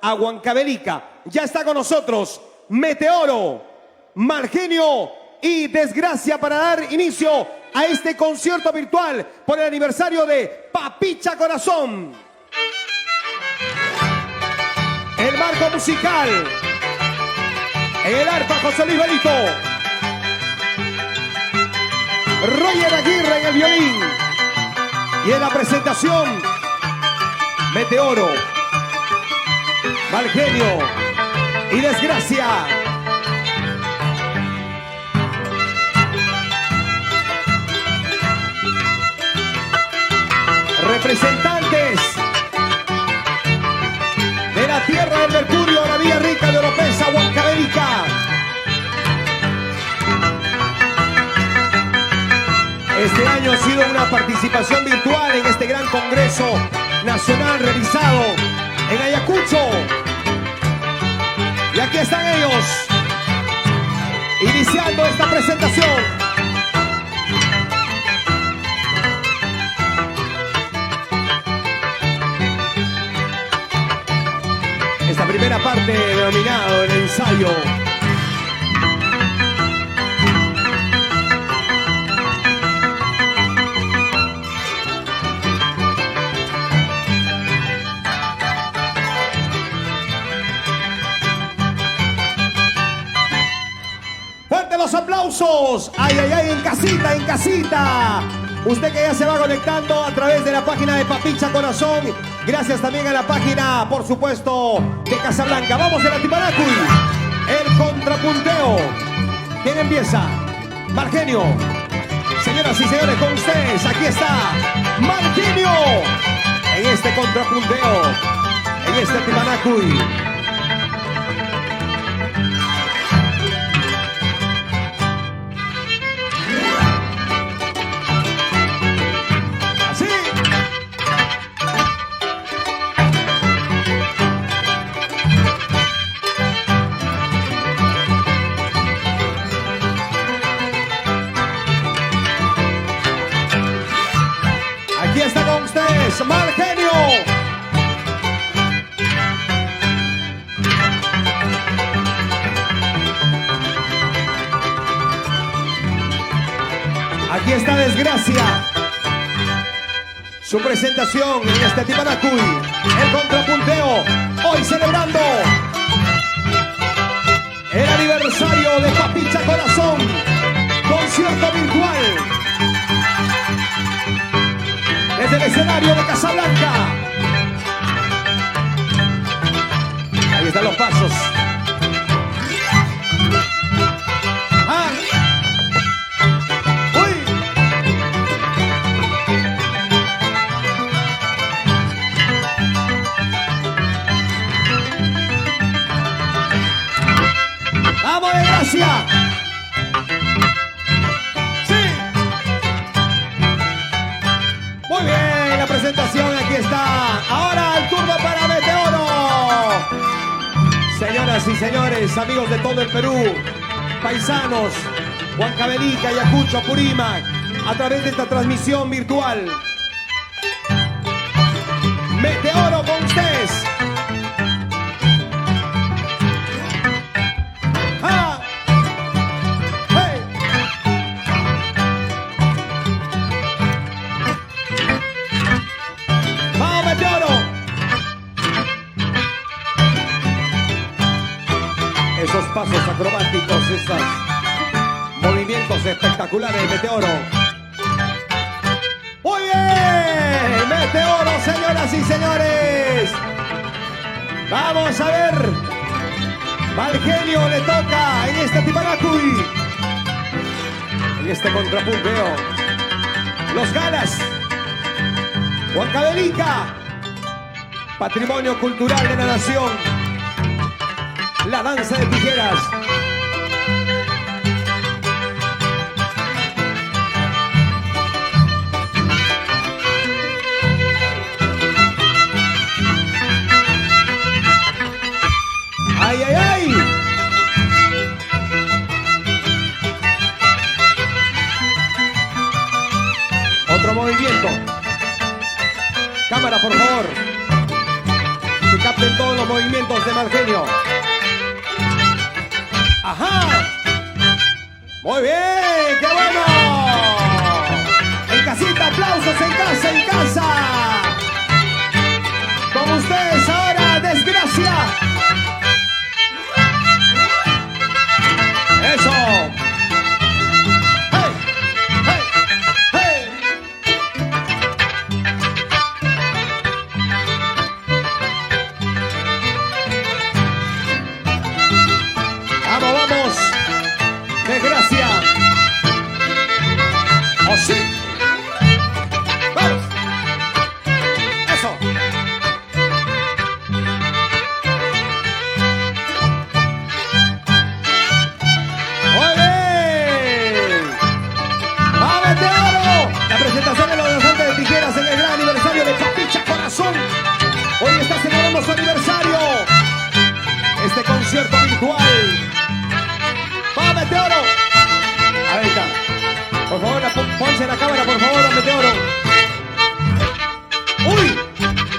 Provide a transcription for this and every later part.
a Huancavelica. Ya está con nosotros Meteoro, Malgenio y Desgracia para dar inicio a este concierto virtual por el aniversario de Papicha Corazón. El marco musical, en el arpa José Luis Benito, Roger Aguirre en el violín y en la presentación Meteoro, Malgenio y Desgracia. Representantes de la tierra del Mercurio, la Villa Rica de Oropesa, Huancavelica. Este año ha sido una participación virtual en este gran congreso nacional realizado en Ayacucho. Y aquí están ellos, iniciando esta presentación. Esta primera parte denominado el ensayo. ¡Fuerte los aplausos! ¡Ay, ay, ay! En casita, en casita. Usted que ya se va conectando a través de la página de Papicha Corazón. Gracias también a la página, por supuesto, de Casablanca. Vamos en la Tiparacui. El contrapunteo. ¿Quién empieza? Malgenio. Señoras y señores, con ustedes, aquí está Malgenio. En este contrapunteo, en este Tiparacui. Malgenio. Aquí está Desgracia. Su presentación en este Tiparacui. El contrapunteo. Hoy celebrando el aniversario de Papicha Corazón. Concierto virtual. Desde el escenario de Casablanca. Ahí están los pasos. ¡Ah! ¡Uy! ¡Vamos, Desgracia! Muy bien, la presentación aquí está. Ahora el turno para Meteoro. Señoras y señores, amigos de todo el Perú, paisanos, Huancavelica, Ayacucho, Purímac, a través de esta transmisión virtual. Meteoro con ustedes. ¡Ah! ¡Hey! Esos pasos acrobáticos, esos movimientos espectaculares de Meteoro. ¡Muy bien! Meteoro, señoras y señores. Vamos a ver. Malgenio le toca en este Tiparacui. En este contrapunteo. Los Galas. Huancavelica. Patrimonio cultural de la nación. La danza de tijeras. ¡Ay, ay, ay! Otro movimiento. Cámara, por favor. Que capten todos los movimientos de mal genio. Ajá. Muy bien, qué bueno. En casita, aplausos en casa, en casa. Con ustedes ahora, Desgracia. Eso. Hey, hey, hey. Vamos, vamos. Desgracia. Oh, sí. Vamos. Eso. Muy bien. ¡Vamos, Meteoro! La presentación de los danzantes de tijeras en el gran aniversario de Papicha Corazón. Hoy está celebrando su aniversario. Este concierto virtual. ¡Vamos, Meteoro! Ahí está. Por favor, ponche la cámara, por favor, Meteoro. ¡Uy!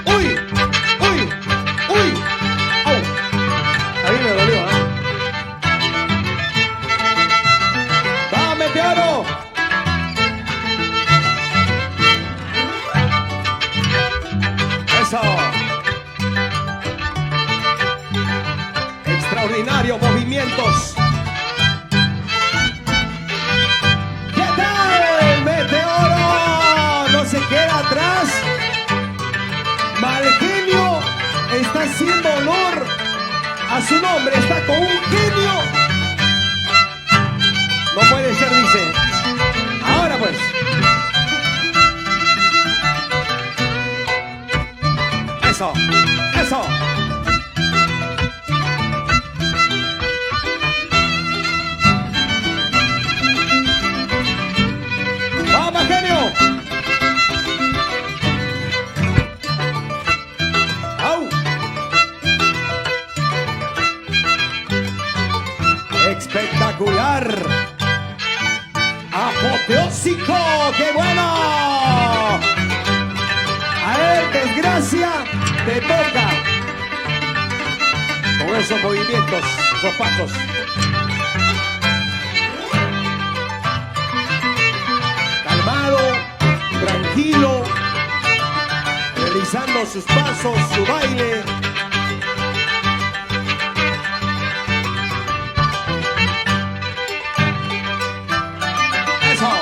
¡Uy! ¡Uy! ¡Uy! ¡Au! A mí me dolió, ¿eh? ¡Vamos, Meteoro! ¡Eso! Extraordinarios movimientos. ¿Qué tal, Meteoro? No se queda atrás. Mal genio está haciendo honor a su nombre. Está con un genio. No puede ser, dice. Ahora pues. Eso, eso. ¡Vamos, genio! ¡Au! ¡Espectacular! ¡Apoteósico! ¡Qué bueno! A ver, Desgracia, te toca. Con esos movimientos, esos pasos. Calmado, tranquilo, realizando sus pasos, su baile. Eso.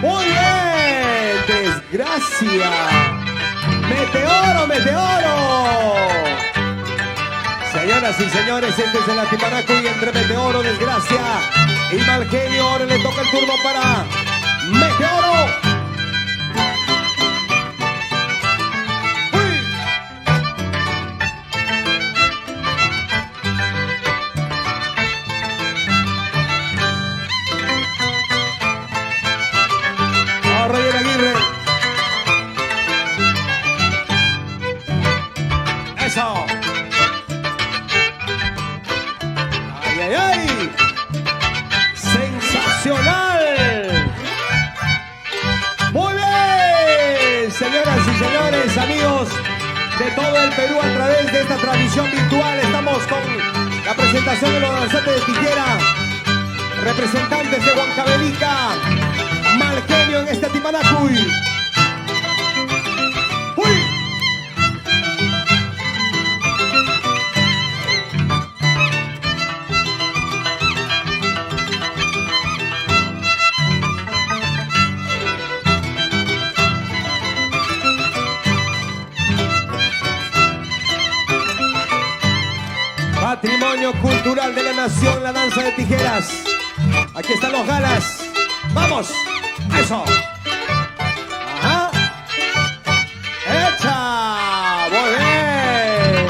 Muy bien, Desgracia. Meteoro, Meteoro. Señoras y señores, este es el Atipanacuy entre Meteoro, Desgracia y Mal Genio. Ahora le toca el turno para Meteoro. Roger Aguirre. Eso. Ay, ay, ay. Sensacional. Muy bien, señoras y señores, amigos de todo el Perú, a través de esta transmisión virtual estamos con la presentación de los danzantes de tijera, representantes de Huancavelica. Mal genio en este Atipanacuy. ¡Uy! Patrimonio cultural de la nación, la danza de tijeras. Aquí están los galas. ¡Vamos! ¡Eso! ¡Ajá! ¡Hecha! ¡Muy bien!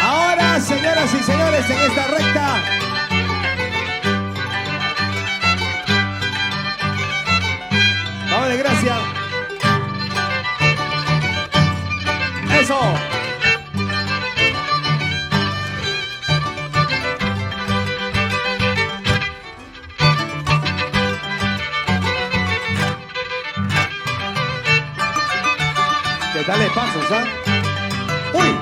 Ahora, señoras y señores, en esta recta, vamos, Desgracia. ¡Eso! Dale pasos, ¿ah? ¡Uy!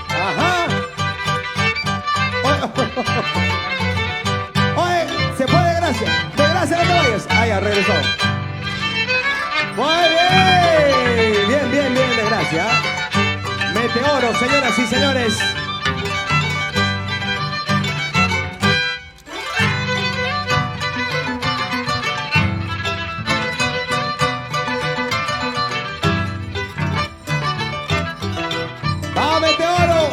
¡Ajá! Oye, se fue de gracia. De gracia, no te vayas. Ah, ya regresó. Muy bien. Bien, bien, bien, de gracia. Meteoro, señoras y señores. ¡Va, Meteoro!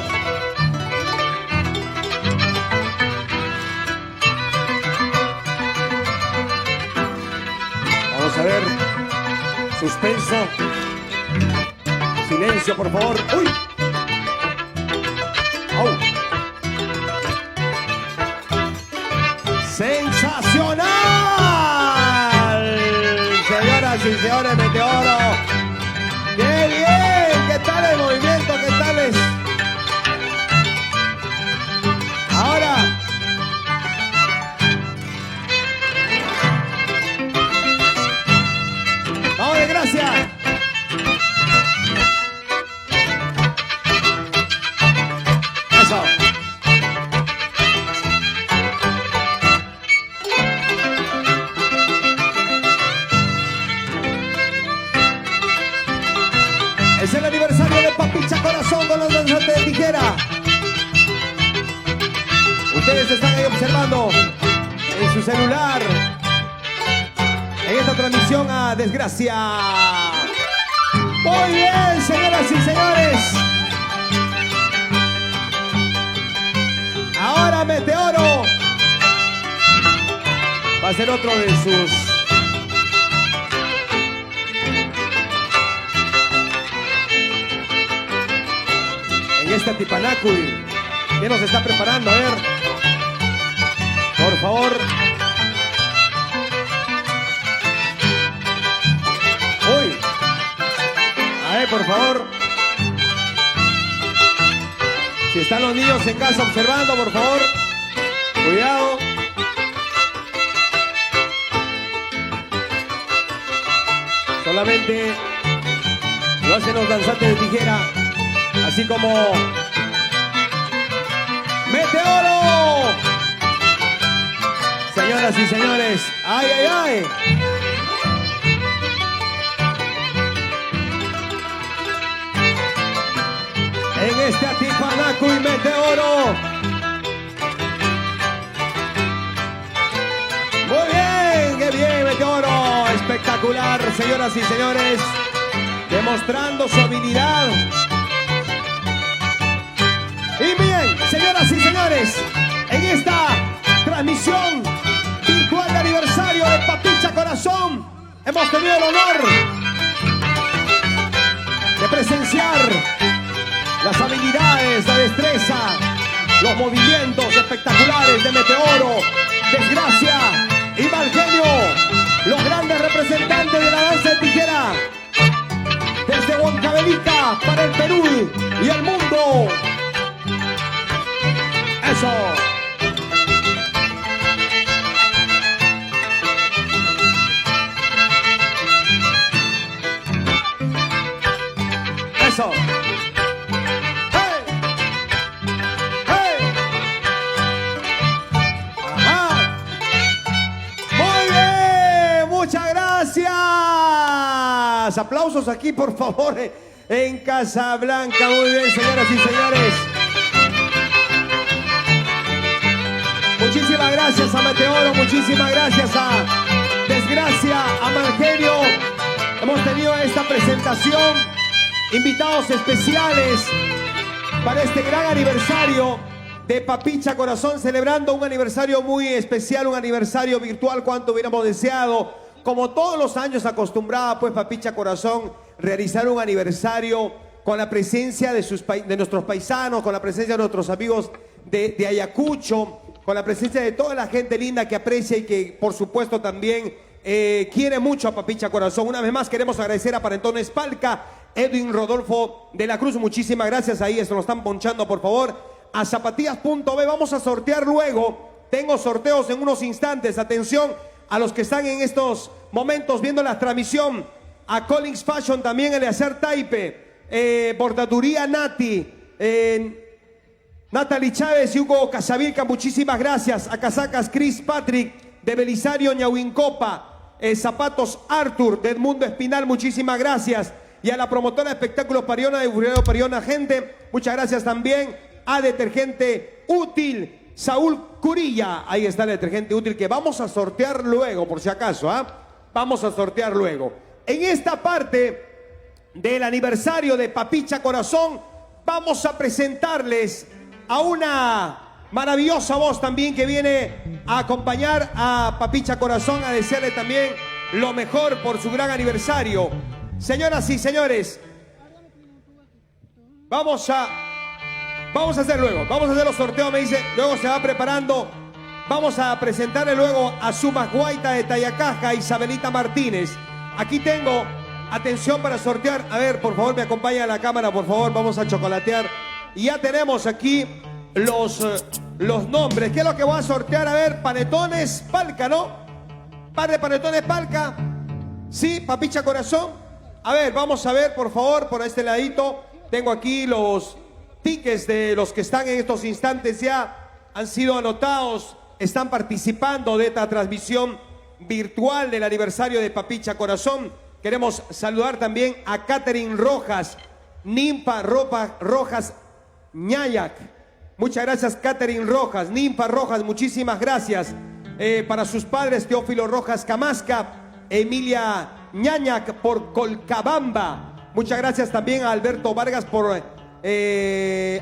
Vamos a ver. Suspenso. Silencio, por favor. ¡Uy! ¡Au! ¡Sensacional! Señoras y señores, Meteoro. ¡Qué bien! ¿Qué tal el movimiento? ¿Qué tal es? Ahora. Vamos de gracia. Eso. Es el aniversario de Papicha Corazón con los danzantes de tijera. Ustedes están ahí observando en su celular en esta transmisión a Desgracia. Muy bien, señoras y señores. Ahora Meteoro va a ser otro de sus en esta Tipanacui. ¿Qué nos está preparando? A ver, por favor. Uy, a ver, por favor. Si están los niños en casa observando, por favor, cuidado. Solamente lo hacen los danzantes de tijera, así como Meteoro. Señoras y señores, ¡ay, ay, ay! En este Atipanacui y Meteoro. Muy bien, qué bien, Meteoro. Espectacular, señoras y señores. Demostrando su habilidad. Y bien, señoras y señores, en esta transmisión virtual de aniversario de Papicha Corazón, hemos tenido el honor de presenciar las habilidades, la destreza, los movimientos espectaculares de Meteoro, Desgracia y Malgenio, los grandes representantes de la danza de tijera, desde Huancavelica para el Perú y el mundo. Eso. Eso. Aplausos aquí, por favor, en Casablanca. Muy bien, señoras y señores. Muchísimas gracias a Meteoro, muchísimas gracias a Desgracia, a Malgenio. Hemos tenido esta presentación, invitados especiales para este gran aniversario de Papicha Corazón, celebrando un aniversario muy especial, un aniversario virtual, cuanto hubiéramos deseado. Como todos los años acostumbraba pues Papicha Corazón realizar un aniversario con la presencia de nuestros paisanos, con la presencia de nuestros amigos de Ayacucho, con la presencia de toda la gente linda que aprecia y que por supuesto también quiere mucho a Papicha Corazón. Una vez más queremos agradecer a Parentón Espalca, Edwin Rodolfo de la Cruz, muchísimas gracias, ahí se nos están ponchando por favor. A Zapatillas.b vamos a sortear luego, tengo sorteos en unos instantes, atención a los que están en estos momentos viendo la transmisión a Collins Fashion, también Eleazar Taipe, Bordaduría Nati, Natalie Chávez y Hugo Casavilca, muchísimas gracias. A Casacas Chris Patrick, de Belisario Ñahuincopa, Zapatos Arthur, de Edmundo Espinal, muchísimas gracias. Y a la promotora de espectáculos Pariona, de Burrero Pariona, gente, muchas gracias también. A Detergente Útil, Saúl Curilla, ahí está el detergente útil que vamos a sortear luego, por si acaso, vamos a sortear luego. En esta parte del aniversario de Papicha Corazón, vamos a presentarles a una maravillosa voz también que viene a acompañar a Papicha Corazón, a desearle también lo mejor por su gran aniversario. Señoras y señores, vamos a hacer los sorteos, me dice, luego se va preparando. Vamos a presentarle luego a Suma Guaita de Tayacaja, Isabelita Martínez. Aquí tengo, atención para sortear. A ver, por favor, me acompaña a la cámara, por favor, vamos a chocolatear. Y ya tenemos aquí los nombres. ¿Qué es lo que voy a sortear? A ver, panetones Palca, ¿no? Par de panetones Palca. Sí, Papicha Corazón. A ver, vamos a ver, por favor, por este ladito. Tengo aquí los tickets de los que están en estos instantes, ya han sido anotados, están participando de esta transmisión virtual del aniversario de Papicha Corazón. Queremos saludar también a Catherine Rojas, Nimpa Rojas Ñayac. Muchas gracias, Catherine Rojas, Nimpa Rojas, muchísimas gracias. Para sus padres, Teófilo Rojas Camasca, Emilia Ñañac por Colcabamba. Muchas gracias también a Alberto Vargas por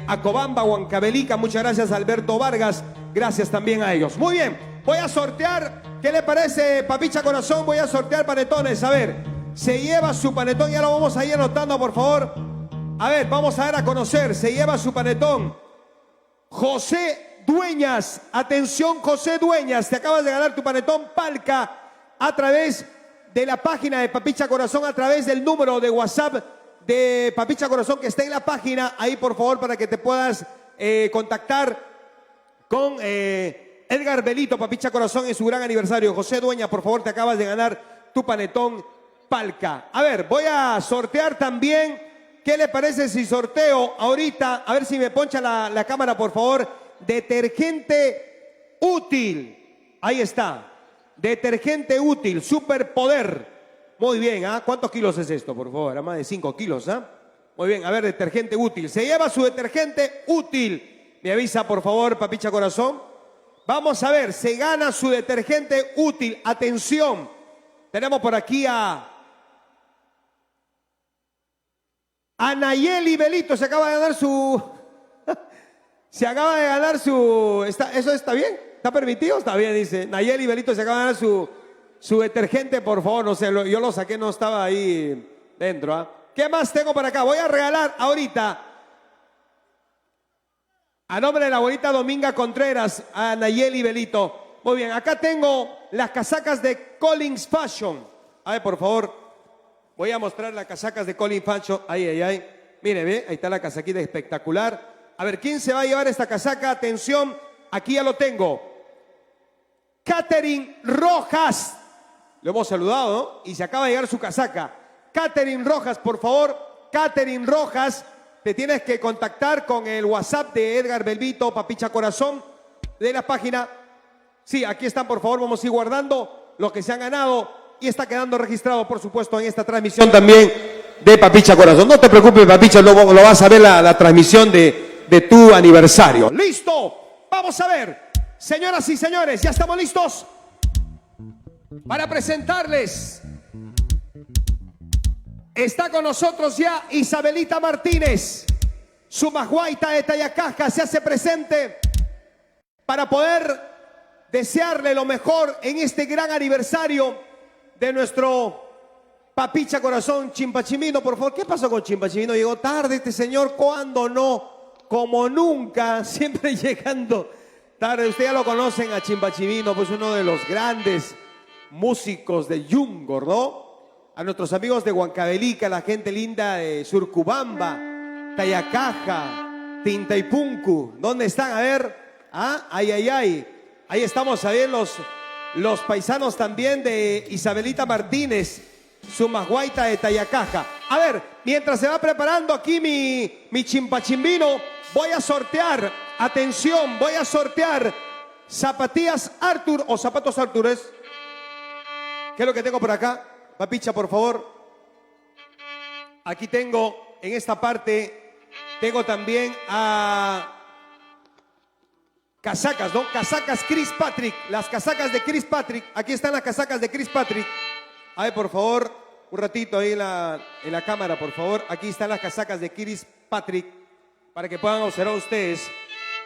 Acobamba, Huancavelica. Muchas gracias, Alberto Vargas. Gracias también a ellos. Muy bien, voy a sortear. ¿Qué le parece, Papicha Corazón? Voy a sortear panetones. A ver, se lleva su panetón. Ya lo vamos a ir anotando, por favor. A ver, vamos a dar a conocer. Se lleva su panetón José Dueñas. Atención, José Dueñas, te acabas de ganar tu panetón Palca a través de la página de Papicha Corazón, a través del número de WhatsApp de Papicha Corazón que está en la página, ahí por favor, para que te puedas contactar con Edgar Belito, Papicha Corazón, en su gran aniversario. José Dueña, por favor, te acabas de ganar tu panetón Palca. A ver, voy a sortear también. ¿Qué le parece si sorteo ahorita? A ver si me poncha la cámara, por favor. Detergente Útil. Ahí está. Detergente Útil, Superpoder. Muy bien, ¿cuántos kilos es esto, por favor? A más de 5 kilos, Muy bien, a ver, detergente útil. Se lleva su detergente útil. Me avisa, por favor, Papicha Corazón. Vamos a ver, se gana su detergente útil. Atención, tenemos por aquí a Nayeli Belito. Se acaba de ganar su... ¿Eso está bien? ¿Está permitido? Está bien, dice. Nayeli Belito se acaba de ganar su detergente, por favor. No sé, yo lo saqué, no estaba ahí dentro. ¿Qué más tengo para acá? Voy a regalar ahorita, a nombre de la abuelita Dominga Contreras, a Nayeli Belito. Muy bien, acá tengo las casacas de Collins Fashion. A ver, por favor, voy a mostrar las casacas de Collins Fashion. Ahí. Mire, ve, ahí está la casaquita espectacular. A ver, ¿quién se va a llevar esta casaca? Atención, aquí ya lo tengo. Catherine Rojas. Lo hemos saludado, ¿no? Y se acaba de llegar su casaca. Catherine Rojas, por favor. Catherine Rojas, te tienes que contactar con el WhatsApp de Edgar Belvito, Papicha Corazón, de la página. Sí, aquí están, por favor, vamos a ir guardando lo que se han ganado y está quedando registrado, por supuesto, en esta transmisión también de Papicha Corazón. No te preocupes, Papicha, lo vas a ver la transmisión de tu aniversario. ¡Listo! Vamos a ver. Señoras y señores, ya estamos listos para presentarles. Está con nosotros ya Isabelita Martínez, su Maguaita de Tayacaja, se hace presente para poder desearle lo mejor en este gran aniversario de nuestro Papicha Corazón. Chimpachimino, por favor. ¿Qué pasó con Chimpachimino? Llegó tarde este señor, ¿cuándo no? Como nunca, siempre llegando tarde. Ustedes ya lo conocen a Chimpachimino, pues uno de los grandes músicos de Yungor, ¿no? A nuestros amigos de Huancavelica, la gente linda de Surcubamba, Tayacaja, Tintaipuncu. ¿Dónde están? A ver. Ahí. Ahí estamos a ver los paisanos también de Isabelita Martínez, Sumasguaita de Tayacaja. A ver, mientras se va preparando aquí mi chimpachimbino, voy a sortear, atención, voy a sortear zapatillas Arthur o zapatos Artures. ¿Qué es lo que tengo por acá? Papicha, por favor. Aquí tengo, en esta parte, tengo también a casacas, ¿no? Casacas Chris Patrick, las casacas de Chris Patrick. Aquí están las casacas de Chris Patrick. A ver, por favor, un ratito ahí en la cámara, por favor. Aquí están las casacas de Chris Patrick para que puedan observar ustedes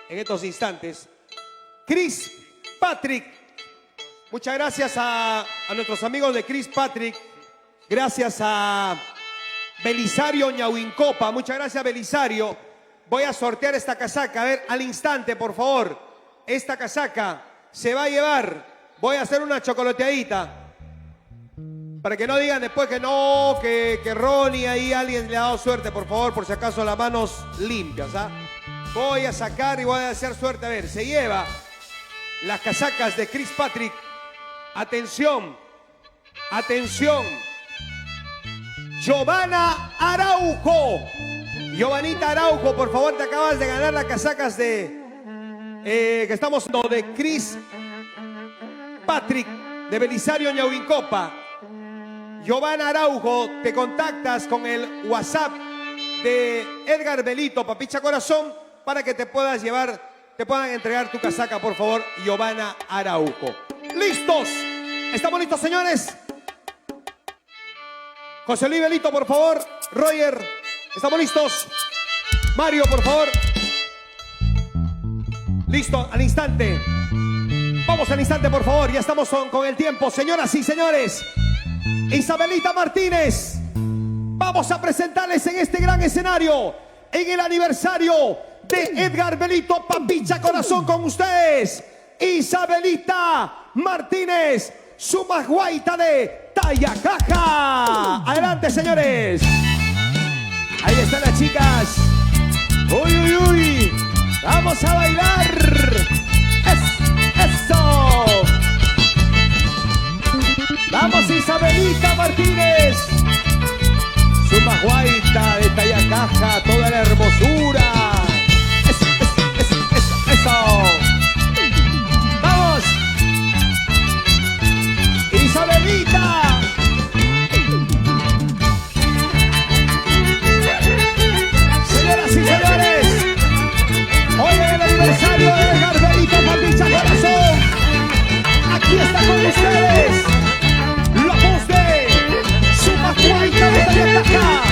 en estos instantes. Chris Patrick. Muchas gracias a nuestros amigos de Chris Patrick. Gracias a Belisario Ñauincopa. Muchas gracias, Belisario. Voy a sortear esta casaca. A ver, al instante, por favor. Esta casaca se va a llevar. Voy a hacer una chocolateadita. Para que no digan después que no, que Ronnie ahí alguien le ha dado suerte, por favor, por si acaso las manos limpias, ¿ah? Voy a sacar y voy a hacer suerte. A ver, se lleva las casacas de Chris Patrick. Atención, atención. Giovanna Araujo. Giovanita Araujo, por favor, te acabas de ganar las casacas de que estamos de Chris Patrick, de Belisario Ñauincopa. Giovanna Araujo, te contactas con el WhatsApp de Edgar Belito, Papicha Corazón, para que te puedas llevar, te puedan entregar tu casaca, por favor, Giovanna Araujo. ¿Listos? ¿Estamos listos, señores? José Luis Belito, por favor. Roger, ¿estamos listos? Mario, por favor. Listo, al instante. Vamos al instante, por favor. Ya estamos con el tiempo. Señoras y señores, Isabelita Martínez, vamos a presentarles en este gran escenario, en el aniversario de Edgar Belito, Papicha Corazón, con ustedes, Isabelita Martínez, Sumasguaita de Tayacaja. Adelante, señores. Ahí están las chicas. Uy, uy, uy. Vamos a bailar. Eso. Vamos, Isabelita Martínez, Sumasguaita de Tayacaja, toda la hermosura. Eso. Vamos, Isabelita. Señoras y señores, hoy es el aniversario de Edgar Belito, Papicha Corazón. Aquí está con ustedes la voz de Sumasguaita de Tayacaja.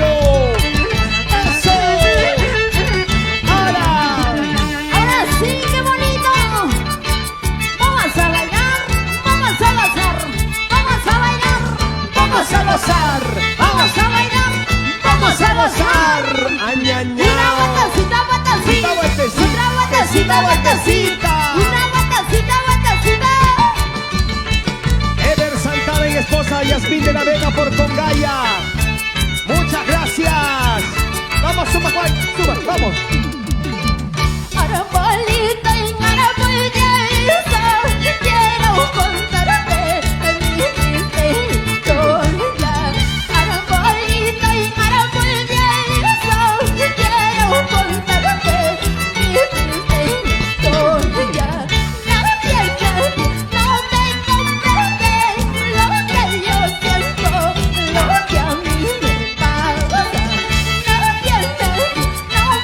aniversario. ¡Eso! Ahora sí, qué bonito. Vamos a bailar, vamos a gozar, vamos a bailar, Vamos a gozar. vamos a bailar, Vamos a gozar. Añañao. Una vueltecita, vueltecita, Una vueltecita, otra vueltecita, vueltecita. una vueltecita, vueltecita. Eder Santana y esposa Yasmín de la Vega por Congaya. Muchas gracias. Vamos, suba, Juan, suba, vamos. Arbolito y arbolliza, quiero contarte mi triste historia. Arbolito y arbolliza, quiero contarte mi triste historia. Nadie no me comprende lo que yo siento, lo que a mí me pasa. Nadie no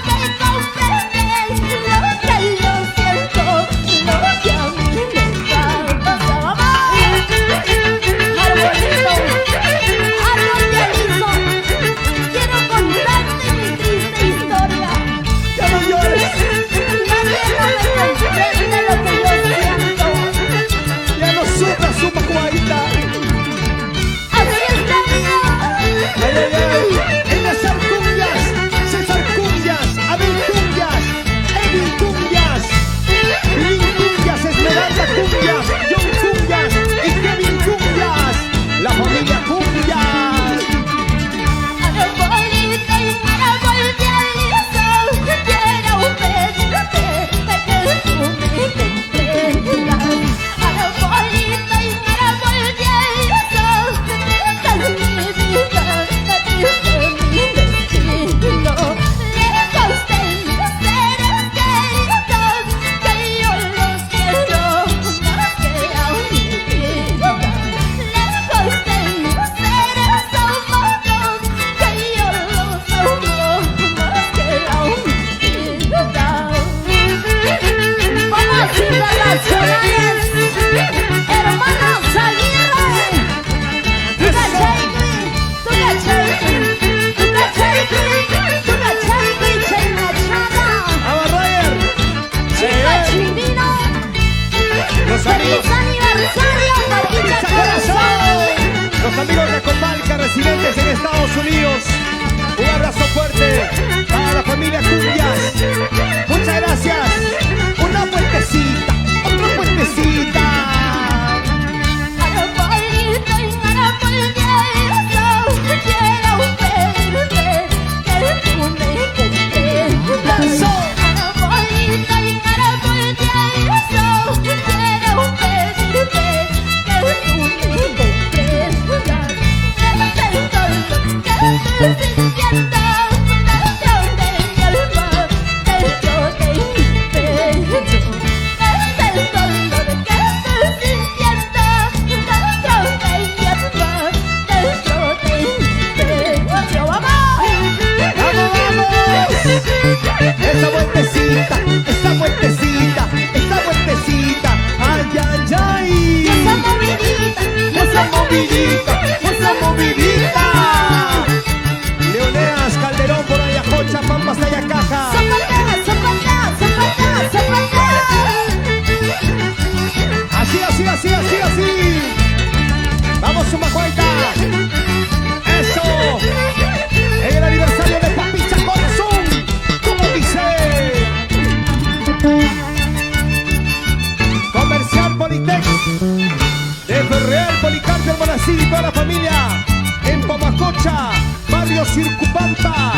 me comprende lo que yo siento, lo que a mí me pasa. ¡Vamos! Arbolito, arbolito, quiero contarte mi triste historia. Ya no llores. Nadie no me comprende lo que yo siento. Ya no sufras, suba, Juanita. Así es la vida. Ay, ay, ay. César Cumbias, César Cumbias, Abel Cumbias, Edwin Cumbias, Lin Cumbias, Esmeralda Cumbias, John Cumbias y Kevin Cumbias. La familia Cumbias. Arbolito y arbolliza, quiero pedirte que tú me comprendas. Arbolito y arbolliza, dejas mi vida, triste mi destino. Lejos de mis seres queridos, que yo los quiero más que a mi vida. Lejos de mis seres amados, que yo los amo más que a mi vida. Vamos internacionales, hermanos Aguirre. Tú cachai, tú cachai, chenachana. Vamos, Roger. Chivino, Los amigos. feliz aniversario, Paquita Corazón. Los amigos de Comalca, residentes en Estados Unidos. Un abrazo fuerte para la familia Cumbias. Muchas gracias. Una puentecita, otra puentecita. Arbolito y arbolliza, quiero pedirte que tú me comprendas. Arbolito y arbolliza, quiero pedirte que tú me comprendas. Siento lo que estoy sintiendo dentro de mi alma, dentro de mi pecho. Siento lo que estoy sintiendo dentro de mi alma, dentro de mi pecho. ¡Vamos! ¡Vamos! Esa vueltecita, esa vueltecita, esa vueltecita. ¡Ay, ay, ay! Esa movidita, ¡Esa movidita, esa movidita! Leoneas, Calderón, por Ayacocha, Pampas, Ayacaja. zapatea, zapatea, zapatea, zapatea. Así, así, así, así, así. Vamos, Sumacuaita. Eso. En el aniversario de Papicha Corazón. ¿Cómo dice? Comercial Politex. De Ferreal, Policarpio, Almonacid y toda la familia. En Pamacocha, barrio Circupampa.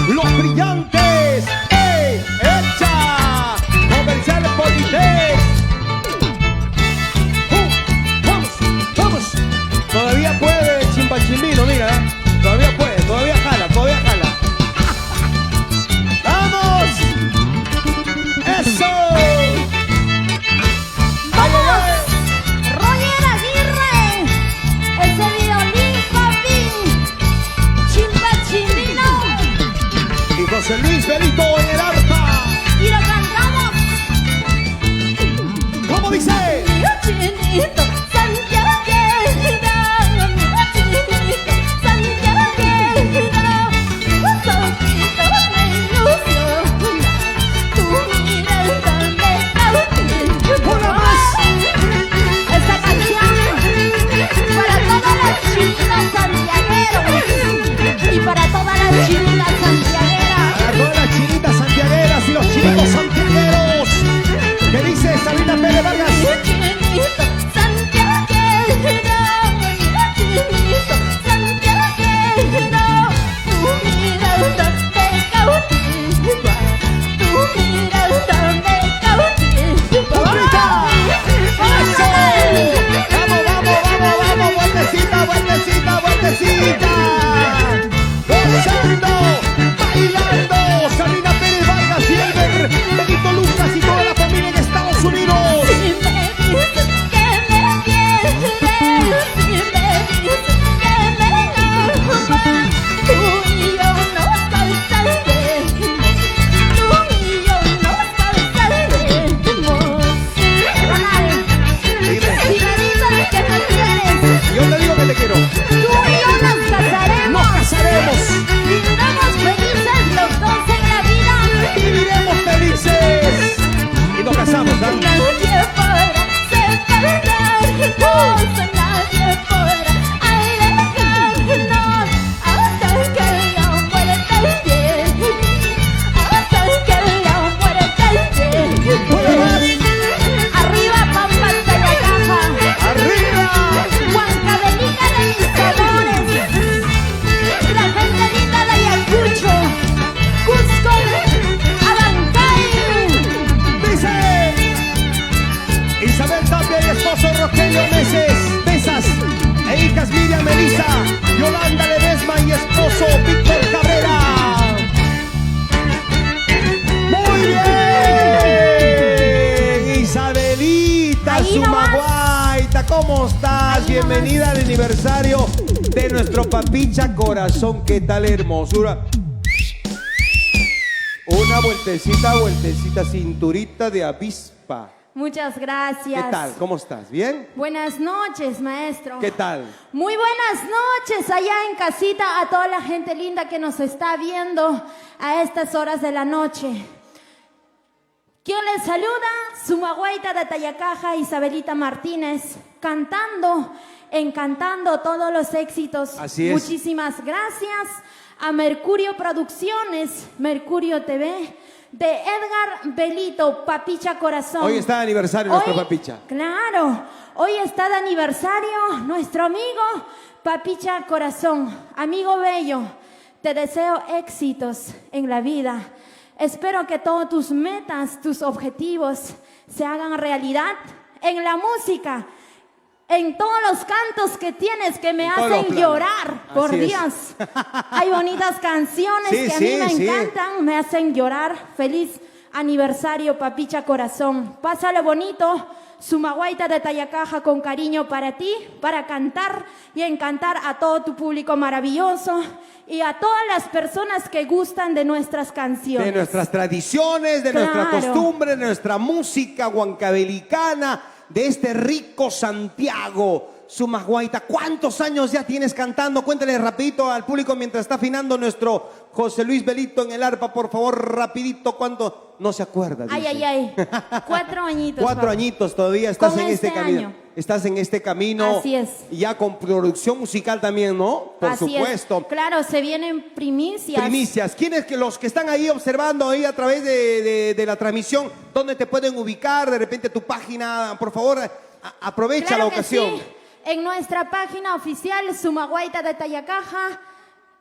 Los Brillantes. ¡Ey! ¡Echa! Comercial Politex. Vamos, vamos. Todavía puede, Chimpachimbino, mira. Todavía puede, todavía jala, todavía jala. ¡Vamos! ¡Eso! ¡Ay, ay, ay! Roger Aguirre, ese violín, papi. Chimpachimino. Y José Luis Benito en el arpa. Y lo cantamos. ¿Cómo dice? Mi chinito, Santiago, mi chinito, Santiago. gozando, bailando. Sabrina Pérez Vargas, Silver, Benito Lucas y toda la familia en Estados Unidos. Si me dices que me quieres, si me dices que me amas, tú y yo nos cansaremos, tú y yo nos cansaremos. Si me dices que me quieres, Yo te digo que te quiero. tú y yo nos casaremos. Nos casaremos. Viviremos felices los dos en la vida. Viviremos felices. Y nos casamos, ¿no? Nadie podrá separarnos, nadie podrá alejarnos hasta que la muerte llegue, hasta que la muerte llegue. Arriba, Pampas de la Caja. ¡Arriba! Huancavelica de mis amores, la gente linda de Ayacucho, Cusco, Abancay. Dice Isabel Tapia y esposo Rogelio Meses, Besas e hijas Miriam Melissa, Yolanda Ledesma y esposo Víctor Cabrera. Muy bien, Isabelita Ahí nomás. Sumaguaita, ¿cómo estás? Ahí Bienvenida al aniversario de nuestro Papicha Corazón. ¿Qué tal hermosura? Una vueltecita, cinturita de avispa. Muchas gracias. ¿Qué tal? ¿Cómo estás? ¿Bien? Buenas noches, maestro. ¿Qué tal? Muy buenas noches allá en casita a toda la gente linda que nos está viendo a estas horas de la noche. ¿Quién les saluda? Sumaguaita de Tayacaja, Isabelita Martínez, encantando todos los éxitos. Así es. Muchísimas gracias a Mercurio Producciones, Mercurio TV, de Edgar Belito, Papicha Corazón. Hoy está de aniversario nuestro Papicha. Claro, hoy está de aniversario nuestro amigo Papicha Corazón. Amigo bello, te deseo éxitos en la vida. Espero que todos tus metas, tus objetivos se hagan realidad en la música, en todos los cantos que tienes que me En todos los hacen planos. llorar, por Así es. Dios. Hay bonitas canciones Sí, que a mí sí, me sí. encantan, me hacen llorar. Feliz aniversario, Papicha Corazón. Pásale bonito. Sumaguaita de Tayacaja con cariño para ti, para cantar y encantar a todo tu público maravilloso y a todas las personas que gustan de nuestras canciones. De nuestras tradiciones, de nuestra Claro. costumbre, de nuestra música huancabelicana, de este rico Santiago. Sumaguaita, ¿cuántos años ya tienes cantando? Cuéntale rapidito al público mientras está afinando nuestro José Luis Belito en el arpa, por favor, rapidito, ¿cuánto? No se acuerda. Ay, dice. ay, ay. 4 añitos. 4 papá. añitos todavía estás Con en este este camino. año. Estás en este camino. Así es. Y ya con producción musical también, ¿no? Por Así supuesto. es. Claro, se vienen primicias. Primicias. ¿Quiénes que los que están ahí observando ahí a través de la transmisión, dónde te pueden ubicar? De repente tu página, por favor, aprovecha Claro la que ocasión. sí. En nuestra página oficial, Sumaguaita de Tayacaja,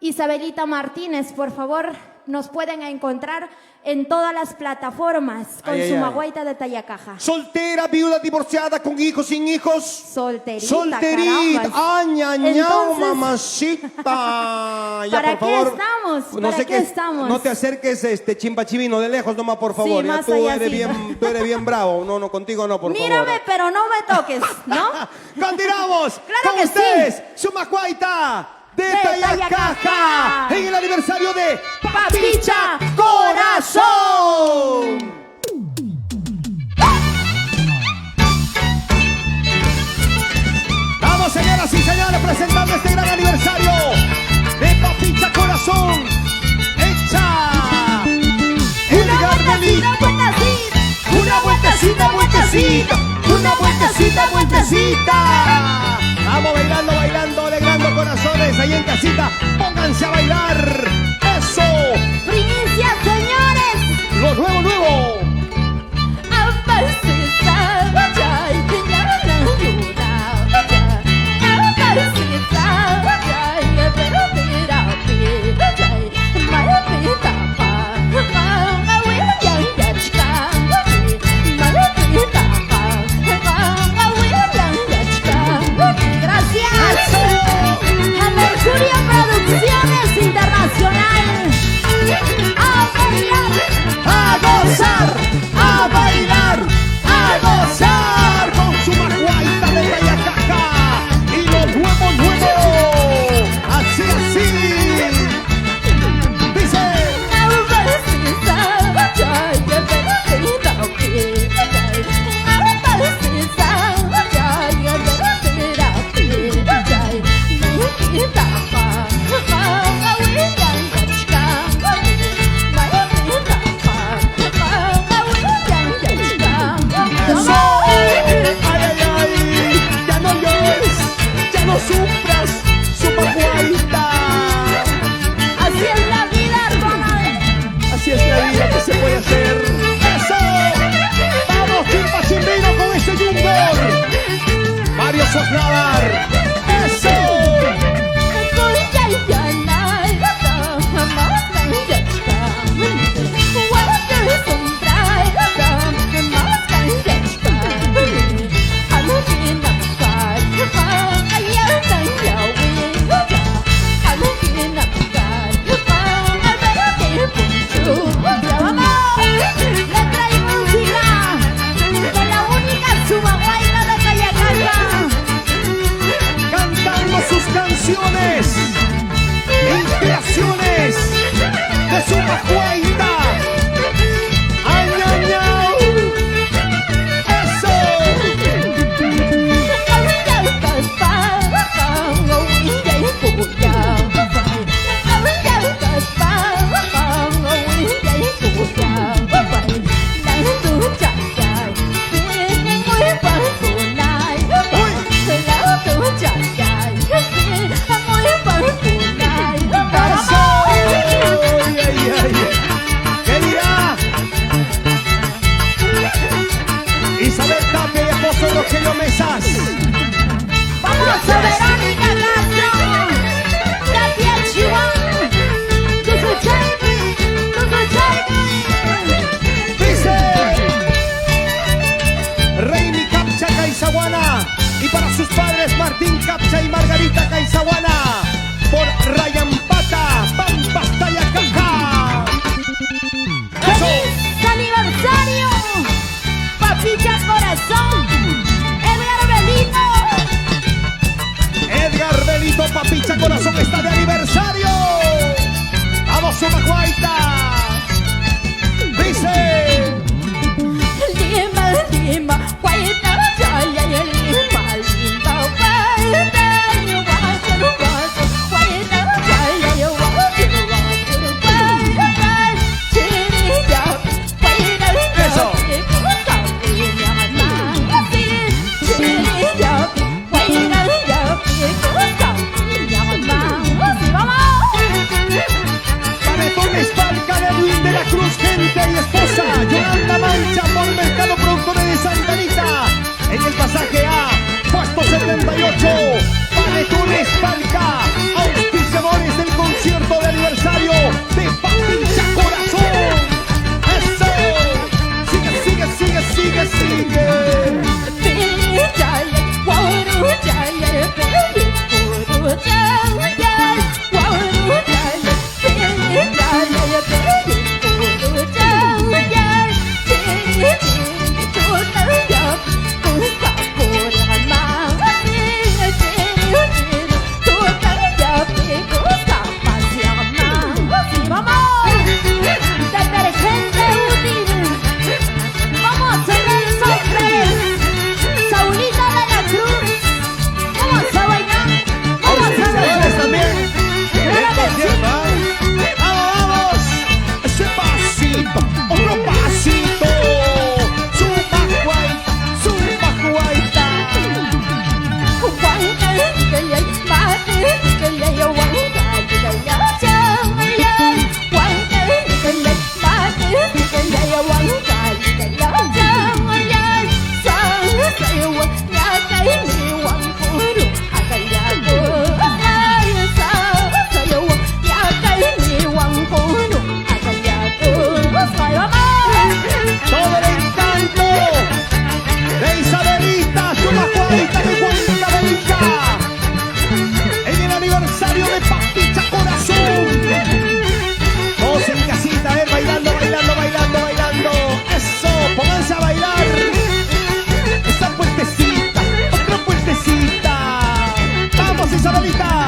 Isabelita Martínez, por favor, nos pueden encontrar en todas las plataformas con Ay, ay, ay. Sumaguaita de Tayacaja. Soltera, viuda, divorciada, con hijos, sin hijos. Solterita, Solterita, carambas. añañao, Entonces, mamacita. Ya, ¿para por qué favor, estamos? No ¿Para sé qué estamos? No te acerques, Chimpachivino, de lejos nomás, por favor. Sí, Ya más tú allá eres sí. bien, tú eres bien bravo. No, contigo no, por Mírame, favor. pero no me toques, ¿no? Continuamos Claro con que ustedes, Sumaguaita de Tayacaja, Tayacaja. en el aniversario de Papicha Corazón. Vamos, señoras y señores, presentando este gran aniversario de Papicha Corazón. Hecha Edgar Belito. Una vueltecita, vueltecita. Una vueltecita, vueltecita. Vamos bailando, alegrando corazones ahí en casita. Pónganse a bailar. Eso. Primicia, señores. Lo nuevo. Gracias a Mercurio Producciones Internacional. Corazón, Edgar Belito. Edgar Belito, Papicha Corazón está de aniversario. Vamos, Sumacuaita. Dice. Lima, Lima, Guaita, Chaya, Lima, Lima, Guaita, Guaita, Guaita, Chaya, Eso. Panetones Palca de Luis de la Cruz, gente y esposa Yolanda Mancha por Mercado Productores de Santa Anita. En el pasaje A, puesto 78, Panetones Palca, auspiciadores del concierto de aniversario de Papicha Corazón. ¡Eso! Sigue, sigue, sigue, sigue, sigue. Detergente útil. Vamos a cerrar el sombrero. Saulita de la Cruz. Vamos a bailar. Vamos a Auspiciadores bailar. también. Claro que sí. ¡Vamos, vamos! Ese pasito, otro pasito. Sumacuaita. Todo el encanto de Isabelita, Sumacuaita de Huancavelica. En el aniversario de Papicha Corazón. Todos en casita, bailando, bailando, bailando, bailando. Eso, pónganse a bailar. Esa puertecita, otra puertecita. Vamos, Isabelita.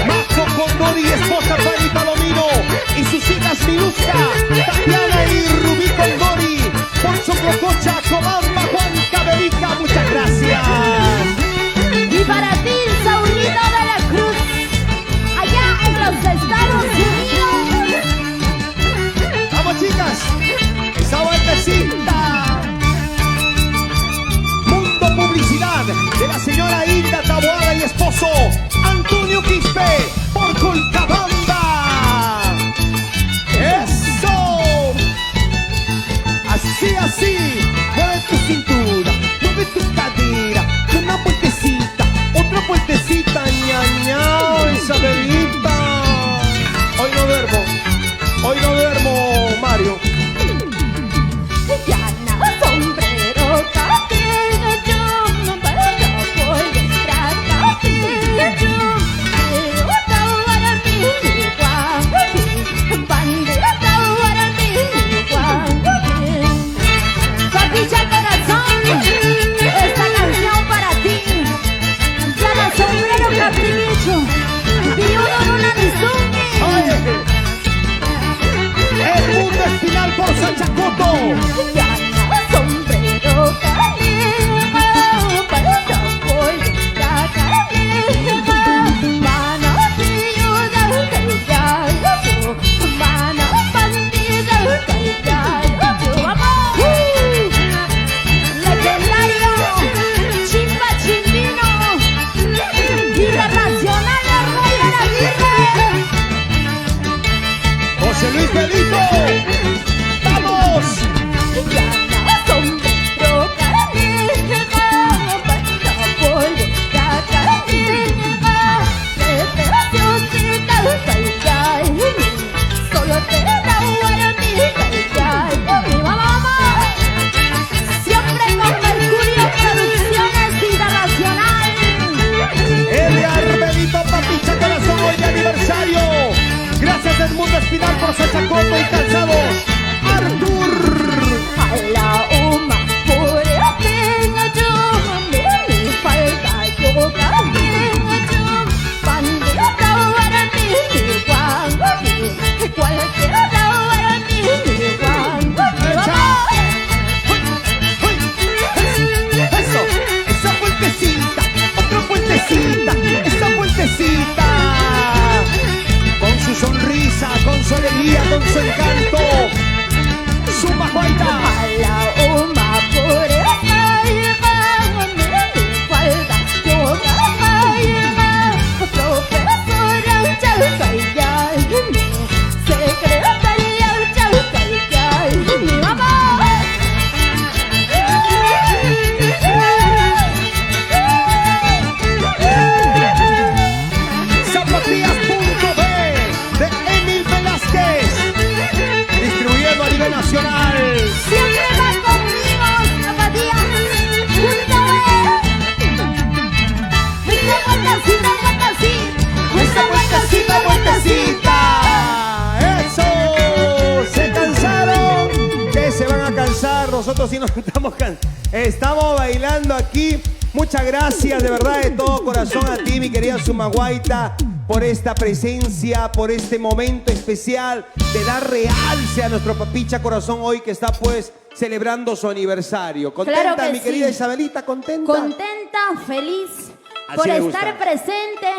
Majo Condori, esposa Fanny Palomino y sus hijas Miluska, Tatiana y Rubí Condori, Poncho Cococha, Cobamba, Huancavelica, muchas gracias. Y para ti, Saulito de la Cruz, allá en los Estados Unidos. Vamos, chicas, esa vueltecita. Mundo Publicidad de la señora Hilda Taboada y esposo Antonio Quispe por Colcabamba. ¡Eso! Así, así. Mueve tu cintura, mueve tu cadera. Una vueltecita, otra vueltecita. Ñañao, Isabelita. Hoy no duermo, Mario. Papicha Corazón, esta canción para ti. Llama sombrero capricho. Y uno no la disumbe. Oye, el mundo es final por Sanchacoto. Legendario, Chimba Chimbino, internacional Roger Aguirre. José Luis Belito. ¡Vamos! Ya por Sachacoto y Calzados Artur. A la uma por tenga yo mi falta yo camino yo cuando ahora mi cualquier ahora mi cuando Eso, esa puentecita, otra puentecita, esa puentecita. Con su sonrisa, con su alegría, con su encanto. Suma Juanita. a la uma por mi falta yo camino profesora Chalcaya secretaria Chalcaya mi mamá. Zapatillas.b de Emil Velázquez, distribuyendo a nivel nacional. Siempre vas conmigo, zapatillas. Esa vueltecita, vueltecita. Eso. ¿Se cansaron? ¿Qué se van a cansar? Nosotros sí nos estamos bailando aquí. Muchas gracias de verdad de todo corazón a ti, mi querida Sumaguaita, por esta presencia, por este momento especial de dar realce a nuestro Papicha Corazón hoy que está pues celebrando su aniversario. ¿Contenta, Claro que mi querida sí. Isabelita? ¿Contenta? Contenta, feliz Así por me gusta. estar presente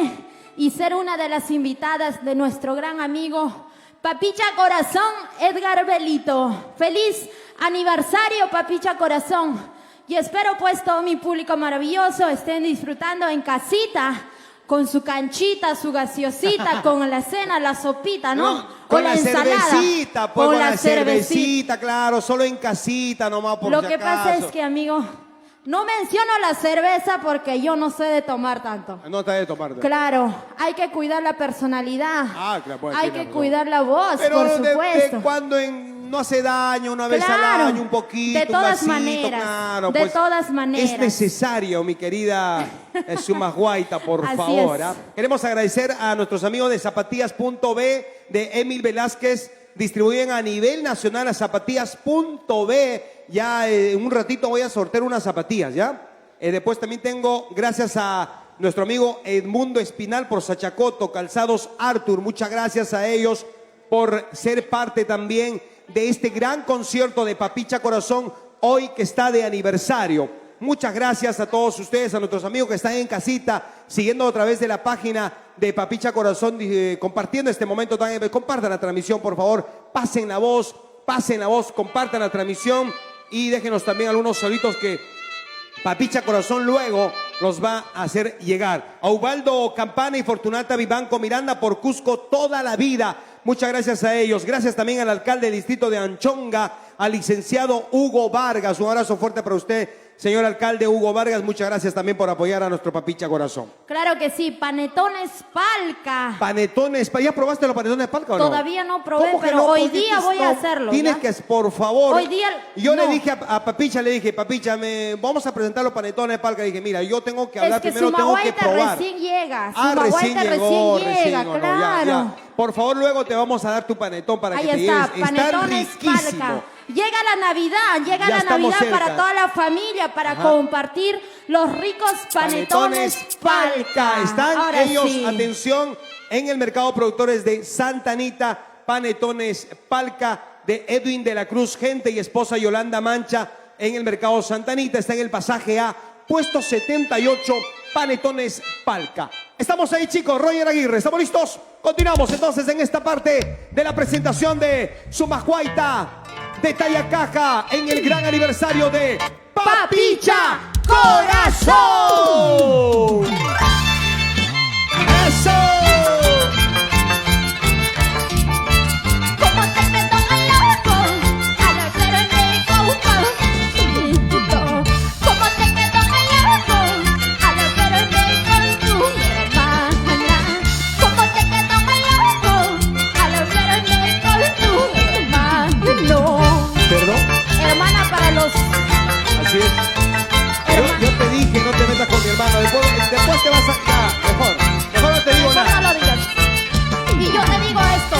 y ser una de las invitadas de nuestro gran amigo Papicha Corazón, Edgar Belito. Feliz aniversario, Papicha Corazón. Y espero pues todo mi público maravilloso estén disfrutando en casita con su canchita, su gaseosita, con la cena, la sopita, ¿no? Con la ensalada. cervecita, pues con la cervecita, claro, solo en casita nomás por Lo si que pasa acaso. es que, amigo, no menciono la cerveza porque yo no sé de tomar tanto. No te de tomar. Claro, hay que cuidar la personalidad. Ah, claro, pues, hay tiene que razón. cuidar la voz, Pero por de supuesto. cuando no hace daño, una vez Claro, al año, un poquito, de un todas vasito, maneras, claro, de pues, todas maneras. Es necesario, mi querida Sumaguaita, por Así favor. es. ¿Ah? Queremos agradecer a nuestros amigos de Zapatillas.b, de Emil Velázquez, distribuyen a nivel nacional a Zapatillas.b. Ya en un ratito voy a sortear unas zapatillas, ¿ya? Después también tengo, gracias a nuestro amigo Edmundo Espinal por Sachacoto, Calzados Artur. Muchas gracias a ellos por ser parte también de este gran concierto de Papicha Corazón hoy que está de aniversario. Muchas gracias a todos ustedes, a nuestros amigos que están en casita, siguiendo a través de la página de Papicha Corazón, compartiendo este momento también. Compartan la transmisión, por favor, pasen la voz, compartan la transmisión y déjenos también algunos saluditos que Papicha Corazón luego los va a hacer llegar. A Ubaldo Campana y Fortunata Vivanco Miranda por Cusco toda la vida. Muchas gracias a ellos. Gracias también al alcalde del distrito de Anchonga, al licenciado Hugo Vargas. Un abrazo fuerte para usted, señor alcalde Hugo Vargas. Muchas gracias también por apoyar a nuestro Papicha Corazón. Claro que sí, panetones Palca. Panetones, ¿ya probaste los panetones de Palca o no? Todavía no probé, ¿Cómo que pero no? hoy ¿Por qué día voy a hacerlo, Tienes ¿ya? que, por favor. Hoy día, Yo le no. dije a Papicha, Papicha, vamos a presentar los panetones de Palca. Dije, mira, yo tengo que hablar Es que primero, tengo que Sumaguaita probar. recién llega. Ah, Sumaguaita recién llega, llegó, no, claro. ya. Por favor, luego te vamos a dar tu panetón para Ahí que te está, lleves. Está panetones riquísimo. Palca. Llega la Navidad, llega Ya la estamos Navidad cerca. para toda la familia, para Ajá. compartir los ricos panetones Palca. Están Ahora ellos, sí. atención, en el mercado productores de Santa Anita, panetones Palca, de Edwin de la Cruz, gente y esposa Yolanda Mancha, en el mercado Santa Anita. Está en el pasaje A, puesto 78, panetones Palca. Estamos ahí, chicos. Roger Aguirre, ¿estamos listos? Continuamos entonces en esta parte de la presentación de Sumaguaita de Tayacaja en el gran aniversario de Papicha Corazón. ¡Eso! Como te meto al loco, al hacerme coco, como te meto al loco, al hacerme con tu hermana, como te meto al loco, al hacerme con tu hermano. ¿Perdón? Hermana para los... Así es. Yo te dije, no te metas con mi hermano. Después te vas a... Ya, mejor no te digo Mejor nada. no lo digas. Y yo te digo esto.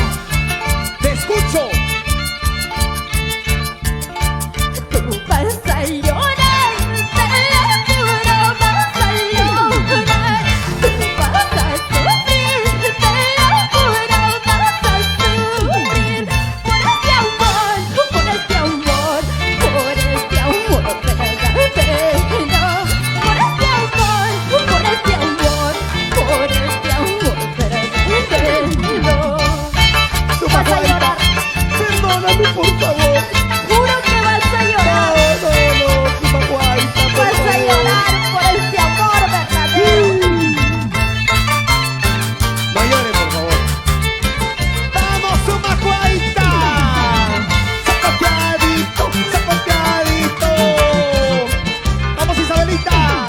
Pascualita.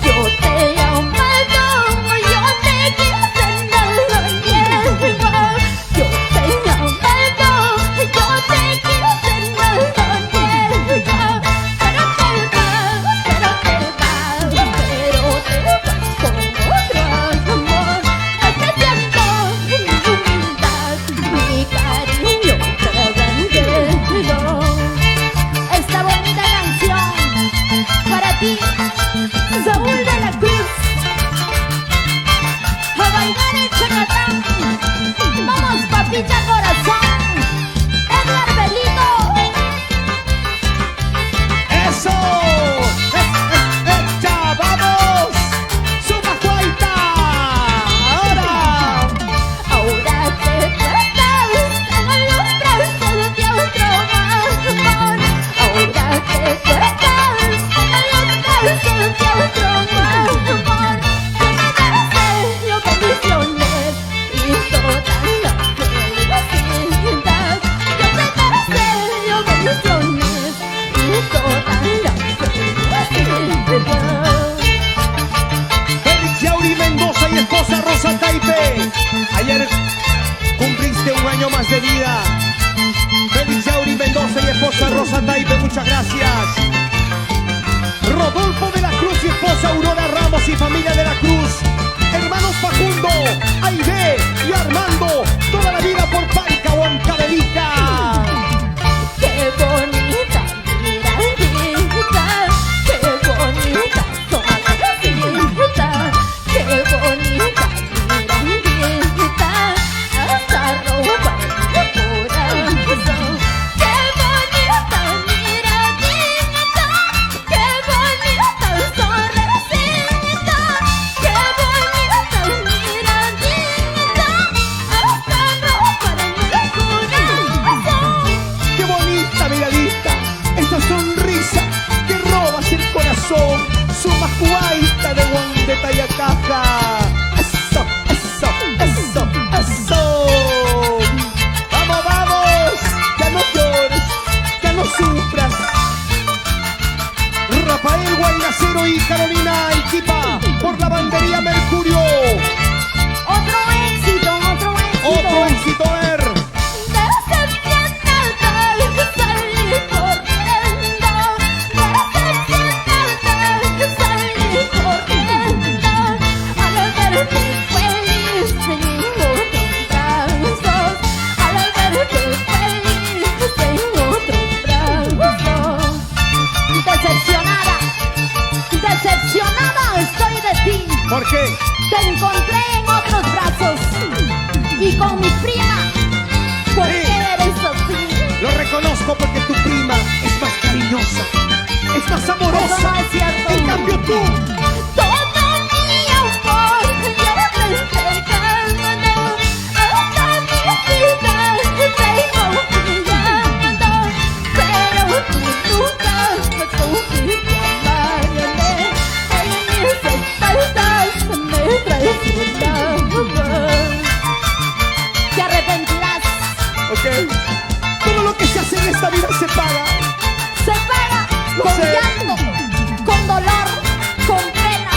Yo te he amado, yo te quise en el cielo. Yo te he amado, yo te quise en el cielo. Pero te vas con otro amor. Te siento mi humildad, mi cariño te bendigo. Esta bonita canción para ti, Saúl de la Cruz. A bailar el chacatán. Vamos, Papicha Corazón. Edgar Belito. ¡Eso! ¡Ya, vamos! ¡Suma Cuaita! ¡Ahora! Ahora que tú estás en los brazos de otro amor. Ahora que tú estás en los brazos de otro amor. Yo me bendiciones y toda la felicidad. Yo me bendiciones y toda la felicidad. Félix Yauri Mendoza y esposa Rosa Taipe. Ayer cumpliste un año más de vida. Félix Yauri Mendoza y esposa Rosa Taipe, muchas gracias. Rodolfo de la Cruz y esposa Aurora Ramos y familia de la Cruz. Hermanos Facundo, Aide y Armando. Toda la vida por Paica, Huancavelica. Qué bonita miradita, qué bonita sonrisita, qué bonita miradita, hasta roba mi corazón. Qué bonita miradita, qué bonita sonrisita, qué bonita miradita, hasta roba mi corazón. ¡Qué bonita miradita! Esa sonrisa que robas el corazón. Suma Cuaita de Juan de Tayacaja. ¡Eso, eso, eso, eso! ¡Vamos, vamos! ¡Ya no llores! ¡Ya no sufras! Rafael Guaynacero y Carolina Iquipa por la bandería Mercurio. Otro éxito, otro éxito. Otro éxito, Decepcionada, salí corriendo. Decepcionada, salí corriendo. Al verte feliz en otros brazos. Al verte feliz en otros brazos. Decepcionada, decepcionada estoy de ti. ¿por qué? Te encontré en otros brazos y con mi prima. ¿Por qué Sí. eres así? Lo reconozco porque tu prima es más cariñosa, es más amorosa. Eso no es cierto. En cambio tú, Todo mi amor yo te estoy dando. Hasta mi vida te confiando. Pero tú nunca me supiste amarme. En mis espaldas me traicionabas. Te arrepentirás. ¿ok? Todo lo que se hace en esta vida se paga. Se paga Lo con sé. llanto, con dolor, con pena,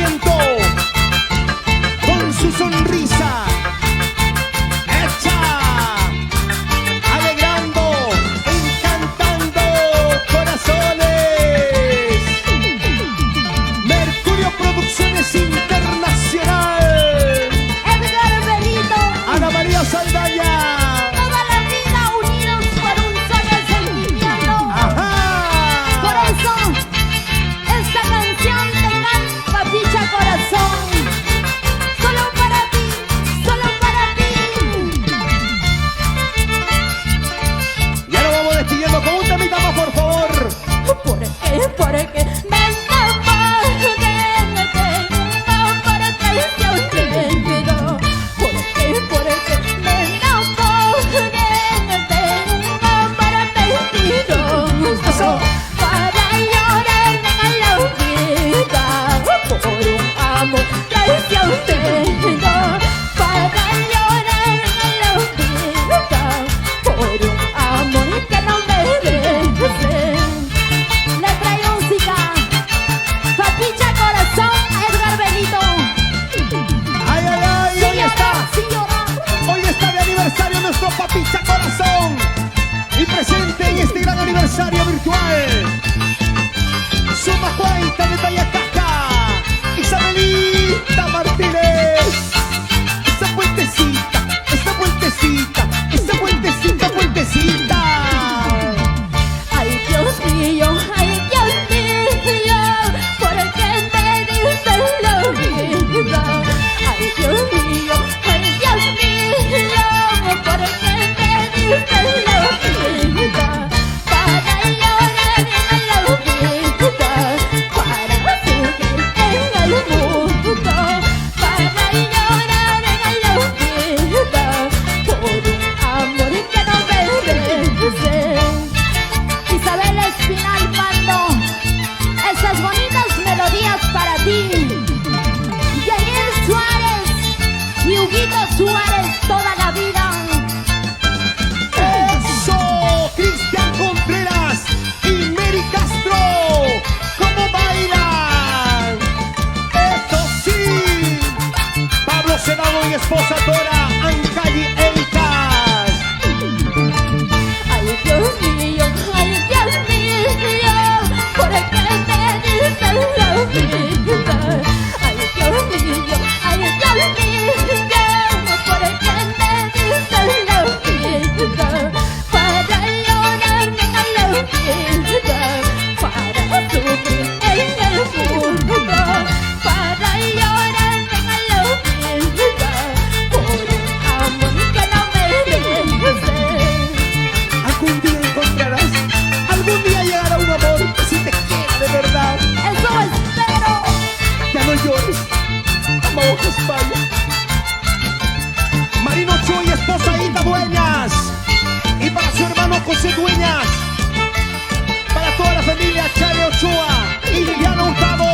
movimiento, con su sonrisa, hecha, alegrando, encantando corazones. Mercurio Producciones Internacional. Edgar Benito. Ana María Saldaña. Toda la vida unidos por un solo sentimiento. Ajá. Por eso, esta canción te canta Papicha Corazón. Solo para ti, solo para ti. Ya lo vamos despidiendo con un temita más, por favor. ¿Por qué? Porque me enamoré de una para traición te digo. ¿Por qué? Porque me enamoré de una para mentiroso. Para llorar en la vida por un amor traición te digo. Para llorar en la vida por un amor que no merece. Letra y música, Papicha Corazón, Edgar Benito. Ay, ay, ay, Sin llorar, sin llorar. hoy está de aniversario nuestro Papicha Corazón. Y presente en este gran aniversario virtual, Suma Guaita de Tayacaca, Isabelita Martínez. Esa puentecita, esa puentecita, esa puentecita, puentecita. Ay, Dios mío, ¿por qué me diste la vida? Ay, Dios mío, ¿por qué me diste la vida? Para llorar en la vida, para sufrir en el mundo, para llorar en la vida, por un amor que no merece. Isabel Espinal Mando, estas bonitas melodías para ti. Yair Suárez y Huguito Suárez, toda la vida. Eso, Cristian Contreras y Mary Castro, ¿cómo bailan? Eso sí, Pablo Senado y esposa Dora Ancalli Eicas. Ay, Dios mío, ¿por qué me diste la vida? Ay, Dios mío, ¿por qué me diste la vida? Para llorar en la vida, para sufrir en el mundo, para llorar en la vida, por un amor que no merece. Algún día encontrarás, algún día llegará un amor que sí te quiera de verdad. Eso espero. Ya no llores, amamos España. Marino Ochoa y esposa Hilda Dueñas. Y para su hermano José Dueñas. Para toda la familia Chale Ochoa y Liliana Hurtado.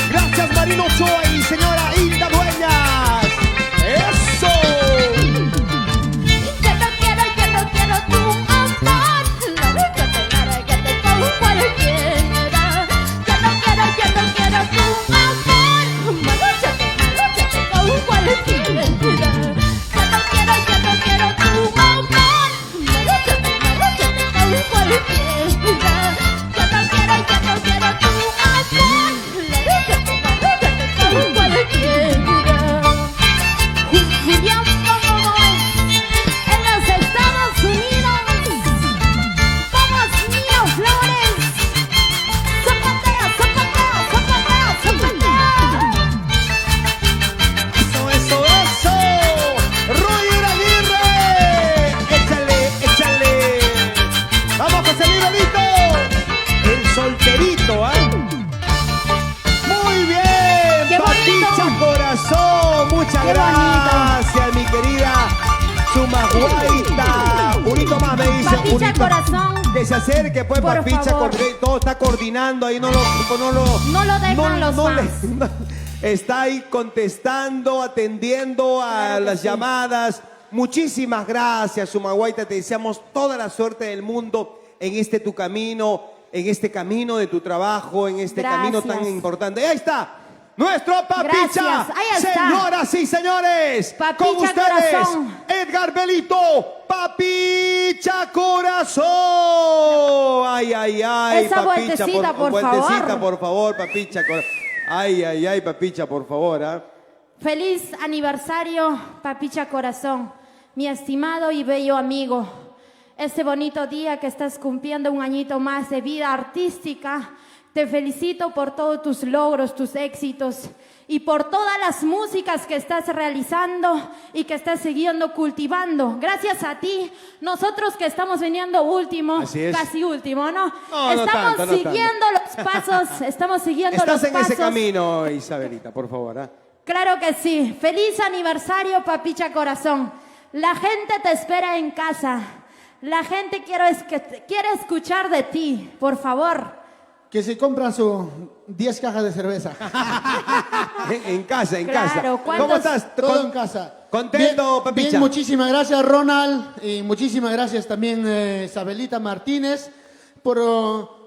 Gracias Marino Ochoa y señora Hilda Dueñas. ¡Eso! Yo no quiero tu amor, la neta te daré que te con cualquiera. Yo no quiero tu amor, malóchate con cualquiera. Yo no quiero tu amor, malóchate con cualquiera. Yo no quiero tu amor, malóchate con cualquiera. Julián Pomos, en los Estados Unidos. Vamos, Mía Flores. Zapatea, zapatea, zapatea, zapatea. Eso, eso. Roger Aguirre. Échale, échale. Vamos, José Luis Benito. El solterito, ¿ah? Muy bien. Qué bonito. Papicha Corazón. Muchas Qué gracias, mi querida Sumaguaita. Unito más me dice. Papicha Unito. Corazón. Que se acerque, pues, Por Papicha. favor. Todo está coordinando ahí. No lo dejan los fans. Está ahí contestando, atendiendo a Claro que las sí. llamadas. Muchísimas gracias, Sumaguaita. Te deseamos toda la suerte del mundo en este tu camino, en este camino de tu trabajo, en este camino tan Gracias. importante. Ahí está. Nuestro Papicha. Gracias, ahí está. Señoras y señores, Papicha con ustedes, Corazón. Edgar Belito, Papicha Corazón. Ay, ay, ay. Esa vueltecita, por vueltecita, favor. por favor, Papicha. Ay, ay, ay, Papicha, por favor. ¿Ah? Feliz aniversario, Papicha Corazón, mi estimado y bello amigo. Este bonito día que estás cumpliendo un añito más de vida artística, te felicito por todos tus logros, tus éxitos y por todas las músicas que estás realizando y que estás siguiendo cultivando. Gracias a ti, nosotros que estamos viniendo último, casi último, ¿no? Estamos siguiendo los pasos, estamos siguiendo los pasos. Estás en ese camino, Isabelita, por favor. ¿Ah? Claro que sí. Feliz aniversario, Papicha Corazón. La gente te espera en casa. La gente quiere escuchar de ti, por favor. Que se compran sus 10 cajas de cerveza. En casa, en Claro, casa. ¿cuántos? ¿Cómo estás? Todo en casa. ¿Contento, Bien, Papicha? bien, muchísimas gracias, Ronald. Y muchísimas gracias también, Isabelita Martínez, por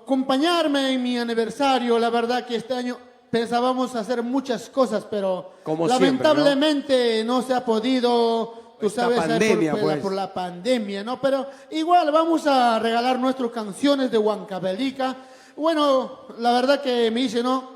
acompañarme en mi aniversario. La verdad que este año pensábamos hacer muchas cosas, pero Como lamentablemente no se ha podido. Tú Esta sabes, pandemia, pues. por la pandemia, ¿no? Pero igual vamos a regalar nuestras canciones de Huancavelica. Bueno, la verdad que me dice, ¿no?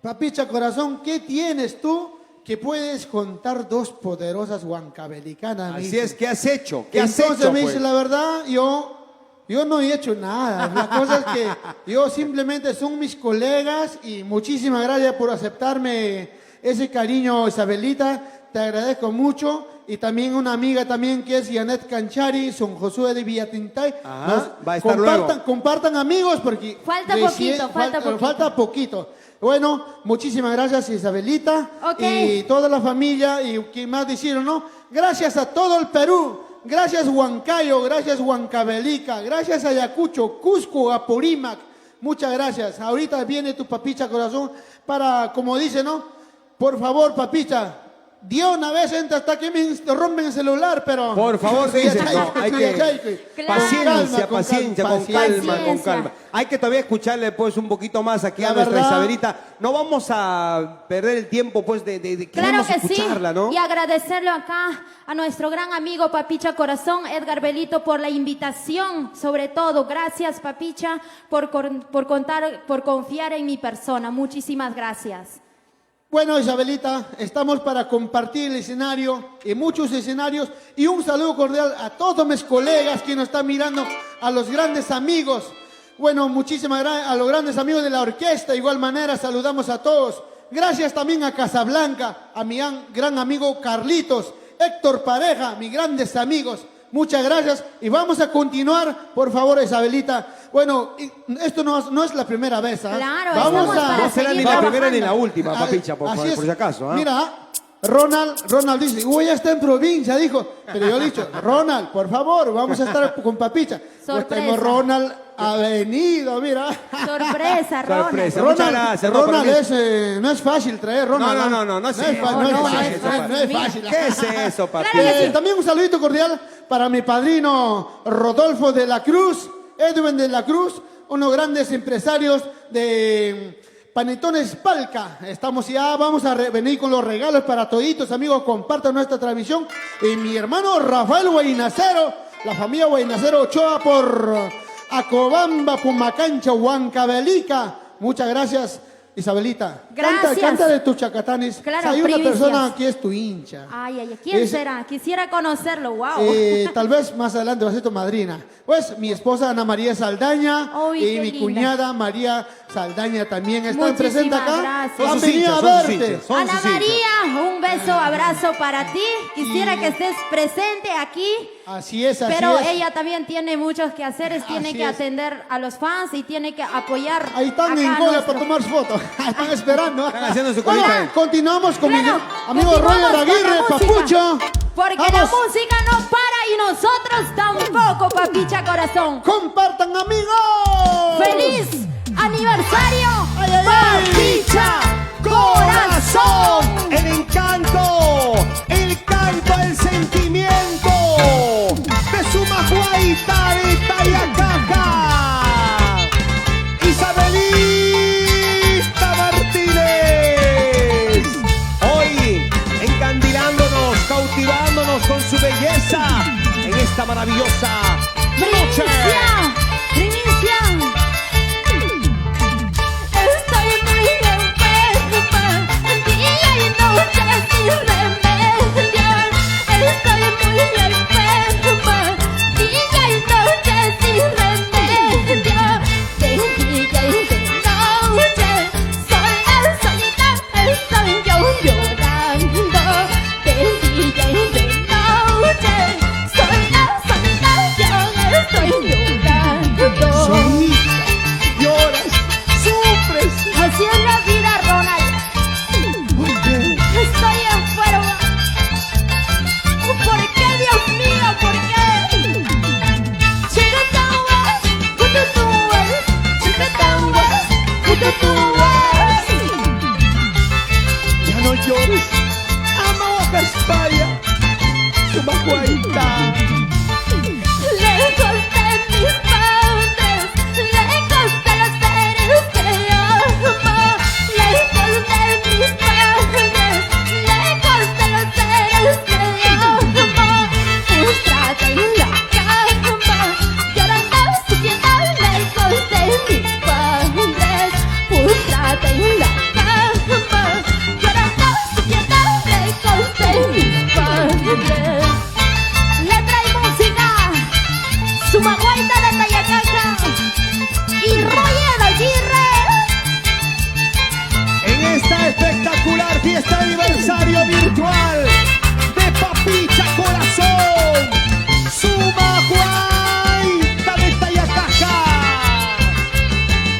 Papicha Corazón, ¿qué tienes tú que puedes contar dos poderosas huancavelicanas? Así es, ¿qué has hecho? ¿Qué has Entonces hecho, me pues? dice, la verdad, yo no he hecho nada. La cosa es que yo simplemente son mis colegas y muchísimas gracias por aceptarme ese cariño, Isabelita. Te agradezco mucho. Y también una amiga también que es Janet Canchari, Son Josué de Villatintay. Ajá, va a estar luego. Compartan amigos porque Falta falta poquito. Bueno, muchísimas gracias, Isabelita. Ok. Y toda la familia y quien más dijeron, ¿no? Gracias a todo el Perú. Gracias Huancayo, gracias Huancavelica, gracias Ayacucho, Cusco, Apurímac. Muchas gracias. Ahorita viene tu Papicha Corazón para, como dice, ¿no? Por favor, Papicha. Dios una vez entra hasta que me rompen el celular, pero... Por favor, dice, no, hay que... Claro. Paciencia, con calma. Paciencia. Hay que todavía escucharle pues un poquito más aquí La a nuestra verdad. Isabelita. No vamos a perder el tiempo pues de Claro queremos que sí. escucharla, ¿no? Y agradecerle acá a nuestro gran amigo Papicha Corazón, Edgar Belito, por la invitación. Sobre todo, gracias Papicha por confiar en mi persona. Muchísimas gracias. Bueno, Isabelita, estamos para compartir el escenario, y muchos escenarios, y un saludo cordial a todos mis colegas que nos están mirando, a los grandes amigos. Bueno, muchísimas gracias a los grandes amigos de la orquesta, de igual manera saludamos a todos. Gracias también a Casablanca, a mi gran amigo Carlitos, Héctor Pareja, mis grandes amigos. Muchas gracias y vamos a continuar, por favor, Isabelita. Bueno, esto no es la primera vez, ¿eh? Claro, vamos estamos para No será ni seguir la primera trabajando. ni la última, Papicha, por Así es. si acaso. ¿Ah? Mira, Ronald dice, uy, ya está en provincia, dijo. Pero yo he dicho, Ronald, por favor, vamos a estar con Papicha. Pues Sorpresa. tengo Ronald ha venido, mira. Sorpresa, Ronald. Sorpresa. Muchas gracias, no, Ronald para no es fácil traer, Ronald. No es No es fácil. ¿Qué es eso, Papicha? Claro que sí. También un saludito cordial para mi padrino Rodolfo de la Cruz, Edwin de la Cruz, unos grandes empresarios de Panetones Palca. Estamos ya, vamos a venir con los regalos para toditos, amigos, compartan nuestra transmisión. Y mi hermano Rafael Guainacero, la familia Guainacero Ochoa por Acobamba, Pumacancha, Huancavelica. Muchas gracias, Isabelita. Gracias. Canta de tus chacatanes. Claro, Hay una primicias. persona que es tu hincha. Ay, ¿quién Es- será? Quisiera conocerlo, wow. Tal vez más adelante va a ser tu madrina. Pues mi esposa Ana María Saldaña Uy, y qué mi linda. cuñada María Saldaña también están Muchísimas presentes acá. gracias. Son Han sus venido hinchas, a son sus verte. hinchas, son Ana sus hinchas. María, un beso, abrazo para ti. Quisiera que estés presente aquí. Así es, así Pero es. ella también tiene muchos quehaceres, tiene Así que es. atender a los fans y tiene que apoyar. Ahí están acá en a cola nuestro- para tomar fotos. Están esperando. Están haciendo su Bueno, colita. continuamos con Claro, mi amigo continuamos Roger con Aguirre, la música. Papucho. Porque la Vamos. música no para y nosotros tampoco, Papicha Corazón. Compartan, amigos. ¡Feliz aniversario! Ay, ay, ay. Papicha Corazón, el encanto, el canto, el sentimiento de su majuaita de Tayacaja, Isabelita Martínez. no llores. Amo a España, su macuaita. Lejos de mis padres, lejos de los seres que amo, lejos de mis padres, lejos de los seres que amo, frustrada en la cama, llorando sufriendo lejos de mis padres, frustrada en la cama, llorando sufriendo lejos de mis padres. Letra y música, Sumaguaita de Tayacaca y Roger Aguirre. En esta espectacular fiesta de aniversario virtual de Papicha Corazón, Sumaguaita de Tayacaca.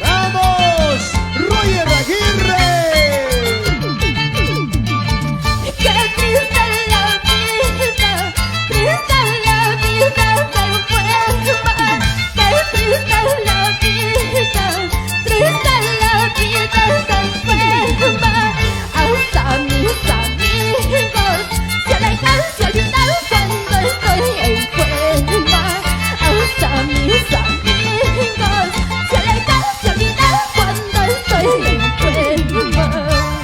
¡Vamos, Roger Aguirre! Qué triste la vida, triste la vida se enferma. Qué triste la vida, triste la vida se enferma. Hasta mis amigos se alejan, se olvidan cuando estoy enferma. Hasta mis amigos se alejan, se olvidan cuando estoy enferma.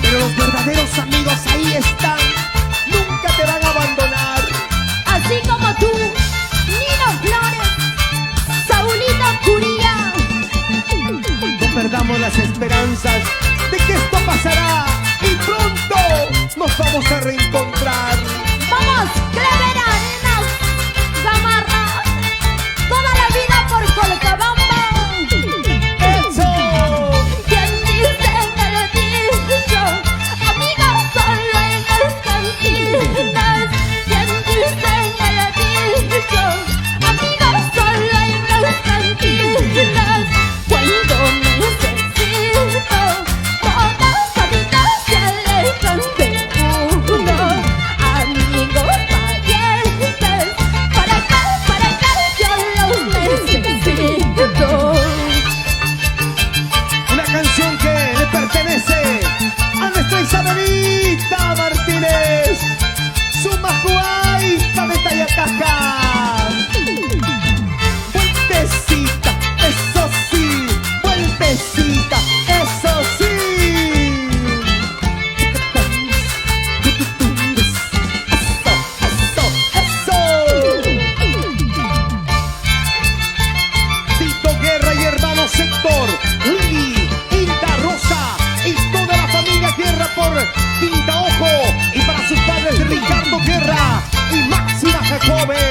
Pero los verdaderos amigos ahí están, nunca te van a abandonar. Así como tú, Nino Flores, Saulito Curía. No perdamos las esperanzas de que esto pasará y pronto nos vamos a reencontrar. Vamos, Clever Arenas, Gamarra, toda la vida por Colcabamba. ¡Eso! ¿Quién dice que le dicho? Amiga, solo en las cantinas. ¿Quién dice que le dicho? Amiga, solo en las cantinas. Cuando necesito, todas amigas se alejan de uno. Amigos valientes, para acá, yo los necesito. Una canción que le pertenece a nuestra Isabelita Martínez, Sumaguaita de Tayacaca. Vueltecita, eso sí, vueltecita, eso sí. Eso. Tito Guerra y hermano Sector, Lili, Hilda Rosa y toda la familia Guerra por Quinta Ojo, y para sus padres Ricardo Guerra y Máxima Jacobe.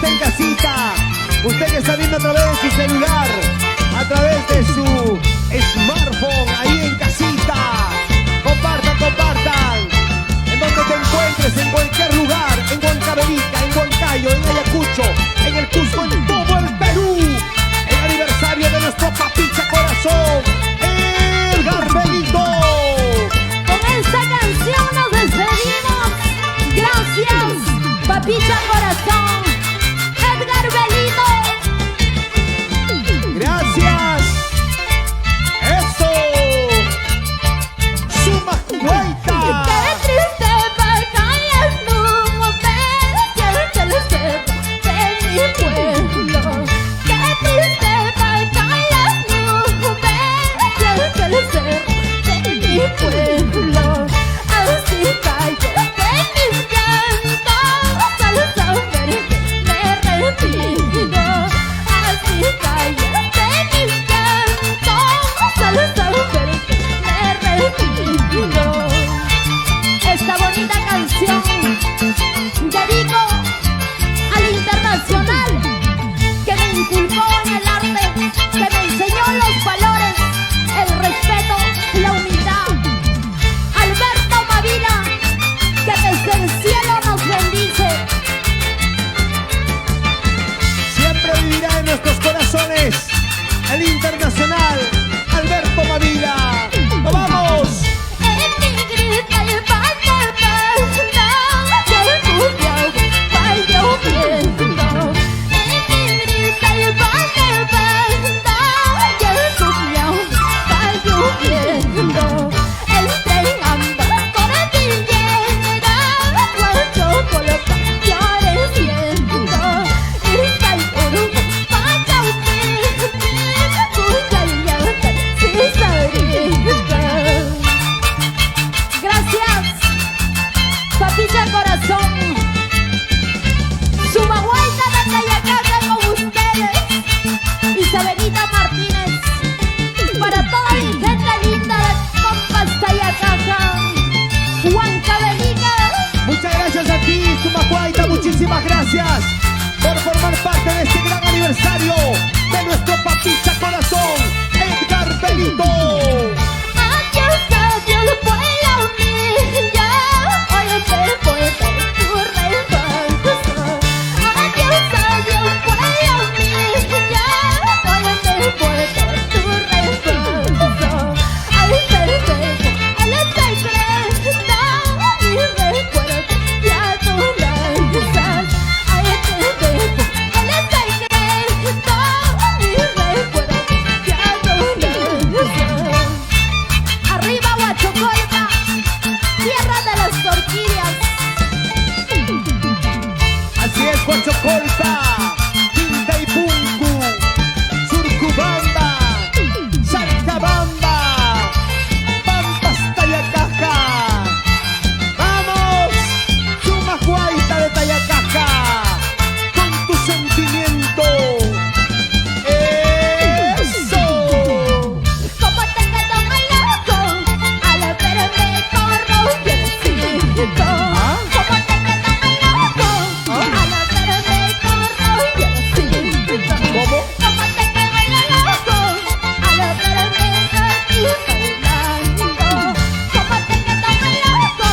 está en casita, usted que está viendo a través de su celular, a través de su smartphone, ahí en casita, compartan, compartan, en donde te encuentres, en cualquier lugar, en Huancavelica, en Huancayo, en Ayacucho, en el Cusco, en todo el Perú, el aniversario de nuestro Papicha Corazón, Edgar Belito. Con esta canción nos despedimos. Gracias, Papicha Corazón, Edgar Belito. Gracias. Eso. Suma Guaita. Qué triste para las nubes que el cerro de mi pueblo. Qué triste para las nubes que el cerro de mi pueblo. Así cayó de mis llantos al saber que me retiro. Así cayó de mis llantos al saber que me retiro. Esta bonita canción dedico al internacional que me inculcó en el arte, que me enseñó los valores, el respeto, la humildad. Alberto Mavila, que desde el cielo nos bendice. Siempre vivirá en nuestros corazones el internacional Alberto Mavila. ¡Nos vamos! En mi grita el pan que el cuñado va lloviendo. En mi grita el pan que el cuñado va lloviendo. Entre ambas cordilleras, Guacho con la floreciendo. Y Saipuru, Pachauquín, Cuyayata, Cisarita. Gracias, Papicha Corazón. Sumahuayta de Tayacaca con ustedes. Isabelita Martínez. Para toda mi gente linda de compas Tayacaca. Huancavelica. Muchas gracias a ti, Sumacuaita, muchísimas gracias por formar parte de este gran aniversario de nuestro Papicha Corazón, Edgar Belito. Adiós, adiós, pueblo mío. Hoy te voy a dar tu reemplazo. Adiós, adiós, pueblo mío. Hoy te voy a dar tu reemplazo. Ay, perfecto, el secreto, mi recuerdo ya tú lanzas. Ay, perfecto, el secreto, mi recuerdo ya tú lanzas. Arriba Huachocolpa, tierra de las orquídeas. Así es, Huachocolpa, Quintaipuncu, Surcubamba, Sacabamba, Pampas, Tayacaja. ¡Vamos! Sumacuaita de Tayacaja, con tu sentimiento. ¡Eso! Como te quedó mal loco, al verme corro y el ¿Ah? Como te quedó mal loco, al verme corro y el ¿Cómo? Como te quedó mal loco, al verme aquí bailando. Como te quedó mal loco,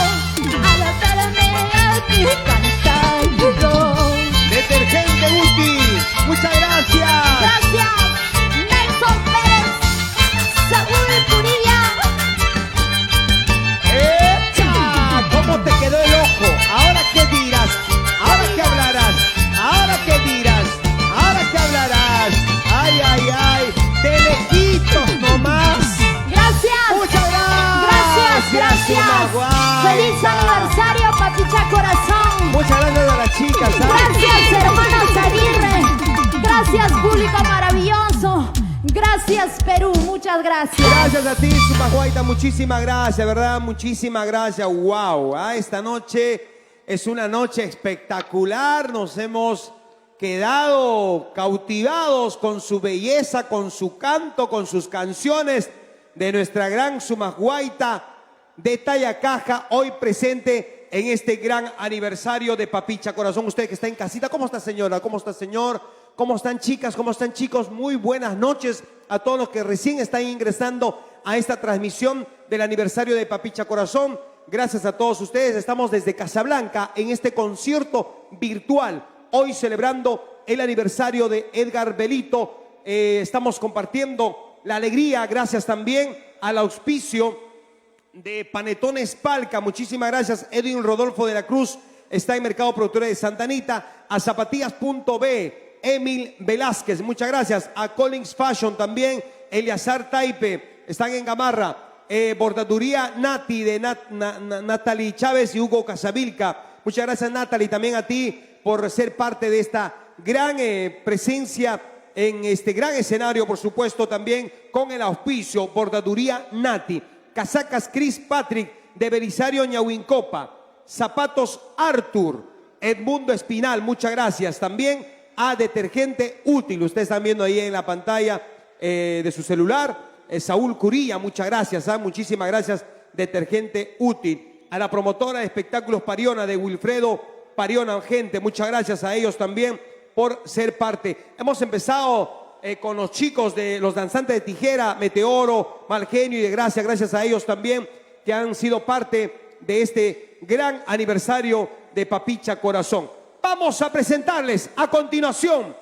al verme aquí cantando. Detergente Guti, muchas gracias. Gracias, Nelson Pérez, Saúl Curilla. ¡Echa! ¿Cómo te quedó el ojo? ¿Ahora qué dirás? ¿Ahora qué hablarás? ¿Ahora qué dirás? ¿Ahora qué hablarás? ¡Ay, ay, ay! ¡De lejitos nomás! Gracias. ¡Muchas gracias! Gracias. Sumaguaita. Feliz aniversario, Papicha Corazón. Muchas gracias a las chicas, ¿sabes? Gracias, hermanos Aguirre. Gracias, público maravilloso. Gracias, Perú. Muchas gracias. Gracias a ti, Sumaguaita, muchísimas gracias, ¿verdad? Muchísimas gracias. ¡Wow! Esta noche es una noche espectacular. Nos hemos quedado cautivados con su belleza, con su canto, con sus canciones de nuestra gran Sumaguaita de Tayacaja, hoy presente en este gran aniversario de Papicha Corazón. Usted que está en casita, ¿cómo está, señora? ¿Cómo está, señor? ¿Cómo están, chicas? ¿Cómo están, chicos? Muy buenas noches a todos los que recién están ingresando a esta transmisión del aniversario de Papicha Corazón. Gracias a todos ustedes. Estamos desde Casablanca en este concierto virtual, hoy celebrando el aniversario de Edgar Belito. Estamos compartiendo la alegría, gracias también al auspicio de Panetones Palca. Muchísimas gracias. Edwin Rodolfo de la Cruz está en Mercado Productores de Santa Anita. A Zapatillas.b, Emil Velázquez, muchas gracias. A Collins Fashion también, Eliazar Taipe, están en Gamarra. Bordaduría Nati de Natalie Chávez y Hugo Casavilca. Muchas gracias, Natalie, también a ti por ser parte de esta gran presencia en este gran escenario, por supuesto, también con el auspicio Bordaduría Nati. Casacas Chris Patrick de Belisario Ñahuincopa. Zapatos Arthur, Edmundo Espinal, muchas gracias. También a Detergente Útil, ustedes están viendo ahí en la pantalla de su celular. Saúl Curilla, muchas gracias, muchísimas gracias, Detergente Útil. A la promotora de espectáculos Pariona, de Wilfredo Pariona, gente, muchas gracias a ellos también por ser parte. Hemos empezado con los chicos de los danzantes de tijera, Meteoro, Malgenio y de Gracia, gracias a ellos también que han sido parte de este gran aniversario de Papicha Corazón. Vamos a presentarles a continuación,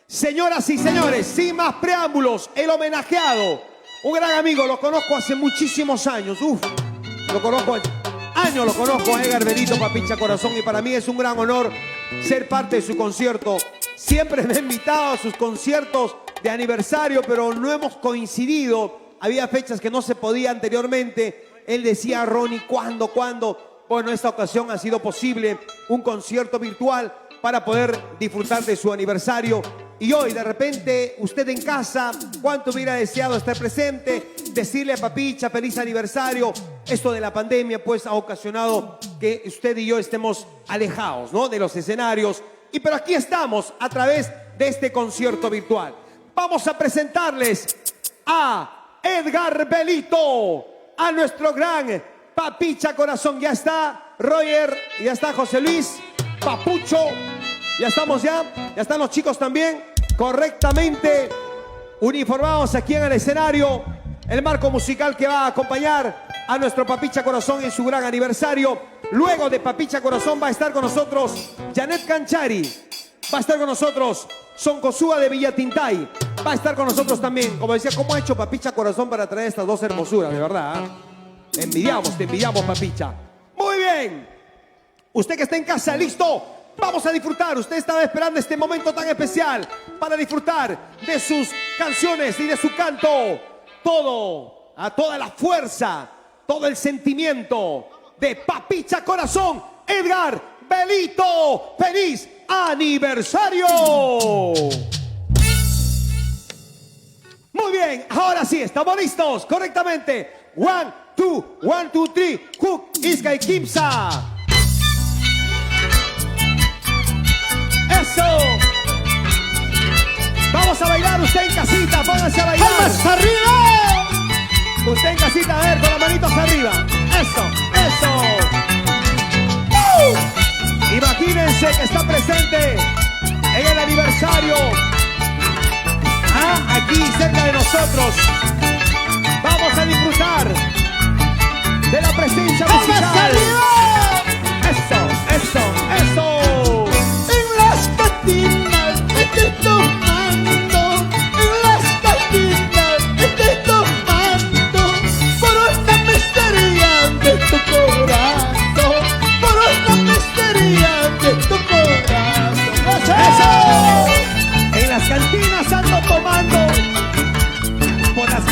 señoras y señores, sin más preámbulos, el homenajeado, un gran amigo, lo conozco hace muchísimos años, lo conozco a Edgar Belito, Papicha Corazón, y para mí es un gran honor ser parte de su concierto. Siempre me ha invitado a sus conciertos de aniversario, pero no hemos coincidido, había fechas que no se podía anteriormente. Él decía, Ronnie, ¿cuándo? Bueno, esta ocasión ha sido posible un concierto virtual para poder disfrutar de su aniversario. Y hoy, de repente, usted en casa, ¿cuánto hubiera deseado estar presente? Decirle a Papicha, feliz aniversario. Esto de la pandemia, pues, ha ocasionado que usted y yo estemos alejados, ¿no?, de los escenarios. Pero aquí estamos a través de este concierto virtual. Vamos a presentarles a Edgar Belito, a nuestro gran Papicha Corazón. Ya está Roger, ya está José Luis, Papucho, ya estamos ya están los chicos también correctamente uniformados aquí en el escenario. El marco musical que va a acompañar a nuestro Papicha Corazón en su gran aniversario. Luego de Papicha Corazón va a estar con nosotros Janet Canchari, va a estar con nosotros Soncosúa de Villatintay, va a estar con nosotros también, como decía, ¿cómo ha hecho Papicha Corazón para traer estas dos hermosuras? De verdad, te envidiamos, Papicha. Muy bien, usted que está en casa, listo, vamos a disfrutar. Usted estaba esperando este momento tan especial para disfrutar de sus canciones y de su canto. Toda la fuerza, todo el sentimiento de Papicha Corazón, Edgar Belito. ¡Feliz aniversario! Muy bien, ahora sí, estamos listos, correctamente. 1, 2, 3, Cook, Isca y Kimsa. ¡Eso! Vamos a bailar, usted en casita, pónganse a bailar. ¡Palmas arriba! Usted en casita, a ver, con las manitos arriba. ¡Eso! Imagínense que está presente en el aniversario, aquí cerca de nosotros. Vamos a disfrutar de la presencia musical. ¡Eso! En las cantinas te estoy tomando, en las cantinas te estoy tomando, por una misteria de tu corazón, por una misteria de tu corazón. ¡Eso! En las cantinas ando tomando, por las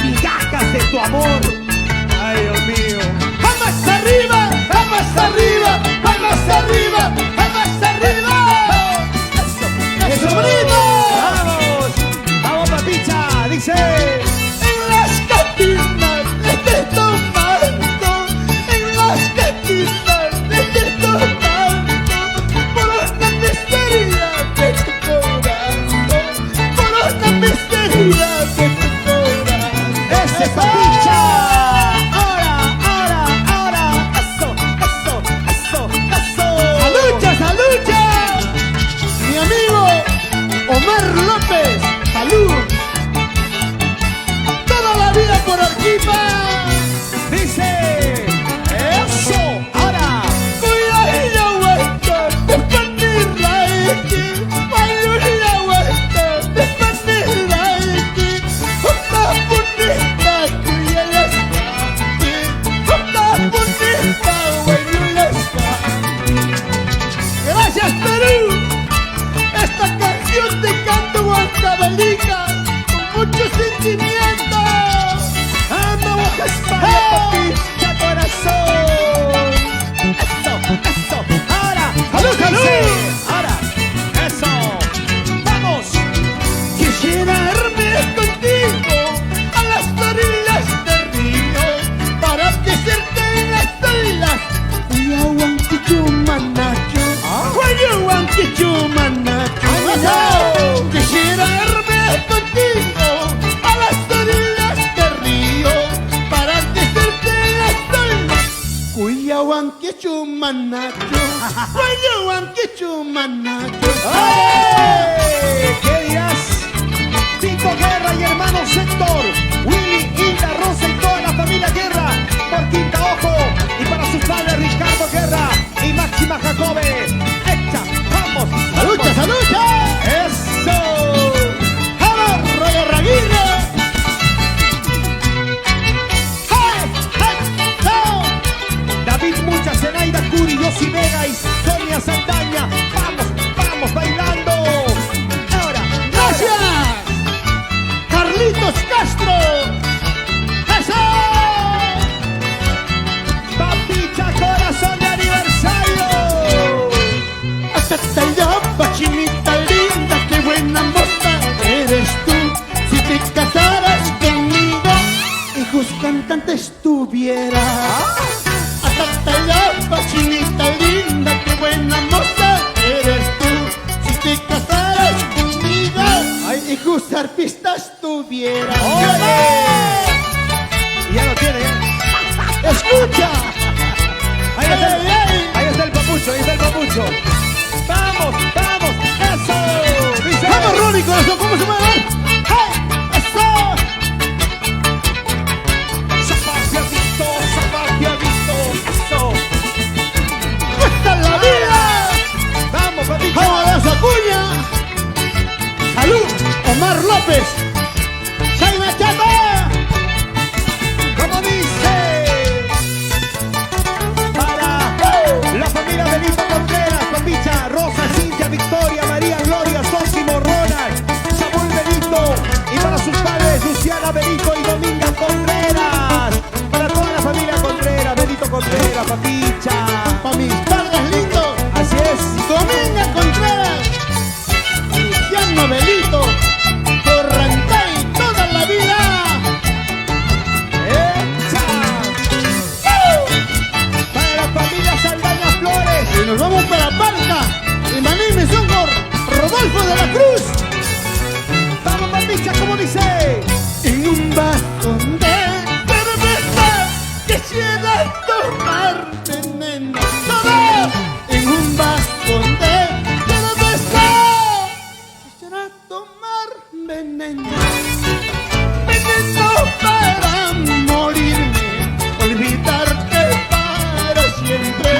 want kichu manacho. When you want kichu manacho. ¡Ay! ¿Qué dirás? Tito Guerra y hermano Sector, Willy, Hilda, Rosa y toda la familia Guerra, por Quinta Ojo, y para sus padres Ricardo Guerra y Máxima Jacobe. ¡Echa! ¡Vamos! ¡Salucha, salucha! ¡Eso! ¡Vamos, Roger Aguirre! David Mucha, Zenaida Curi, Yossi Vega y Sonia Saldaña. ¡Vamos, vamos, bailando! ¡Ahora! ¡Gracias! ¡Carlitos Castro! ¡Eso! ¡Papicha Corazón de aniversario! Hasta la chinita linda, qué buena moza eres tú. Si te casaras conmigo, hijos cantantes tuviera. Hasta la chinita linda, qué buena moza eres tú. Si te casaras conmigo, hijos artistas tuviera. ¡Órale! Ya lo tiene, ya. ¡Escucha! Ahí está, ¡Ey, ey! ahí está el papucho, ahí está el papucho. ¡Vamos, vamos! ¡Eso! Dice. ¡Vamos, Ronnie, corazón! ¿Cómo se mueve? ¡Hey! ¡Eso! ¡Zapatia visto! ¡Zapatia visto! ¡Eso! ¡Cuesta la vida! ¡Vamos, papicha! ¡Vamos a esa cuña! ¡Salud! Omar López. ¡Jaime Chata! ¡Como dice! Para la familia Benito Contreras, papicha, Rosa, Cintia, Victoria, María, Gloria, Sósimo, Ronald, Samuel Benito, y para sus padres, Luciana Benito y Dominga Contreras. Para toda la familia Contreras, Benito Contreras, papicha. Para mis padres lindos. Así es. Dominga Contreras. Luciano Belito. Torrantay toda la vida. ¡Echa! Para la familia Saldaña Flores. Y nos vamos para Parca. Y Maní Mesongor. Rodolfo de la Cruz. Vamos, papicha, como dice. En un vaso de cerveza quisiera tomar veneno. ¡Todos! En un vaso de cerveza quisiera tomar veneno. Veneno para morirme, olvidarte para siempre.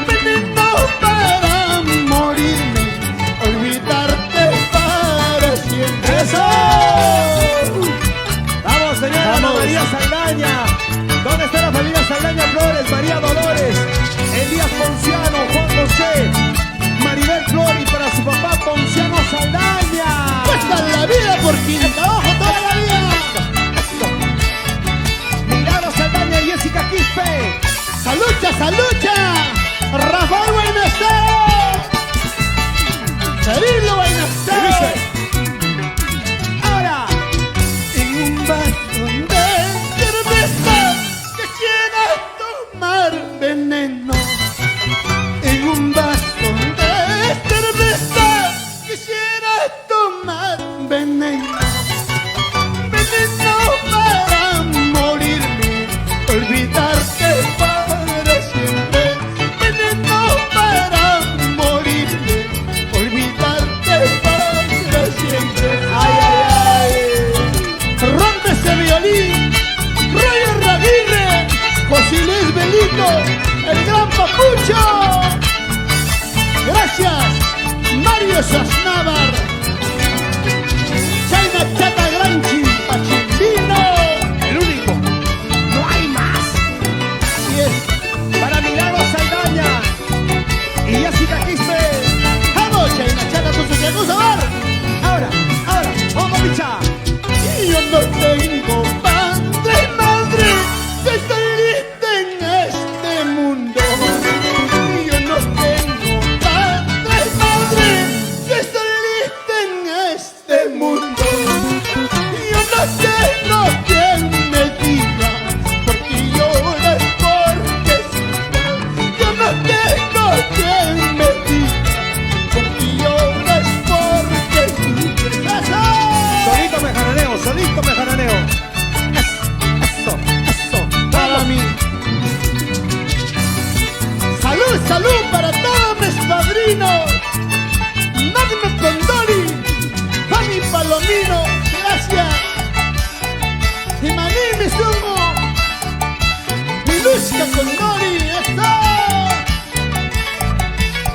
Veneno para morirme, olvidarte para siempre. ¡Eso! Vamos, señora Ana Vamos. María Saldaña. ¿Dónde está la familia Saldaña Flores? María Dolores, Elías Ponciano, Juan José, Maribel Flor y para su papá Ponciano Saldaña. Cuesta la vida por Quinta Ojo toda la vida. Milagro Saldaña y Jessica Quispe. ¡Salucha, salucha! ¡Rafael Buenasero! ¡Cirilo ¿Qué Buenasero! dice? Ahora. En un vaso de cerveza quisiera tomar veneno. En un vaso de cerveza quisiera tomar veneno. Veneno para morirme, olvidarte para siempre. Veneno para morirme, olvidarte para siempre. ¡Ay, ay, ay! Rompe ese violín, Roger Aguirre, José Luis Belito, el gran papucho. Gracias, Mario Sasnávar, China Chata Gran Chimpachimbino. El único. No hay más. Así es. Para Milagro Saldaña y Jessica Quispe. Vamos, China Chata, tú se quieres saber. Ahora, vamos, picha. Y yo no tengo padre, madre, que esté triste en este mundo. Y yo no tengo padre, madre, que esté Malushka con Nori, ¡eso!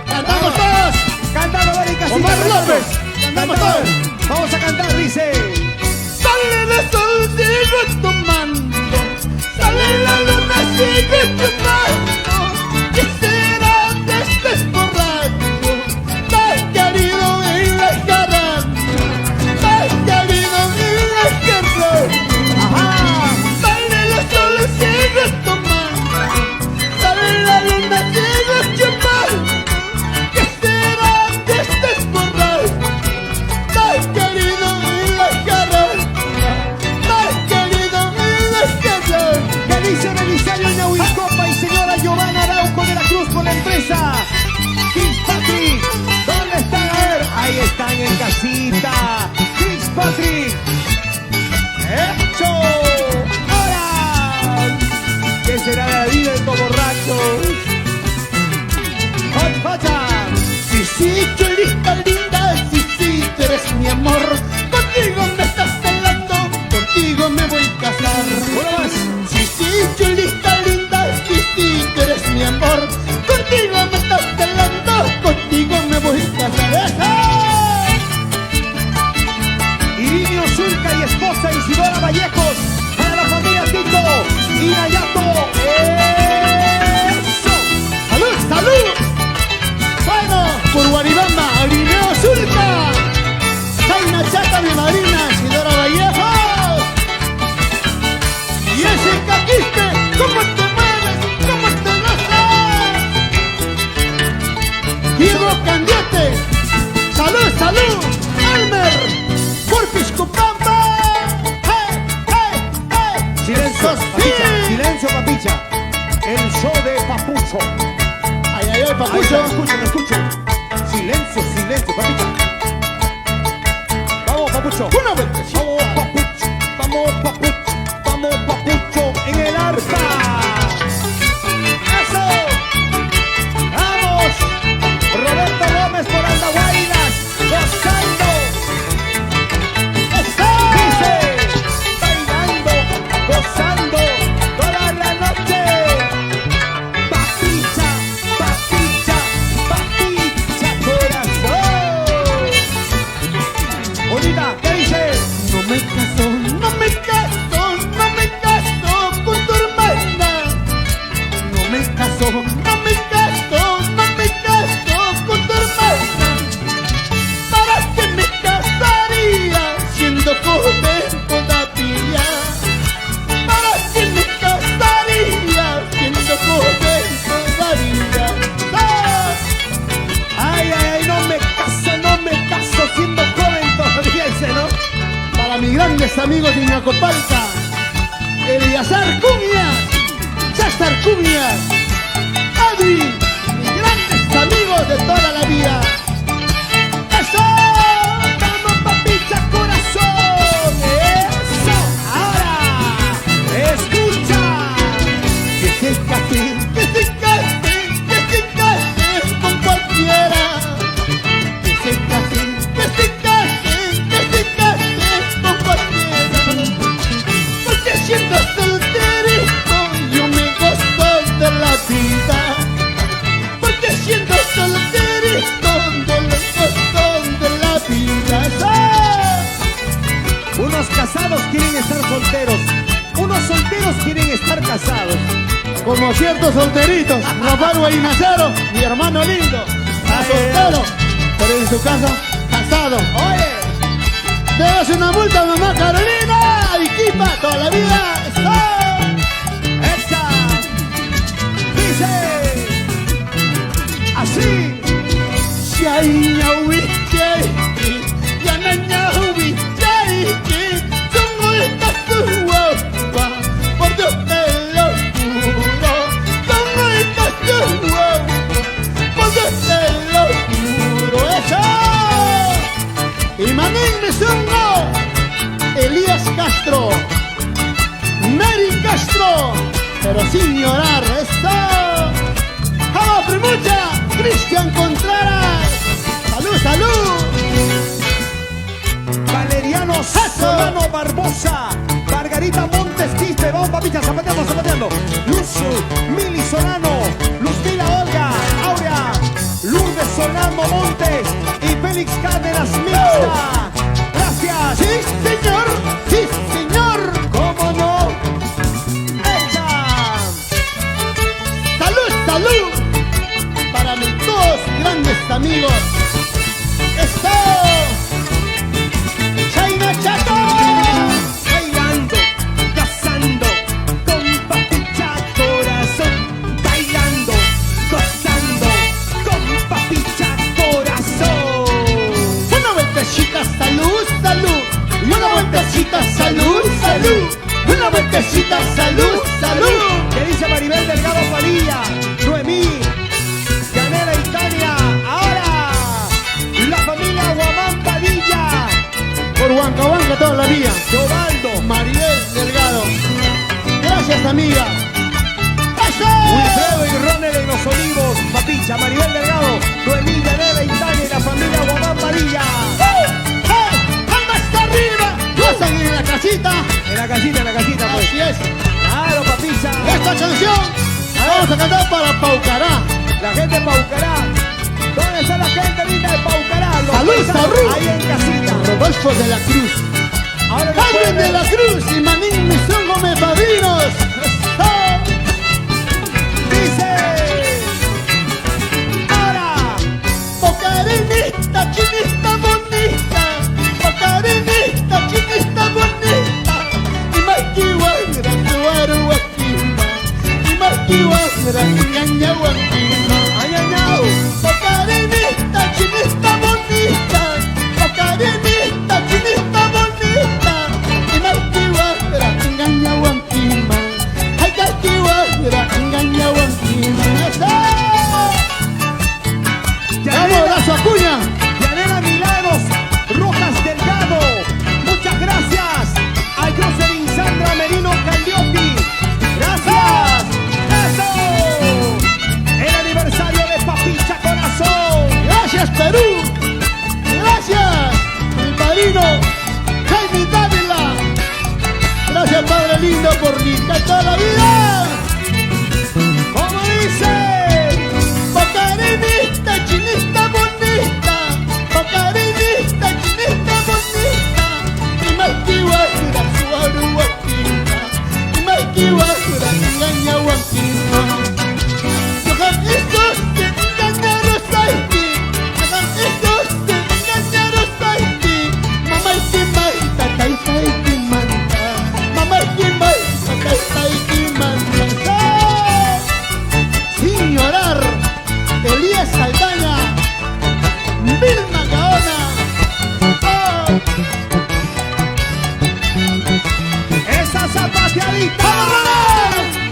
¡Cantamos todos! Cántalo, ven en casita. Omar cántalo. López, cantamos Cántalo. todos. Vamos a cantar, dice. Sale el sol, sigo tomando. Sale la luna, sigue chupando. ¿Qué será de este borracho? Tan querido en la jarana, tan querido en la jarana. Ajá. Sale el sol, sigue tomando. Sale la luna, sigue chupando. ¿Qué será de este borracho? Tan querido en la jarana, tan querido en la jarana. ¿Qué dice Belisario Ñahuicopa y señora Giovanna Araujo de la Cruz con la empresa? Kings Patrick, ¿dónde están? A ver, ahí están en casita. Kings Patrick. ¡Hecho! ¡Ahora! ¿Qué será de la vida de estos borrachos? ¡Hot, hota! Sí, sí, chulita linda, sí, sí, tú eres mi amor. Contigo me estás celando, contigo me voy a casar. Uno más. Sí, sí, chulita linda, sí, sí, tú eres mi amor. Contigo me estás celando, contigo me voy a casar. ¡Eso! Irinio Zulca y esposa Isidora Vallejos. Para la familia Tito y Nayato. ¡Eso! ¡Salud, salud! Bueno, por Guaribamba, Irineo Zulca. Jaina Chata, mi madrina, Isidora Vallejos. Y ese caquiste, ¿cómo te mueves? ¿Cómo te gozas? Diego Candiete, salud, salud. Elmer, Corpus Copamba. ¡Hey, hey, hey! Silencio, ¡Eso sí! papicha. Silencio, papicha. El show de Papucho. Ay, ay, ay, Ahí papucho. está, escuchen, escuchen. Silencio, silencio, papicha. Vamos, Papucho. Una vez. Vamos, Papucho. Vamos, Papucho. Vamos, Papucho en el arpa. ¡Eso! ¡Vamos! Roberto Gómez por Andahuaylas. Gozando. ¡Eso! Dice, bailando, gozando toda la noche. Papicha, papicha, papicha corazón. Bonita, ¿qué dice? No me caso, no me caso, no me caso con tu hermana. No me caso, no me caso, no me caso con tu hermana. ¿Para qué me casaría siendo joven todavía? ¿Para qué me casaría siendo joven todavía? ¡Ah! Ay, ay, ay, no me caso siendo joven todavía, dice, ¿no? Para mis grandes amigos de Ñacopalca, Eliazar Cuñas, César Cuñas, Adri, mis grandes amigos de toda la vida. ¡Eso! ¡Vamos, papicha corazón! ¡Eso! Ahora, escucha. Que se casen, que se casen, que se casen con cualquiera. Que se casen, que se casen, que se casen con cualquiera. Porque siendo solterito yo me gozo de la vida. Porque siendo solterito de los gozos de la vida. ¡Ah! Unos casados quieren estar solteros. Unos solteros quieren estar casados. Como ciertos solteritos, Rafael Guainacero, mi hermano lindo, está Ay, soltero, pero en su casa, casado. Oye, Debes una multa a mamá Carolina, Arequipa, toda la vida. ¡Eso! esa. Dice. Así. Por Dios te lo juro, ¿cómo estás tú? Por Dios te lo juro, eso. Y Manín me sonó, Elías Castro, Mary Castro, pero sin llorar, eso. ¡Java Primucha! Cristian Contreras, salud, salud. Valeriano Solano Barbosa. Margarita Montes Quispe, vamos papicha, zapateando, zapateando. Luz Mili Solano, Luzmila Olga, Aurea, Lourdes Solano Montes y Félix Cárdenas Mixta. Gracias. Sí, señor. Sí, señor. ¿Cómo no? ¡Echa! Salud, salud. Para mis dos grandes amigos. ¡Esto! ¡China Chato! Bailando, gozando, con papicha corazón. Bailando, gozando, con papicha corazón. Una vueltecita, salud, salud. Y una vueltecita, salud, salud. Una vueltecita, salud, salud. ¿Qué dice Maribel Delgado Padilla? Noemí, Canela y Tania. Ahora, la familia Guamán Padilla. Por Huanca, Huanca toda la vida. Teobaldo, Maribel Delgado. Gracias, amiga. ¡Eso! Wilfredo y Ronel en los Olivos. Papicha, Maribel Delgado, Noemí, Canela y Tania y la familia Guamán Padilla. ¡Anda hasta arriba! ¡Gozan en la casita! En la casita, pues. Así es. Claro, papicha. Esta canción la vamos a cantar para Paucará. La gente de Paucará. ¿Dónde está la gente linda de Paucará? Los Salud, paisanos salud. ahí en casita. Rodolfo de la Cruz. Ahora nos ¡Padre pueden de ver. la Cruz y Manín Misión Gómez Padrinos! Dice. Ahora. Pocarenista, chinista bonita. Pocarenista, chinista bonita. Y Marquihuangra, Suaruaquima. Y Marquihuangra, Ñañahuanquima. Ayañao. Pocarenista, chinista bonita. Pocarenista, chinista bonita. Y Marquihuangra, Ñañahuanquima. Ay, Marquihuangra, Ñañahuanquima. ¡Vamos, Lazo Acuña! Yanela Milagros, Rojas Delgado. Muchas gracias a Jocelyn Sandra Merino Caldiotti. Gracias. Eso. El aniversario de Papicha Corazón. ¡Gracias, Perú! ¡Gracias! Mi padrino, Jaime Dávila. Gracias, Padre lindo, por mi toda la vida. Como dice. Pocarenista, chinista bonita. Pocarenista, chinista bonita. Y Marquihuangra, Suaruaquima. Y Marquihuangra, Ñañahuanquima. Johan estos te engañaron saiki. Johan estos te engañaron saiki. Mamá y Kimai, tata y saiki manta. Mamá y Kimai, tata y saiki manta. Sin llorar, Elías Saldaña, Vilma Gaona. Oh. Esa zapateadita.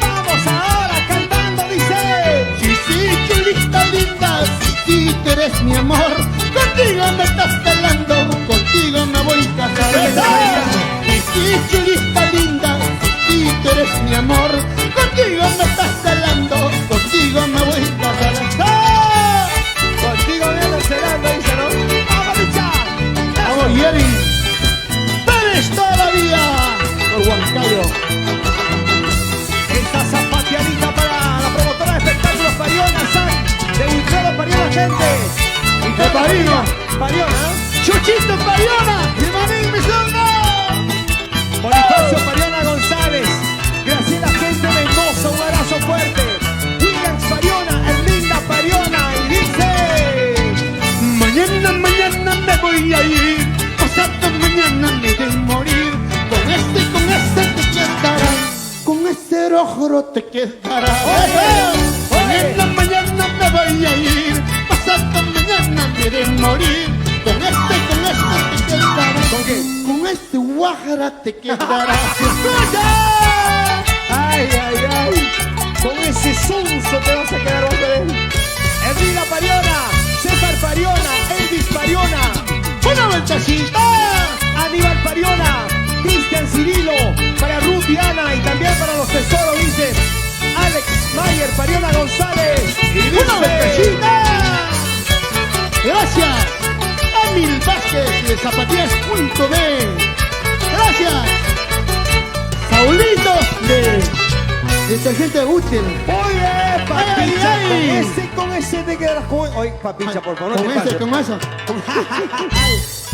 Vamos ahora cantando, dice. Sí, sí, chulita linda, sí, sí, tú eres mi amor. Contigo me estás calando, contigo me voy a casar. Sí, sí, chulita linda, sí, tú eres mi amor. Contigo me estás calando, contigo me voy a casar. Contigo viene celando, dice, ¿no? ¡Vamos, picha! Vamos, Yeri. ¡Pérez toda la vida! Por Huancayo. Esta zapateadita para la promotora de espectáculos Pariona, San, de Wilfredo Pariona, gente. De Parino. Pariona, Chuchito Pariona y Manín Misonga. Bonifacio Pariona González, Graciela Gente Mendoza, un abrazo fuerte. Williams Pariona, Erlinda Pariona, y dice. Mañana, mañana me voy a ir. Pasado mañana me de morir. Con este te quedarás. Con ese rojro te quedarás. Mañana, mañana me voy a ir. Pasado mañana me de morir. Con este te quedarás. ¿Con qué? Con este guajara te quedarás. Ay, ay, ay. Con ese sonso te vas a quedar bajo de él. Erlinda Pariona, César Pariona, Elvis Pariona, Una vueltecita. Aníbal Pariona, Cristian Cirilo, para Ruth y Ana y también para los tesoros, dice Alex Mayer, Pariona González. Y dice, Una vueltecita. Gracias. Emil Vázquez de Zapatillas.b. Gracias. Raulito de Detergente Útil. Muy bien, papicha. Ay, ay. Con ese te quedas con... Oye, papicha, por favor, no Con te ese, pases. con eso.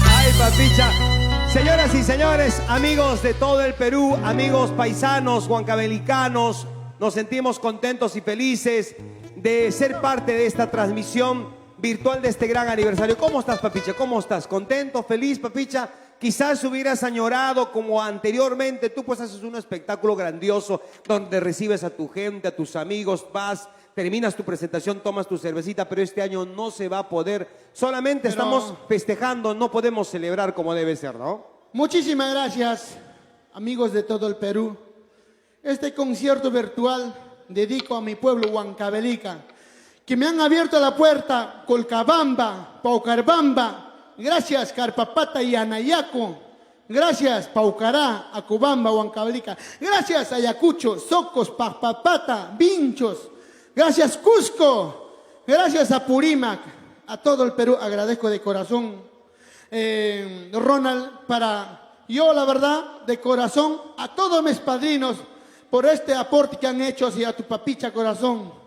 Ay, papicha. Señoras y señores, amigos de todo el Perú, amigos paisanos, huancavelicanos, nos sentimos contentos y felices de ser parte de esta transmisión virtual de este gran aniversario. ¿Cómo estás, papicha? ¿Cómo estás? ¿Contento? ¿Feliz, papicha? Quizás hubieras añorado como anteriormente. Tú pues haces un espectáculo grandioso donde recibes a tu gente, a tus amigos, vas, terminas tu presentación, tomas tu cervecita, pero este año no se va a poder. Solamente estamos festejando, no podemos celebrar como debe ser, ¿no? Muchísimas gracias, amigos de todo el Perú. Este concierto virtual dedico a mi pueblo Huancavelica, que me han abierto la puerta Colcabamba, Paucarbamba. Gracias, Carpapata y Anayaco. Gracias, Paucará, Acubamba, Huancavelica. Gracias, Ayacucho, Socos, Papapata, Vinchos. Gracias, Cusco. Gracias, Apurímac. A todo el Perú agradezco de corazón. Ronald, para yo, la verdad, de corazón, a todos mis padrinos por este aporte que han hecho y a tu papicha corazón.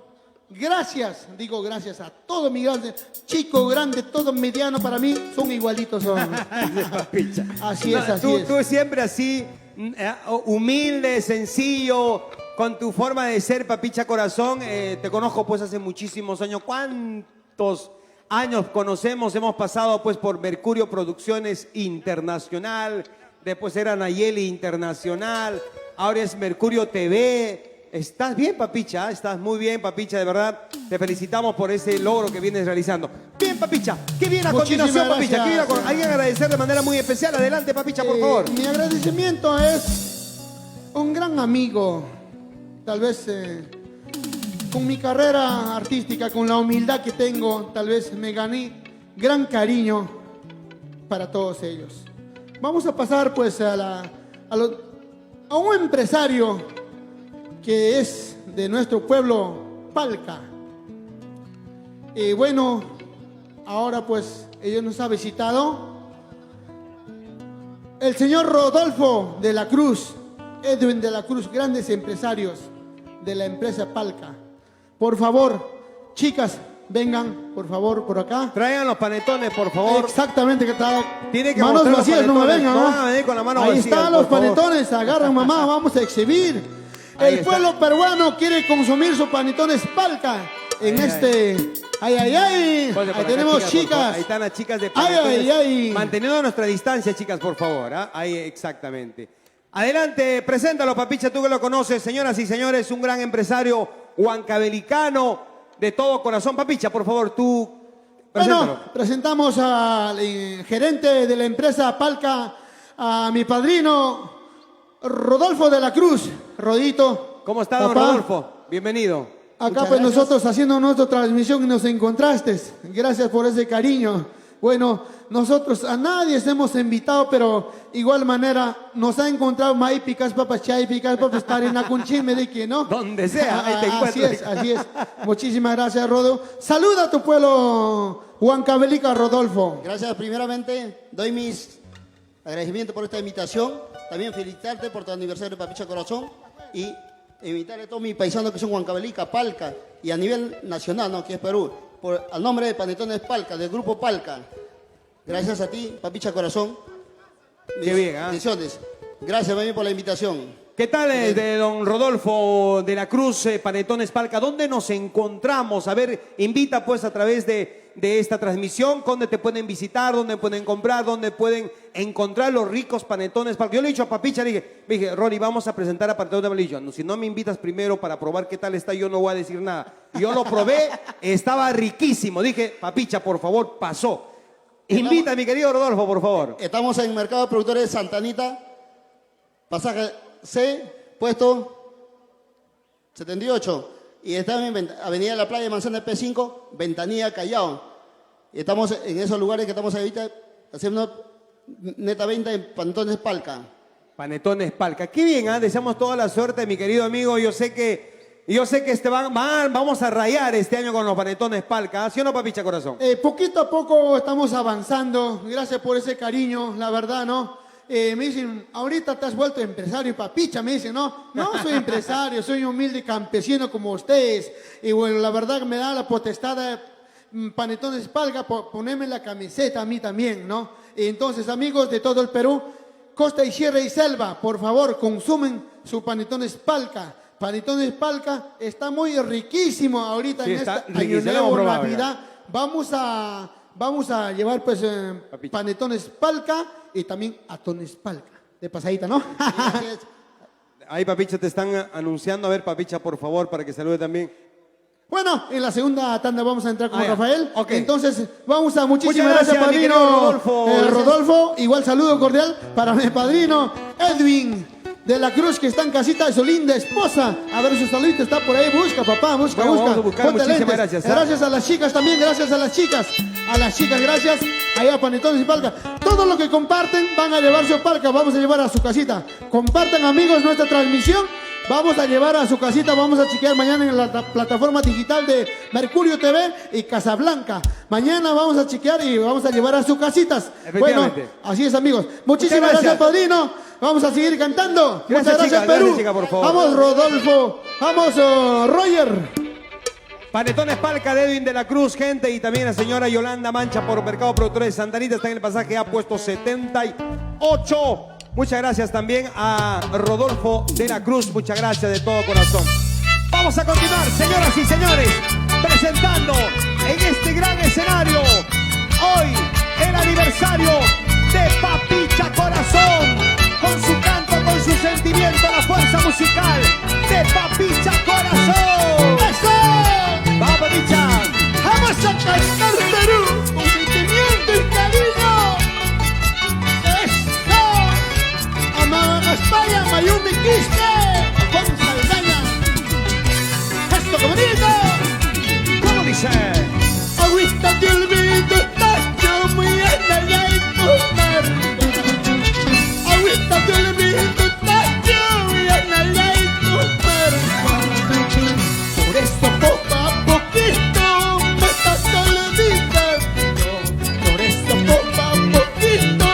Gracias, digo gracias a todos mis grandes, chico, grande, todo mediano, para mí son igualitos. Son. Papicha. Así es, así tú, es. Tú siempre así, humilde, sencillo, con tu forma de ser, papicha corazón. Te conozco pues hace muchísimos años. ¿Cuántos años conocemos? Hemos pasado pues por Mercurio Producciones Internacional, después era Nayeli Internacional, ahora es Mercurio TV. Estás bien, papicha, estás muy bien, papicha, de verdad. Te felicitamos por ese logro que vienes realizando. Bien, papicha, ¿qué viene a Muchísimas continuación, papicha? ¿Qué viene gracias. Hay que agradecer de manera muy especial. Adelante, papicha, por favor. Mi agradecimiento es un gran amigo, tal vez con mi carrera artística, con la humildad que tengo, tal vez me gané gran cariño para todos ellos. Vamos a pasar pues a un empresario que es de nuestro pueblo Palca. Y bueno, ahora pues ellos nos ha visitado el señor Rodolfo de la Cruz, Edwin de la Cruz, grandes empresarios de la empresa Palca. Por favor, chicas, vengan por favor por acá. Traigan los panetones, por favor. Exactamente, que tal. Tiene que manos mostrar los vacías, no me panetones. vengan. No ¿ah? van a venir con la mano Ahí vacía, están por los favor. panetones, agarran mamá, vamos a exhibir. Ahí El está. pueblo peruano quiere consumir sus panetones Palca en Ay, ay, ay. Ponle por Ahí acá, tenemos por favor. chicas. Ahí están las chicas de Ay, panetones. ay, ay. Manteniendo nuestra distancia, chicas, por favor. ¿Ah? Ahí, exactamente. Adelante, preséntalo, papicha, tú que lo conoces. Señoras y señores, un gran empresario huancavelicano de todo corazón. Papicha, por favor, tú preséntalo. Bueno, presentamos al gerente de la empresa Palca, a mi padrino Rodolfo de la Cruz. Rodito. ¿Cómo está, don papá. Rodolfo? Bienvenido. Acá Muchas pues gracias. nosotros haciendo nuestra transmisión y nos encontraste. Gracias por ese cariño. Bueno, nosotros a nadie hemos invitado, pero igual manera nos ha encontrado May Picas Papas Chay, Picas Papas Tarina Cunchín, me dije, ¿no? Donde sea, ahí te Así encuentro. es, así es. Muchísimas gracias, Rodo. Saluda a tu pueblo Huancavelica, Rodolfo. Gracias, primeramente doy mis agradecimientos por esta invitación. También felicitarte por tu aniversario, Papicha Corazón. Y invitarle a todos mis paisanos que son Huancavelica, Palca y a nivel nacional, ¿no? Que es Perú. Al nombre de Panetones Palca, del grupo Palca. Gracias a ti, Papicha Corazón. Qué bien, ¿ah? Bendiciones. Gracias, mami, por la invitación. ¿Qué tal de don Rodolfo de la Cruz, Panetones Palca? ¿Dónde nos encontramos? A ver, invita pues a través de esta transmisión, dónde te pueden visitar, dónde pueden comprar, dónde pueden encontrar los ricos panetones Palca. Yo le he dicho a Papicha, le dije, Rory, vamos a presentar a Panetones de Amarillo. No, si no me invitas primero para probar qué tal está, yo no voy a decir nada. Yo lo probé, estaba riquísimo. Dije, Papicha, por favor, pasó. Invita a mi querido Rodolfo, por favor. Estamos en Mercado de Productores de Santa Anita, pasaje C, puesto 78. Y estamos en Avenida de la Playa, Manzana P5, Ventanilla, Callao. Y estamos en esos lugares que estamos ahorita haciendo neta venta en Panetones Palca. Panetones Palca. Qué bien, ¿ah? Deseamos toda la suerte, mi querido amigo. Yo sé que vamos a rayar este año con los Panetones Palca. ¿Ah? ¿Sí o no, Papicha Corazón? Poquito a poco estamos avanzando. Gracias por ese cariño, la verdad, ¿no? me dicen, ahorita te has vuelto empresario, papicha, me dicen, no soy empresario, soy un humilde campesino como ustedes. Y bueno, la verdad que me da la potestad de Panetones Palca ponerme la camiseta a mí también, ¿no? Y entonces, amigos de todo el Perú, costa y sierra y selva, por favor, consumen su Panetones Palca. Panetones Palca está muy riquísimo ahorita Sí, en está esta Año riquísimo, Nuevo, probado, Navidad. Vamos a llevar pues Panetones Palca y también atones Palca. De pasadita, ¿no? Así es. Ahí, Papicha, te están anunciando. A ver, Papicha, por favor, para que salude también. Bueno, en la segunda tanda vamos a entrar con Ah, ya. Rafael. Ok. Entonces, vamos a muchísimas Muchas gracias, gracias, mi padrino querido Rodolfo. Rodolfo. Igual saludo cordial para mi padrino Edwin de la Cruz, que está en casita de su linda esposa. A ver, su saludito está por ahí. Busca, papá, busca, Bueno, busca. vamos a buscar. Ponte Muchísimas lentes. gracias, ¿eh? Gracias a las chicas también, gracias a las chicas. A las chicas, gracias. Allá Panetones y Palca. Todo lo que comparten van a llevar su palca, vamos a llevar a su casita. Compartan, amigos, nuestra transmisión. Vamos a llevar a su casita, vamos a chequear mañana en la plataforma digital de Mercurio TV y Casablanca. Mañana vamos a chequear y vamos a llevar a sus casitas. Bueno, Efectivamente. así es, amigos. Muchísimas Muchas gracias, gracias. padrino. Vamos a seguir cantando. Gracias, Muchas gracias, chicas. Perú. Gracias, chicas, por favor. Vamos, Rodolfo. Vamos, Roger. Panetones Palca de Edwin de la Cruz, gente, y también la señora Yolanda Mancha por Mercado Productores de Santa Anita, está en el pasaje A puesto 78. Muchas gracias también a Rodolfo de la Cruz, muchas gracias de todo corazón. Vamos a continuar, señoras y señores, presentando en este gran escenario hoy el aniversario de Papicha Corazón, con su canto, con su sentimiento, la fuerza musical de Papicha Corazón. ¡Eso! ¡Vamos, Papicha! Vamos a cantar Perú con sentimiento y cariño. ¡Eso! Amaba España, Mayumi Quispe, con Saldaña. ¡Esto, qué bonito! ¿Cómo dice? Agüita de olvido, tacho muy allá en tu mar. Agüita de olvido, tacho muy allá en tu mar. Por eso poco a poquito me estás olvidando. Por eso poco a poquito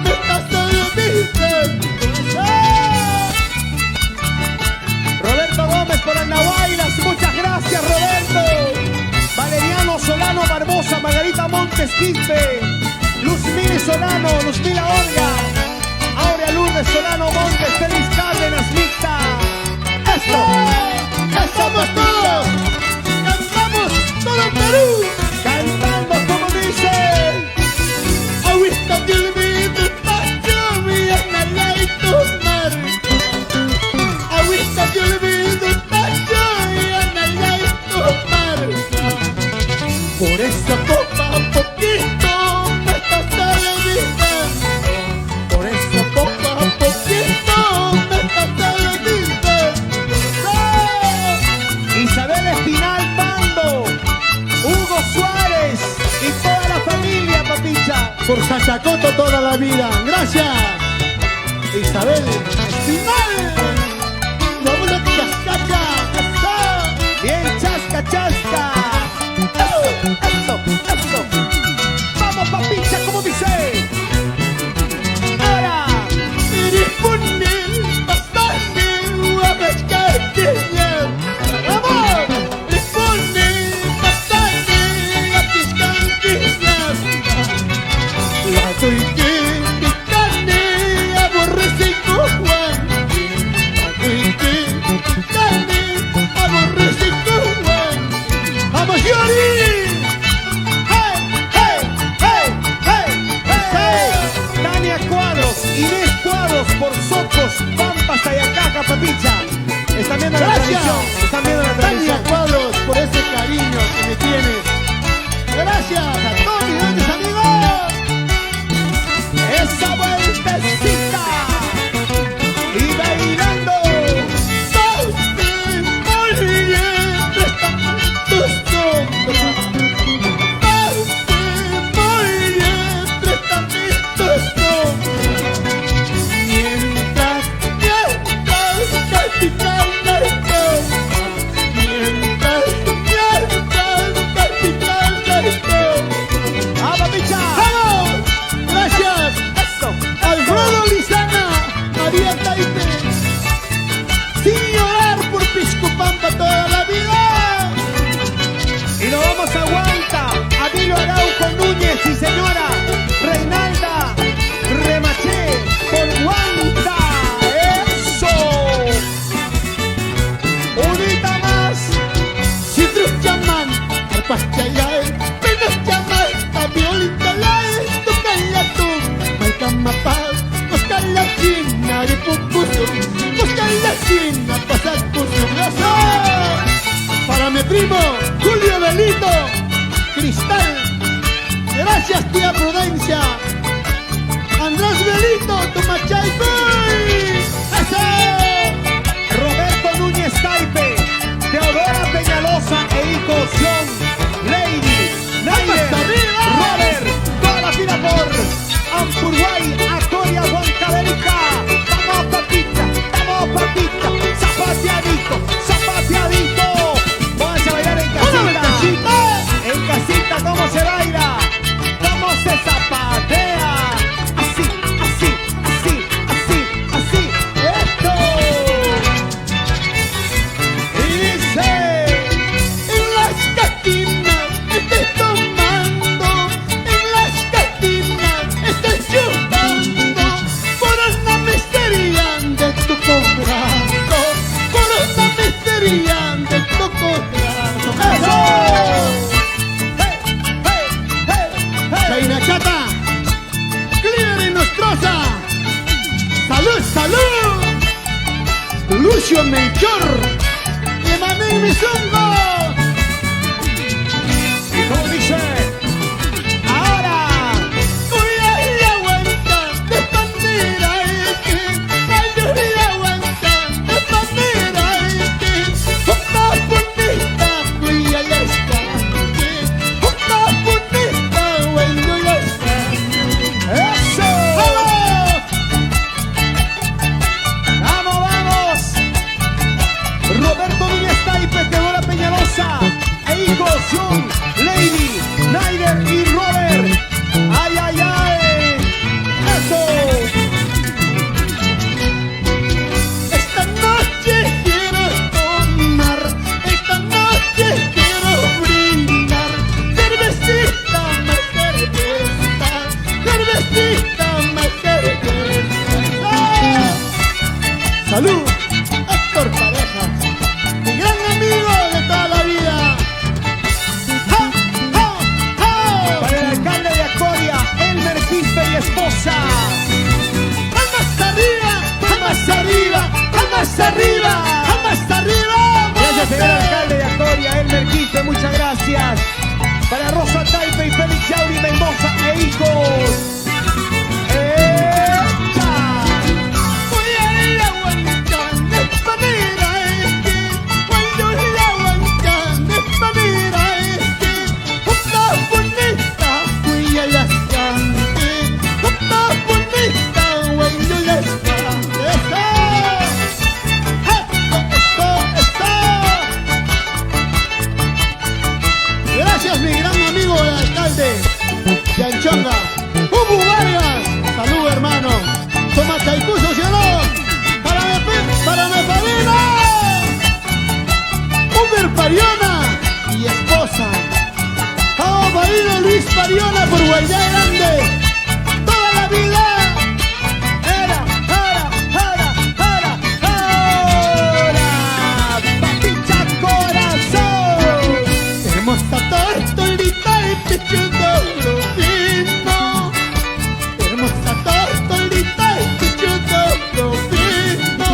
me estás olvidando. Roberto Gómez por Andahuaylas, muchas gracias, Roberto. Valeriano Solano Barbosa, Margarita Montes Quispe, Luzmila Solano, Luzmila Olga, Aurea Lourdes Solano Montes, Félix Cárdenas, Mixta. ¡Esto! ¡Estamos todos! ¡Cantamos todo el Perú! Cantando como dice. Agüita de olvido, tacho muy allá en tu mar. Agüita de olvido, tacho muy allá en tu mar. Por eso poco a poquito me estás olvidando. Por eso poco a poquito me estás olvidando. Isabel Espinal Pando, Hugo Suárez y toda la familia, Papicha. Por Sachacoto toda la vida. Gracias. Isabel Espinal. Vamos a Chascacha. ¡Eso! Bien, chasca, chasca. Eso, eso. Vamos, Papicha, como dice. Ahora. Responde, bastante, guapescateña. ¡Vamos! Responde, bastante, guapescateña. La doy que mi carne aborrece con Juan. La doy que mi carne aborrece con Juan. ¡Vamos, Yori! sí señora, Reinalda Remaché con Guanta. ¡Eso! Unita más. Si otros llaman Arpachayay, pero llaman a Violita Lai, tocala tú, Maicamapaz, busca la china de Pupusu, busca la china, pasa Pusu. Para mi primo, Julio Belito, Cristal, gracias tía Prudencia, Andrés Belito, Tomachay, ¡eso! Roberto Núñez Taipe, Teodora Peñalosa e hijos John, Lady, Nayer, Robert, toda la fila por Ampurguay, Acoria, Huancavelica. Vamos papita, zapateadito, zapateadito. Vamos a bailar en casita, en casita, ¿cómo se baila? ¿Cómo se zapatea? Así, así, así, así, así, esto. Y dice, en las catinas estoy tomando, en las catinas estoy chupando, por una misteria de tu corazón, por una misteria de tu corazón. ¡eso! ¡Hey, hey, hey, hey! Chaina Chata, Clear y Nostrosa, salud, salud, Lucio Melchor, y Emanuel Mizungo. Y como dice, ahora, ¡eso! ¡Vamos, vamos! Roberto Núñez Taipe, Teodora Peñalosa, e hijos John, Lady, Nayer y Robert. ¡Ay, ay, ay! ¡Eso! Esta noche quiero tomar, esta noche quiero brindar, cervecita más cerveza, cervecita más cerveza. Salud, Héctor Parejas, mi gran amigo de toda la vida. ¡Ja, ja, ja! Para el alcalde de Acoria, Elmer Quispe y esposa. ¡Palmas arriba, palmas arriba, palmas arriba, palmas arriba! Gracias, señor alcalde de Acoria, Elmer Quispe, muchas gracias. Para Rosa Taipe y Félix Yauri Mendoza e hijos. ¡Echa! Voy a ir a Huancán, de manera cuando ir a Huancán, de manera una bonita, fui a las cantes, una bonita, cuando las cantes. ¡Esto! Gracias, mi gran amigo el alcalde de Anchonga, Hugo Vargas. Salud, hermano. Toma Chaicuso, ¿sí o no? Para mi padrino, Uber Pariona y esposa. Vamos, padrino Luis Pariona por Guayá Grande. Toda la vida. ¡Papicha Corazón! Hermosa tortolita y pichudo rufino. Hermosa tortolita y pichudo rufino.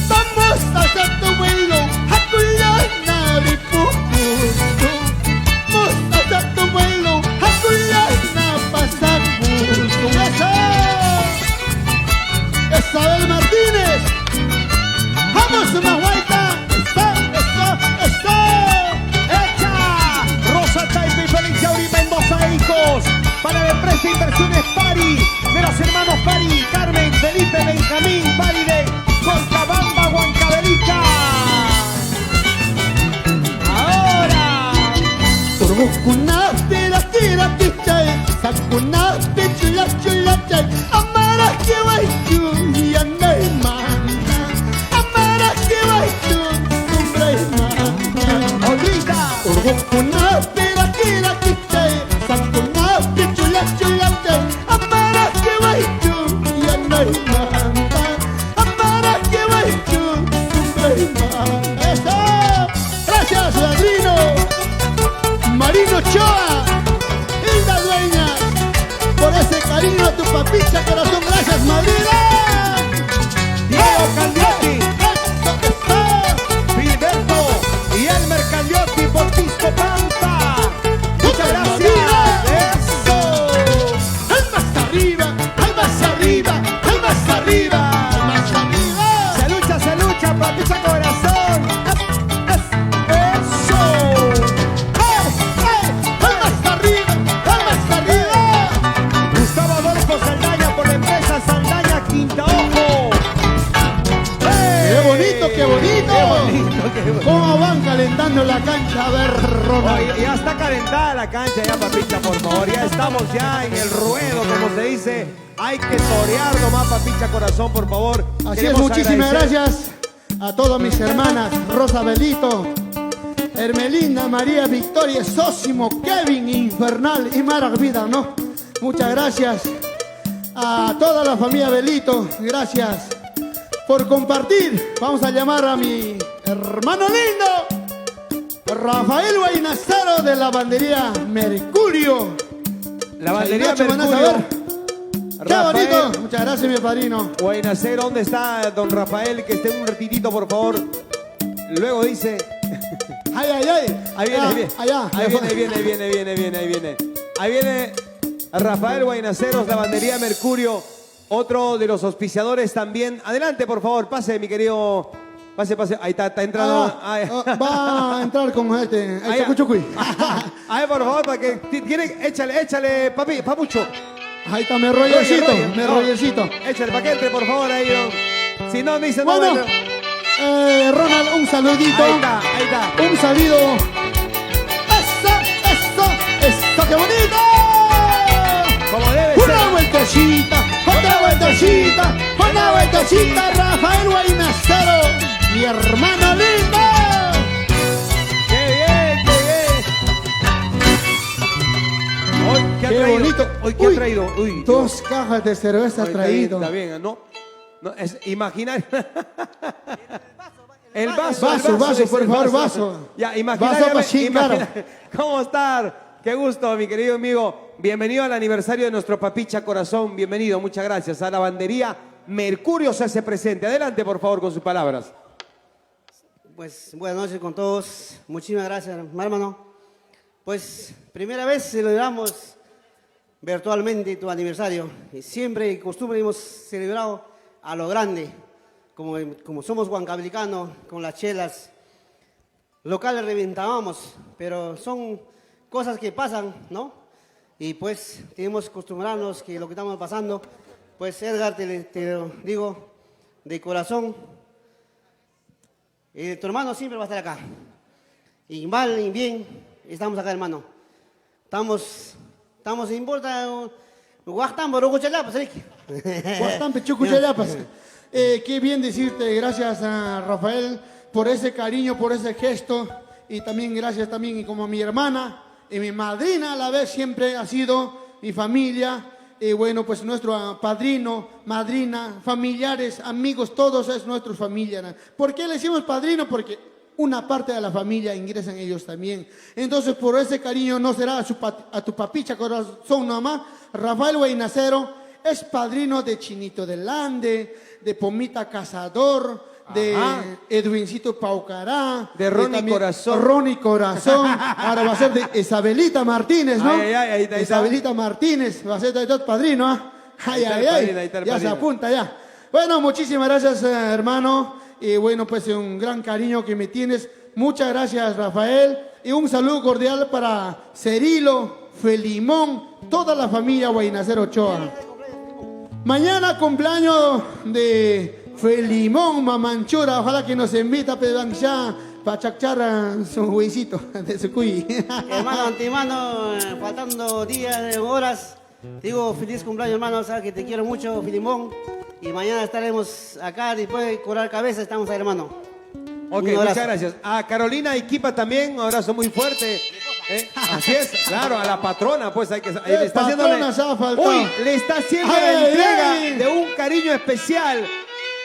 Vamos a hacer tu vuelo a Culana de Pupusu. Vamos a hacer tu vuelo a Culana pasa Pupusu. Isabel Martínez. Vamos una vuelta. Está. ¡Echa! Rosa Taipe y Félix Yauri Mendoza e hijos. Para la empresa Inversiones Pari, de los hermanos Pari, Carmen, Felipe, Benjamín, Pari de Cochabamba, Huancavelica. Ahora, Turbucuna, tira, pichay, sacuna, pichula, chulachay, amara que vai tú y andai manda, amara que vai tú, sombra y manda. Olvida. Turbucuna, tira, pichay, sacuna, Papicha Corazón, gracias Madrina. Diego Candiotti, Filiberto y Elmer Candiotti por Pisco Pampa. Muchas gracias. Eso. ¡Al más arriba! ¡Al más arriba! ¡Al más arriba! ¡Al más arriba! Se lucha, Papicha Corazón. Eso. ¡Al más arriba! ¡Al más arriba! Gustavo Adolfo Saldaña por la empresa Saldaña Quinta Ojo. ¡Qué bonito, qué bonito! Qué bonito, qué bonito. ¿Cómo van calentando la cancha? A ver, Ronald. Oye, ya está calentada la cancha ya, Papicha, por favor. Ya estamos ya en el ruedo, como se dice. Hay que torear nomás, Papicha Corazón, por favor. Así es, Queremos muchísimas agradecer. gracias a todas mis hermanas, Rosa Belito, Hermelinda, María Victoria, Sósimo, Kevin, Infernal y Mara Vida, ¿no? Muchas gracias a toda la familia Belito, gracias por compartir. Vamos a llamar a mi hermano lindo, Rafael Guainazaro de la bandería Mercurio. La bandería Chacho, van a Mercurio. saber. ¡Qué Rafael bonito! Muchas gracias, mi padrino. Guainacero, ¿dónde está don Rafael? Que esté un ratitito, por favor. Luego dice... ¡Ay, ay, ay! Ahí viene, Ah, ahí viene. allá. Ahí viene Rafael Guainaceros, la bandería Mercurio, otro de los auspiciadores también. Adelante, por favor, pase, mi querido. Pase. Ahí está entrando. Va a entrar con este. Ahí, Chucuchucuy. ahí, por favor, para que tiene, échale, papucho. Ahí está, mi rollercito. Roger, Mi no. rollercito. Échale para que entre, por favor, ahí. ¿No? Si no, dice no. Bueno, Ronald, un saludito. Ahí está. Un saludo. ¡Eso, qué bonito! Como debe Una ser. vueltecita, otra vueltecita, una vueltecita, Rafael Guainazaro, mi hermano lindo. ¡Qué bien! Hoy, ¿qué ha Qué traído? bonito. Hoy, ¿qué ha Uy, traído? Uy, Dos cajas de cerveza Hoy traído. Está bien, ¿no? No, es imaginario. El vaso, Vaso, por favor, vaso. Ya, Vaso imagínate. pa' chingar. ¿Cómo estar? Qué gusto, mi querido amigo. Bienvenido al aniversario de nuestro Papicha Corazón. Bienvenido, muchas gracias. A la bandería Mercurio se hace presente. Adelante, por favor, con sus palabras. Pues buenas noches con todos. Muchísimas gracias, hermano. Pues primera vez celebramos virtualmente tu aniversario. Y siempre y costumbre hemos celebrado a lo grande. Como somos huancablicanos, con las chelas locales reventábamos, pero son cosas que pasan, ¿no? Y pues tenemos que acostumbrarnos que lo que estamos pasando, pues Edgar, te lo digo de corazón, tu hermano siempre va a estar acá. Y mal y bien, estamos acá, hermano. Estamos, importa, guastamos, Bastante chucuchayapas. Qué bien decirte, gracias a Rafael por ese cariño, por ese gesto. Y también gracias también y como mi hermana y mi madrina a la vez siempre ha sido mi familia. Y bueno, pues nuestro padrino, madrina, familiares, amigos, todos es nuestra familia, ¿no? ¿Por qué le decimos padrino? Porque una parte de la familia ingresan ellos también. Entonces, por ese cariño no será a tu Papicha Corazón nomás. Rafael Guainazaro es padrino de Chinito del Ande, de Pomita Cazador, de Edwincito Paucará, De Ronnie también Corazón. Ronnie Corazón. Ahora va a ser de Isabelita Martínez, ¿no? Ahí está. Isabelita Martínez va a ser de padrino, ¿ah? Ahí está el padrino, ahí está el Ya se padrino. apunta ya. Bueno, muchísimas gracias, hermano. Y bueno, pues un gran cariño que me tienes. Muchas gracias, Rafael. Y un saludo cordial para Cerilo, Felimón, toda la familia Guainacero Ochoa. Mañana cumpleaños de Felimón Mamanchura. Ojalá que nos invita a Pedanchá para chachar su huesito de su cuy. Hermano, antemano, faltando días, horas, te digo feliz cumpleaños, hermano, sabes que te quiero mucho, Filimón, y mañana estaremos acá, después de curar cabeza, estamos ahí, hermano. Ok, Un abrazo. muchas gracias. A Carolina Equipa también, un abrazo muy fuerte. Así es, claro, a la patrona, pues hay que. Le está haciendo patrona se ha faltado. Uy, le está haciendo Ay, la entrega ay. de un cariño especial.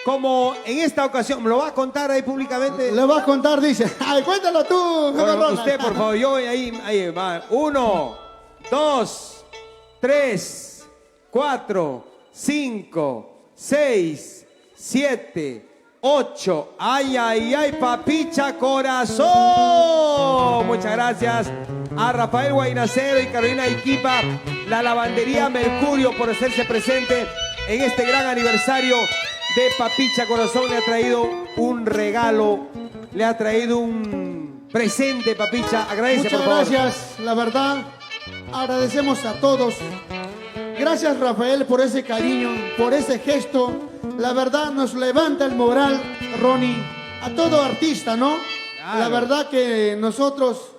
Como en esta ocasión, ¿me lo va a contar ahí públicamente? Le vas a contar, dice. Ay, cuéntalo tú, Bueno, Ronald. usted, por favor, yo voy ahí va. 1, 2, 3, 4, 5, 6, 7, 8. Ay, ay, ay, Papicha Corazón. Muchas gracias a Rafael Guainacero y Carolina Iquipa, la lavandería Mercurio, por hacerse presente en este gran aniversario de Papicha Corazón. Le ha traído un regalo, le ha traído un presente, Papicha. Agradece, Muchas por favor. gracias, la verdad, agradecemos a todos. Gracias, Rafael, por ese cariño, por ese gesto. La verdad nos levanta el moral, Ronnie, a todo artista, ¿no? Claro. La verdad que nosotros,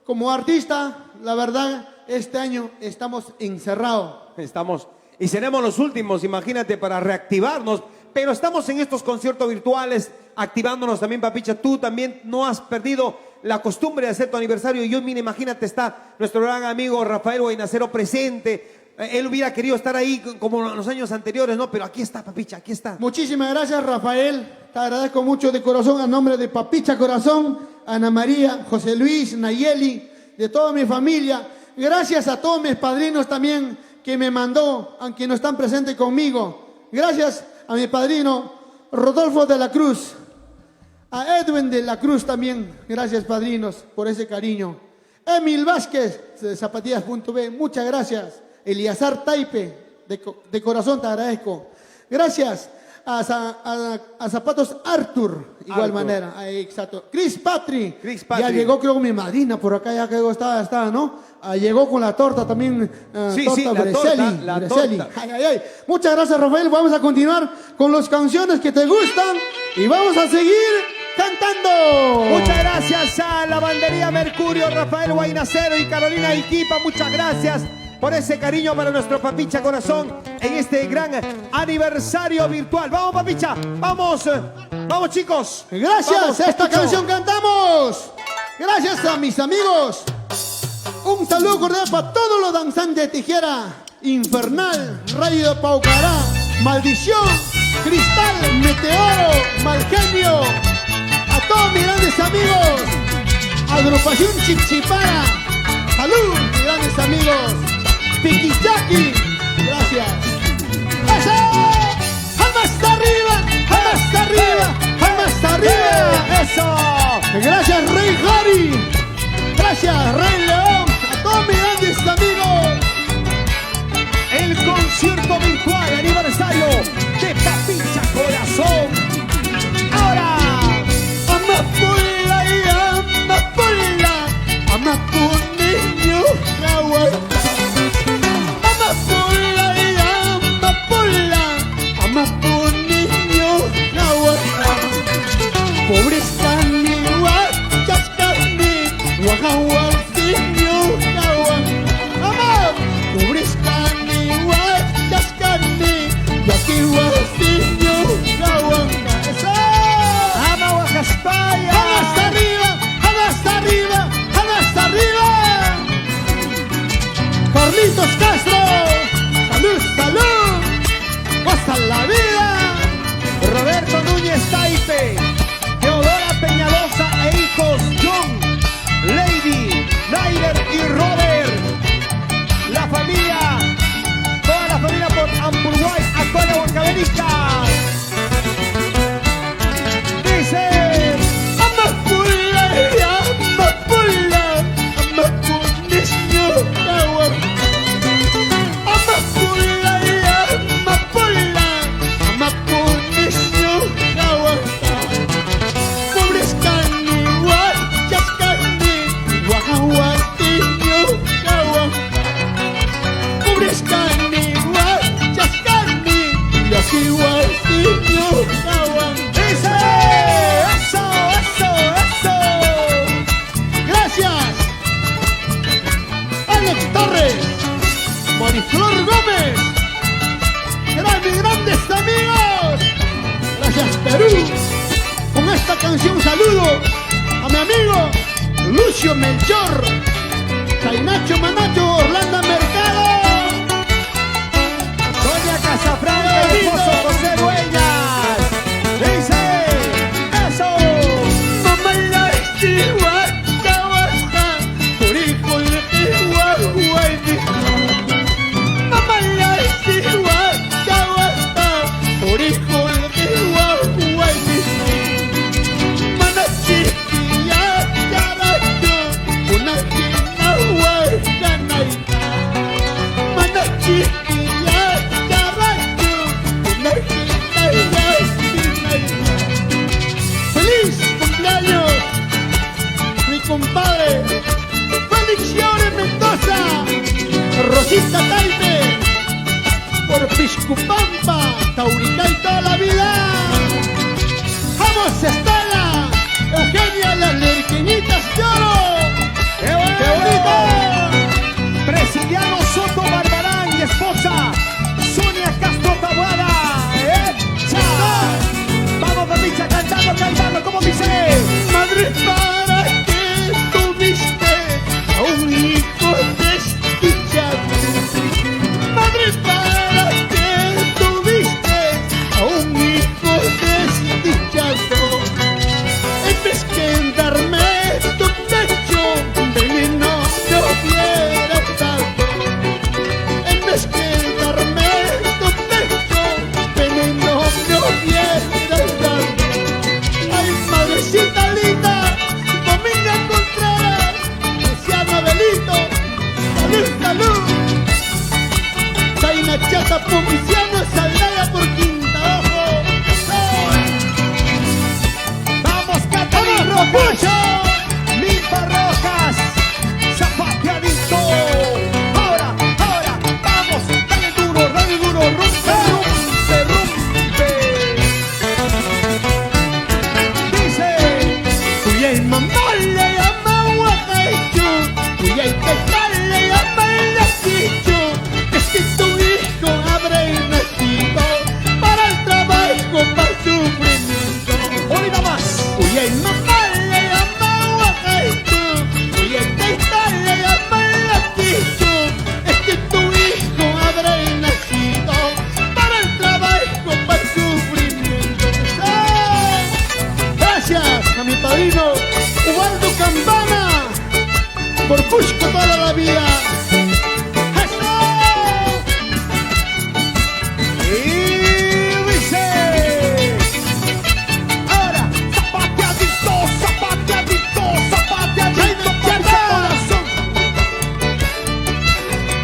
como artista, la verdad, este año estamos encerrados. Estamos y seremos los últimos, imagínate, para reactivarnos. Pero estamos en estos conciertos virtuales, activándonos también, Papicha. Tú también no has perdido la costumbre de hacer tu aniversario. Y yo, mira, imagínate, está nuestro gran amigo Rafael Guainacero presente. Él hubiera querido estar ahí como en los años anteriores, ¿no? Pero aquí está, Papicha, aquí está. Muchísimas gracias, Rafael. Te agradezco mucho de corazón a nombre de Papicha Corazón, Ana María, José Luis, Nayeli, de toda mi familia. Gracias a todos mis padrinos también que me mandó, aunque no están presentes conmigo. Gracias a mi padrino Rodolfo de la Cruz, a Edwin de la Cruz también. Gracias, padrinos, por ese cariño. Emil Vázquez de Zapatillas.b, muchas gracias. Eliazar Taipe, de corazón te agradezco. Gracias a Zapatos Arthur, igual manera. Exacto. Chris Patri. Ya llegó, creo, mi madrina por acá, ya creo estaba, ¿no? Llegó con la torta también. Sí, torta sí, la Brescelli, torta, Brescelli. torta. Ay, ay, ay. Muchas gracias, Rafael. Vamos a continuar con las canciones que te gustan y vamos a seguir cantando. Muchas gracias a la lavandería Mercurio, Rafael Guainacero y Carolina Iquipa. Muchas gracias por ese cariño para nuestro Papicha Corazón en este gran aniversario virtual. Vamos, Papicha, vamos, vamos, chicos. Gracias, Vamos, esta Papucho. canción cantamos. Gracias a mis amigos. Un saludo cordial para todos los danzantes de tijera. Infernal, Rayo de Paucará, Maldición, Cristal, Meteoro, Malgenio. A todos mis grandes amigos. Agrupación Chichipara. Salud, mis grandes amigos. Piquichaki. Gracias. ¡Eso! ¡Jamás arriba! ¡Jamás arriba! ¡Jamás arriba! ¡Eso! Gracias, Rey Jari. Gracias, Rey León. A todos mis grandes amigos. El concierto virtual aniversario de Papicha Corazón. Ahora, Amapola y amapola. Amaponeño, Jaguar. Amapola y amapola. Amaponeño, Jaguar. Pobres carne, guachas carne, guajaguarceño, Jaguar. Amor, pobres carne, guachas carne, guajaguarceño, Jaguar. ¡Eso! ama Oaxaca. ¡Hasta arriba! ¡Hasta arriba! ¡Hasta arriba! Carlitos Castro, salud, salud, hasta la vida. Roberto Núñez Taipe, Teodora Peñalosa e hijos John, Lady, Nailer y Robert. La familia, toda la familia por Ampurguay, Actual Huancavelica. Dice, Amapola y amapola, amaponeño, Jaguar. Amapola y amapola, amaponeño, Jaguar. Pobres carne, guachas carne, guajaguarceño, Jaguar. Pobres carne, guachas carne, guajaguarceño, Jaguar. dice, eso, eso, eso. Gracias. Alex Torres, Mariflor Gómez, mis grandes amigos. Gracias, Perú. Con esta canción saludo a mi amigo Lucio Melchor, Chainacho Manacho, Orlando Mercado. Doña Casafranca y esposo José Dueñas. Dice, eso. Mamá la chihuahua, por hijo de Chihuahua. Mamá la chihuahua, compadre Felicione Mendoza, Rosita Taite, por Piscupampa, Tauricá y toda la vida. Vamos Estela, Eugenia, las lerqueñitas de oro. ¡Qué bonito! Presidiano Soto Barbarán y esposa Sonia Castro Tabuada. ¡Echa! Vamos, papicha, cantando, ¿cómo dice? Madre, ¿para qué tuviste a un hijo desdichado? Madre, ¿para qué tuviste a un hijo desdichado? En vez que darme tu pecho, veneno te hubiera dado. En vez que darme tu pecho, veneno te hubiera dado. Ay, madrecita linda, Dominga Contreras, Luciano Abelito, salud. Zaina Chata, Pomiciano, Saldaya por Quinta Ojo. Vamos, Catalina Rojas, Limpa Rojas, Zapateadito. Ahora, vamos, dale duro, rompe. Dice, Cuyay mamá le llama Huacacho, cuyay teta le llama el Laquicho. Es que tu hijo habrá nacido para el trabajo, para el sufrimiento. hoy nada más. Cuyay mamá le llama Huacacho, cuyay teta le llama el Laquicho. Es que tu hijo habrá nacido para el trabajo, para el sufrimiento. ¡Ah! Gracias a mi padrino Ubaldo Campana por Cusco toda la vida. ¡Eso! Y dice, ahora, zapateadito, corazón.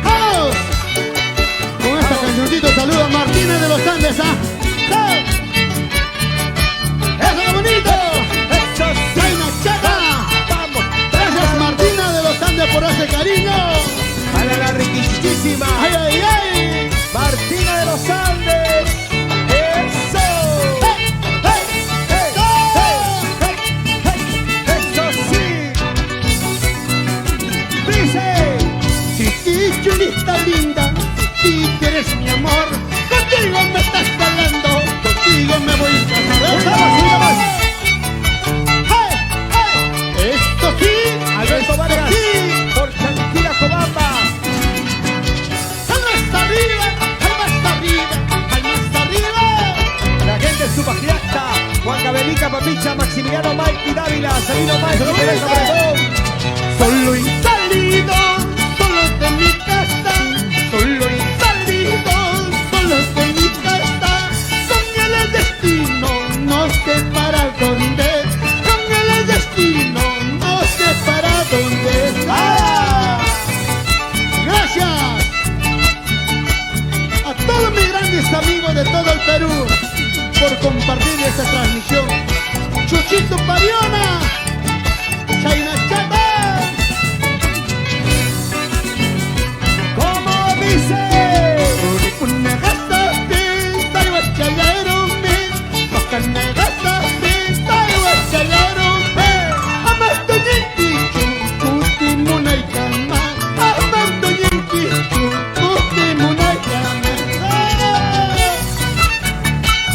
¡Vamos! Con esta cancioncito saludo a Martínez de los Andes, ¿ah? ¡Sí! ¡Eso es bonito! Eso sí, ¡Zaina Chata! vamos. Gracias Martina de los Andes por ese cariño. Para la riquísima ¡Ay, ay, ay! Martina de los Andes. Eso. Eso sí. Dice, Sí, chulita linda, sí que eres mi amor. Contigo me estás calando, contigo me voy una casando. más. Esto sí, Alberto Vargas, sí. por Tranquila Cobamba. ¡Al más arriba! ¡Al más arriba! ¡Al más arriba! La gente de Subagiacta, Juan Cabelica, Papicha, Maximiliano, Mike y Dávila, Salino, Mike, Rodríguez, Obregón. Solo he salido, solo de mi casa. Solo he salido, solo de mi casa. Con el destino, no sé para dónde. Con el destino, no sé para dónde. ¡Ah! Gracias a todos mis grandes amigos de todo el Perú por compartir esta transmisión. Chuchito Pariona, Zaina Chata. ¿Cómo dice?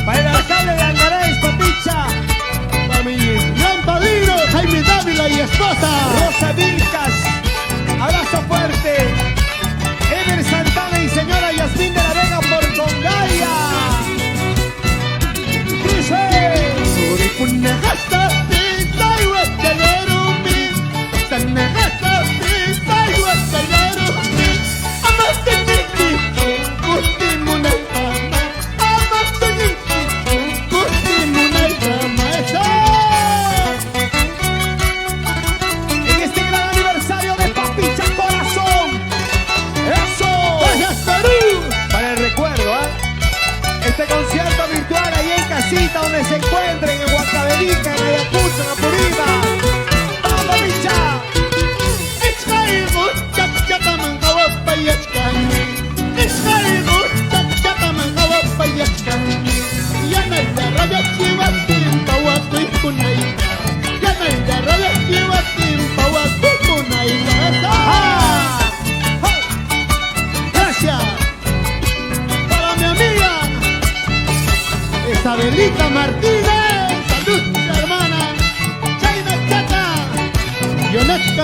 Para el alcalde de Angaray, Papicha, Jaime Dávila y esposa. Rosa Vilcas, abrazo fuerte. Ever Santana y señora Yasmín de la Vega por Congaya. Dice, en este gran aniversario de Papicha Corazón. ¡Eso! ¡Gracias, Perú! Para el recuerdo, ¿ah? Este concierto virtual ahí en casita donde se encuentren, en Huancavelica, en Ayacucho, en Apurímac. ¡Vamos, Papicha!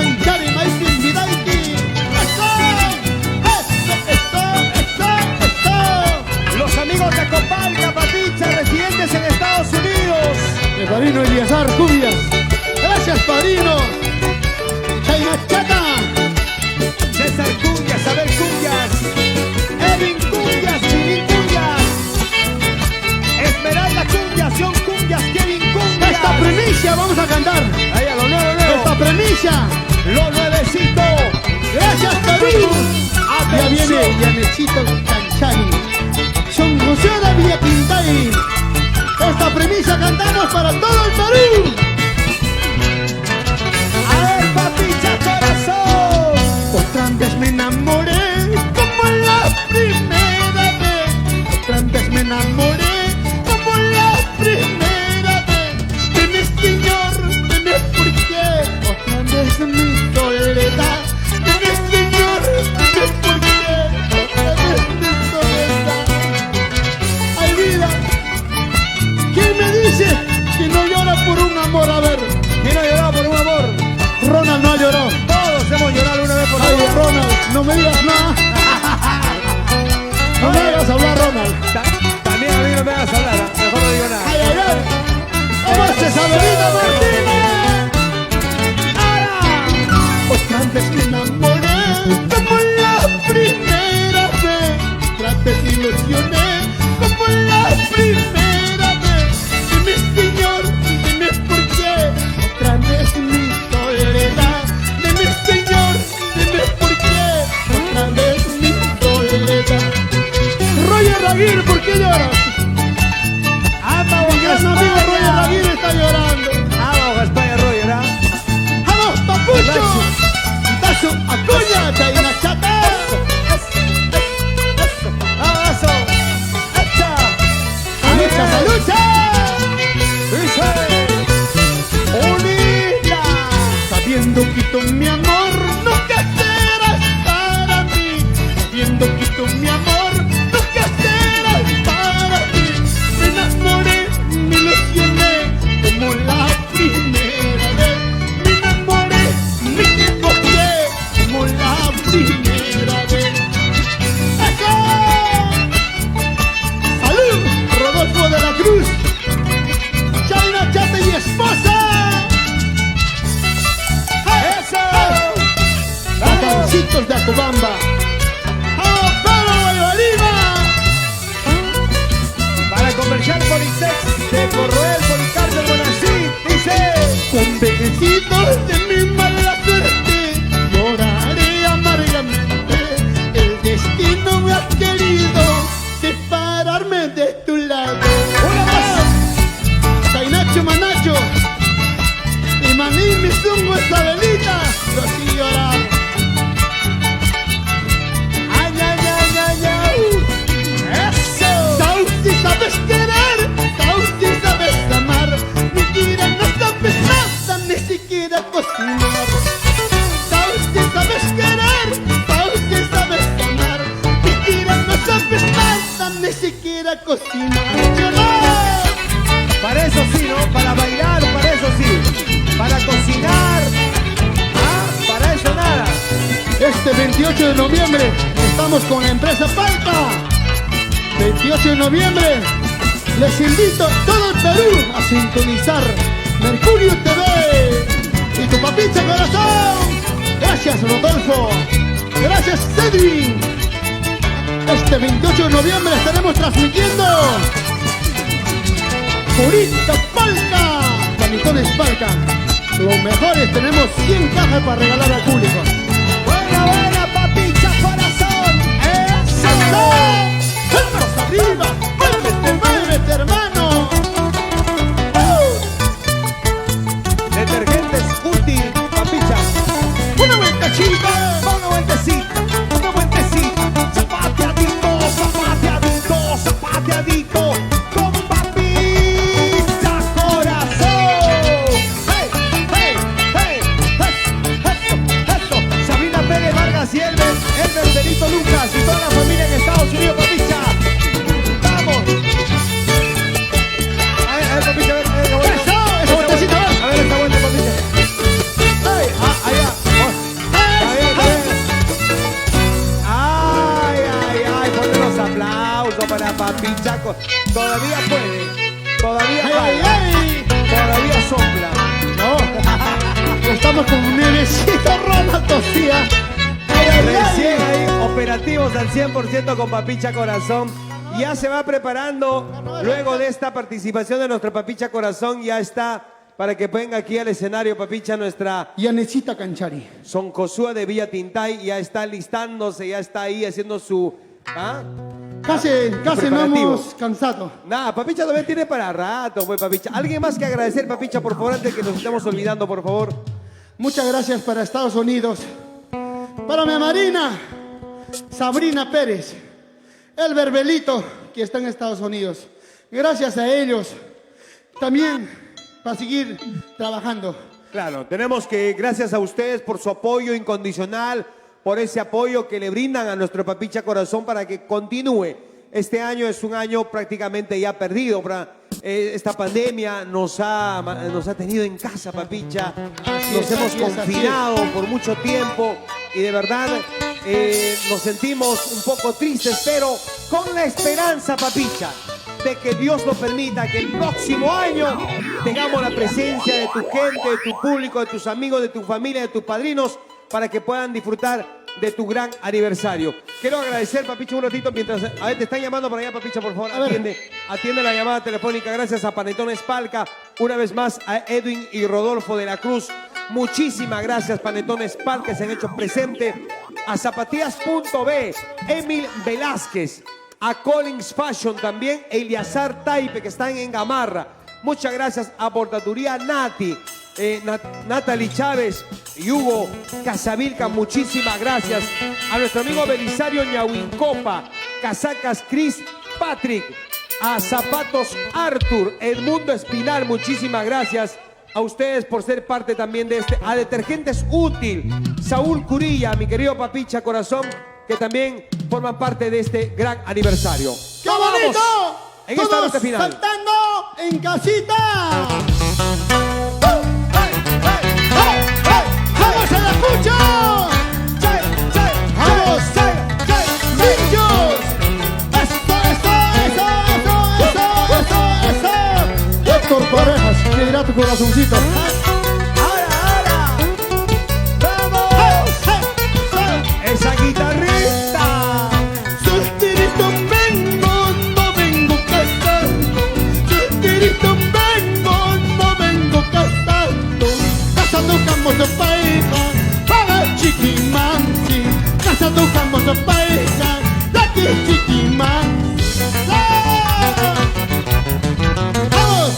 Chanchari, Maiti, Midaiti. ¡Eso! Los amigos de Copalca, Papicha, residentes en Estados Unidos. El padrino Eliazar Cubias. Gracias, padrino. Chaina Chata. César Cungas, Abel Cungas, Edwin Cungas, Vivín Cungas, Esmeralda Cungas, John Cungas, Kevin Cungas. Esta primicia vamos a cantar. Ahí a lo nuevo. Esta primicia. Lo nuevecito. Gracias, Perú. Ya viene Yanecito Chanchari. Son José de Villa Quintay. Esta premisa cantamos para todo el Perú. A ver, Papicha, corazón. Otra vez me enamoré como la primera vez. Otra vez me enamoré como la primera vez. De mi señor, de mi porqué. Otra vez de mi soledad. De mi señor, de mi porqué. Otra vez de mi soledad. Ay, vida, ¿quién me dice que no llora por un amor? A ver, ¿Quién ha llorado por un amor? Ronald no lloró. Todos hemos llorado una vez por Ay, amor. Ronald, no me digas nada. No me hagas hablar, Ronald. También a mí no me hagas hablar, ¿ah? Mejor no digo nada. Ay, ay, ay. ¿Cómo es Isabelita Martínez? Otra vez me enamoré como la primera vez. Otra vez me ilusioné como la primera vez. Dime, señor, dime por qué. Otra vez mi soledad. Dime, señor, dime por qué. Otra vez mi soledad. Roger Aguirre, ¿por qué lloras? ¡Ama Mi gran amigo Roger Aguirre está llorando. ¡Ama España, Roger! ¿Ah? ¡Vamos, papucho! ¡Tazo, acuña, Chaina Chata! ¡Abrazo! ¡Echa! ¡Lucha, lucha! ¡Dice! ¡Unida! Sabiendo que tú mi amor nunca serás para mí. Sabiendo que tú mi amor nunca serás para mí. Me enamoré, me ilusioné como la primera vez. Me enamoré, me equivoqué como la primera vez. ¡Eso! ¡Salud! Rodolfo de la Cruz. Chaina Chata y esposa. ¡Eso! Bacancitos de Acobamba. ¡Ah, pero Guayolima! Para comercial Politex de Corroel, Policardio, Bonacid, dice. Convencidos de mi mala suerte, lloraré amargamente. El destino me ha querido separarme de tu lado. ¡Una más! Chainacho Manacho y Maní Mizungo Isabelita, lo sí llorar. ¡Ay, ay, ay, ay, ay! ¡Eso! Tú sí sabes querer, tú sí sabes amar. Mentira, no sabes nada, ni siquiera cocinar. Tú sí sabes querer, tú sí sabes amar. Mentira, no sabes nada, ni siquiera cocinar. ¡Llorar! Para eso sí, ¿no? Para bailar, para eso sí. Para cocinar. Ah, para eso nada. Este 28 de noviembre estamos con la empresa Palca. 28 de noviembre les invito a todo el Perú a sintonizar Mercurio TV y tu Papicha Corazón. Gracias, Rodolfo. Gracias, Cedric. Este 28 de noviembre estaremos transmitiendo Purita Palca, Panitones Palca. Los mejores, tenemos 100 cajas para regalar al público. Buena, buena, Papicha Corazón. ¡Eso! ¡Vamos arriba! ¡Muévete, muévete, hermano! Detergentes útil, Papicha. ¡Una vueltecita! Una vueltecita, una vueltecita. Zapateadito, zapateadito, zapateadito. Con Papicha Corazón. ¡Hey, hey, hey! ¡Eso, eso! Todavía puede. Todavía ¡Ay, jala, ay! todavía sopla. No, estamos con un bebecito Ronald Tostía. ¡Ay, ay, Recién ay! ahí operativos al 100% con Papicha Corazón. Ya se va preparando. Luego de esta participación de nuestra Papicha Corazón, ya está para que venga aquí al escenario Papicha, nuestra Yanecita Canchari. Soncosúa de Villa Tintay. Ya está listándose, ya está ahí haciendo su... ¿ah? Casi no Preparativo. hemos cansado. Nada, Papicha todavía tiene para rato, pues, Papicha. ¿Alguien más que agradecer, Papicha, por favor, antes que nos estemos olvidando, por favor? Muchas gracias para Estados Unidos. Para mi Marina, Sabrina Pérez, el Berbelito, que está en Estados Unidos. Gracias a ellos. También para seguir trabajando. Claro, tenemos que, gracias a ustedes por su apoyo incondicional, por ese apoyo que le brindan a nuestro Papicha Corazón para que continúe. Este año es un año prácticamente ya perdido. Esta pandemia nos ha tenido en casa, Papicha. Nos hemos así es. confinado por mucho tiempo y de verdad nos sentimos un poco tristes, pero con la esperanza, Papicha, de que Dios lo permita, que el próximo año tengamos la presencia de tu gente, de tu público, de tus amigos, de tu familia, de tus padrinos, para que puedan disfrutar de tu gran aniversario. Quiero agradecer, Papicha, un ratito mientras... A ver, te están llamando por allá, Papicha, por favor, atiende la llamada telefónica. Gracias a Panetón Espalca, una vez más a Edwin y Rodolfo de la Cruz. Muchísimas gracias, Panetón Espalca, se han hecho presente. A Zapatillas.b, Emil Velázquez. A Collins Fashion también, Eliazar Taipe, que están en Gamarra. Muchas gracias a Bordaduría Nati, Natalie Chávez y Hugo Casavilca, muchísimas gracias. A nuestro amigo Belisario Ñahuincopa, Casacas Chris Patrick, a Zapatos Arthur, Edmundo Espinal, muchísimas gracias a ustedes por ser parte también de a Detergentes Útil, Saúl Curilla, mi querido Papicha Corazón, que también forman parte de este gran aniversario. ¡Qué bonito! En esta Todos noche final. saltando en casita. ¡Vamos a la pucha! ¡Vamos! ¡Niños! ¡Eso! Héctor Parejas, ¿qué dirá tu corazoncito? ¡Ahora! ¡Vamos! ¡Esa guitarrita! Suspirito vengo, no vengo cantando. Suspirito vengo, no vengo cantando. Cazando camos de pareja, para chiquimansi. Cazando camos de pareja, la que chiquimansi. ¡Vamos!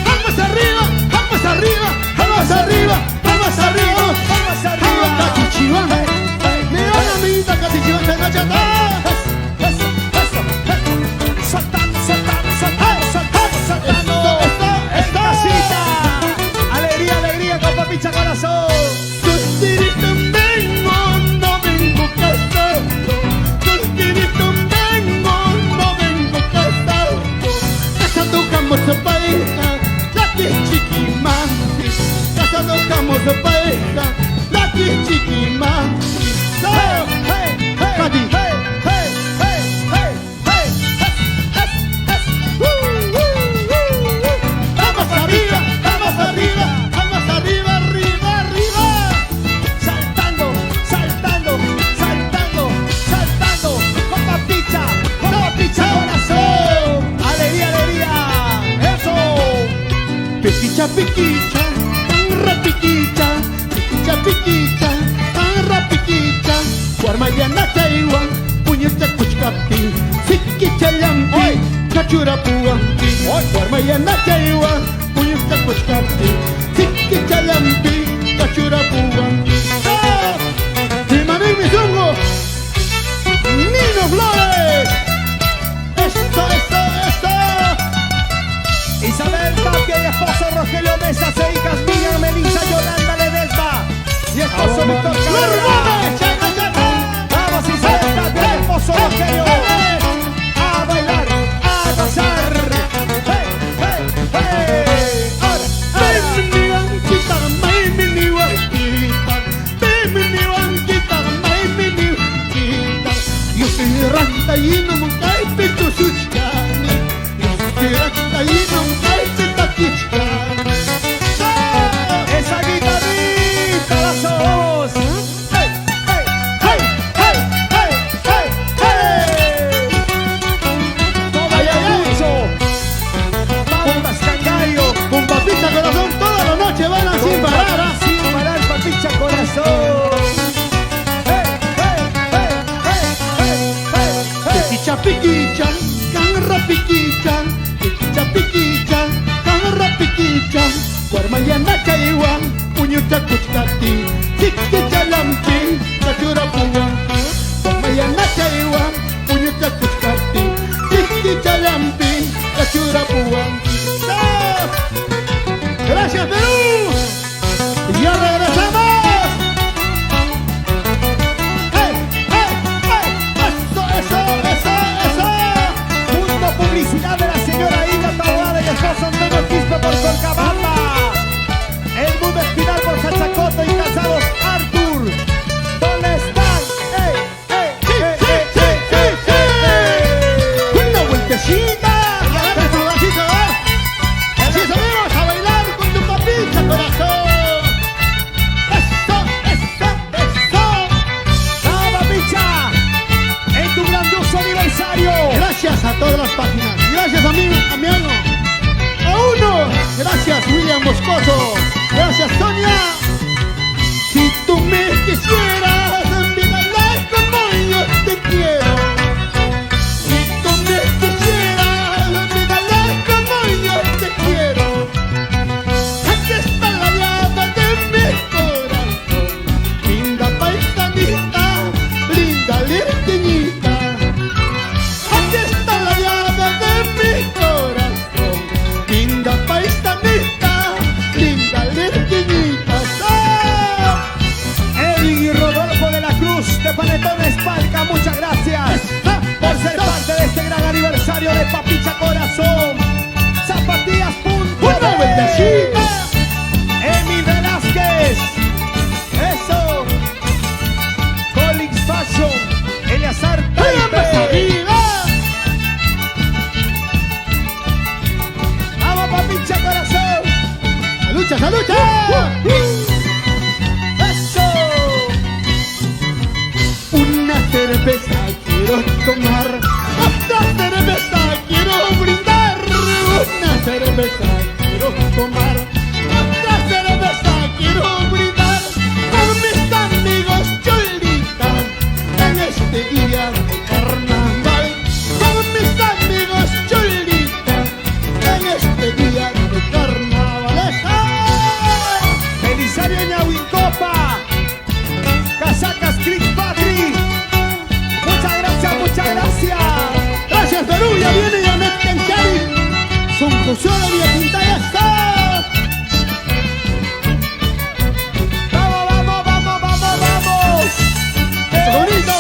¡Vamos arriba! ¡Vamos arriba! ¡Vamos arriba! ¡Vamos arriba! ¡Vamos arriba! ¡Cachichiván! ¡Mira la amiguita Cachichiván! ¡Se engancha atrás! ¡En casita! ¡Alegría, alegría con Papicha Corazón! Suspirito vengo, no vengo cantando. Suspirito vengo, no vengo cantando. Cazando camos de pareja, la que es chiquimansi. Cazando camos de pareja, la que es chiquimansi. Cati. Vamos arriba, vamos arriba, vamos arriba, arriba, arriba. Saltando, saltando, saltando, saltando con Papicha Corazón. ¡Alegría, alegría! ¡Eso! Piquicha, piquicha, tan rapiquicha, piquicha, piquicha, tan rapiquicha. Guarmayana Taiwan, puñeta kuchkapi, sikicha lampi, kachura puampi. Guarmayana Taiwan, puñeta kuchkapi, sikicha lampi, kachura puampi. Mi mami, mi zungo, Nino Flores. Eso. Isabel Tapia y esposo Rogelio Mesa, e hijas Miriam, Melissa, Yolanda Ledesma y esposo Víctor Cabrera. Vamos Isabel Tapia y esposo Rogelio a bailar, a gozar. ¡Hey, hey, hey! Ahora, Ranta y no montai rapiquicha, can rapiquicha, piquicha piquicha, can rapiquicha, guarmayana chaiwa, puñucha cuchcati, chiquicha lampi, cachura puwanti, guarmayana chaiwa, puñucha cuchcati, chiquicha lampi, cachura puwanti. ¡Gracias, Perú! ¡Y ya regresamos! Punto publicidad de la señora Ida Taboada y esposo Antonio Quispe por Colcabamba. El mundo espinal por Sachacoto y Casados Arthur. ¿Dónde están? ¡Una vueltecita! ¡Agarra tu vasito, Así es, amigos, a bailar con tu papicha, corazón. ¡Eso, eso, eso! ¡Vamos, papicha! En tu grandioso aniversario. Gracias a todas las páginas. Gracias a mi amigo. A uno. Gracias, William Moscoso. Gracias, Sonia. Si tú me quisieras, mírala como yo te quiero. Si tú me quisieras, mírala como yo te quiero. Aquí está la llave de mi corazón. Linda paisanita, linda lirteñita. Aquí está la llave de mi corazón. Linda paisanita, linda lirteñita. Edwin y Rodolfo de la Cruz de Panetón Espalca, muchas gracias por ser parte de este gran aniversario de Papicha Corazón. Zapatillas. ¡Una vueltecita! Emi Velázquez. Eso. Collins Fashion. Eleazar ¡Vamos Taipe. arriba! Vamos, Papicha Corazón. ¡Salucha, salucha! Eso. Una cerveza quiero tomar, otra cerveza quiero brindar. Una cerveza quiero tomar, otra cerveza quiero brindar. Con mis amigos Cholita, en este día de carnaval. Con mis amigos Cholita, en este día de carnaval. Belisario Ñahuincopa. Casacas Chris Patri. Muchas gracias, muchas gracias. Gracias, Perú, ya viene Janet Canchari. Son José de Villa Quintana. Vamos, vamos, vamos, vamos, vamos. Bonito.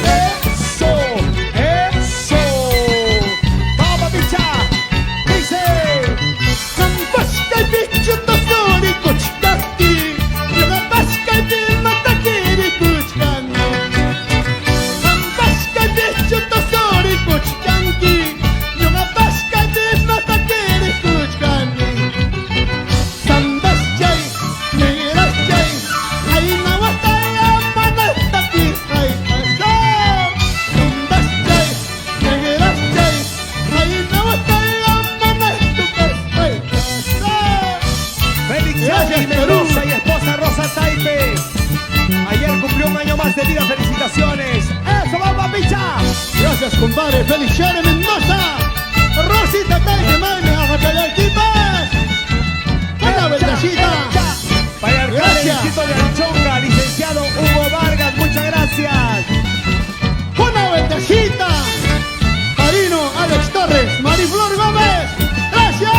Eso, eso. Vamos, papicha. Dice. Kampashka bicho tasori kuchkati. Yoga pashka di matakiri kuchkani. Kampashka bicho tasori kuchkanki. Yoga pashka di matakiri kuchkani. Sandashchay, negerashchay. Hayna wataya manastaki haytasha. Sandashchay, negerashchay. Hayna wataya manastaki haytasha. Félix Gracias, Johnny Perú. Mendoza y esposa Rosa Taipe. Ayer cumplió un año más de vida. Felicitaciones. Eso, vamos, papicha. Gracias, compadre. Feliciano Mendoza. Rosita Taike, mami, a Jayalquipas. Una vueltecita. Para el Gracias. Distrito de Anchonga, licenciado Hugo Vargas, muchas gracias. Una vueltecita. Marino Alex Torres, Mariflor Gómez. Gracias.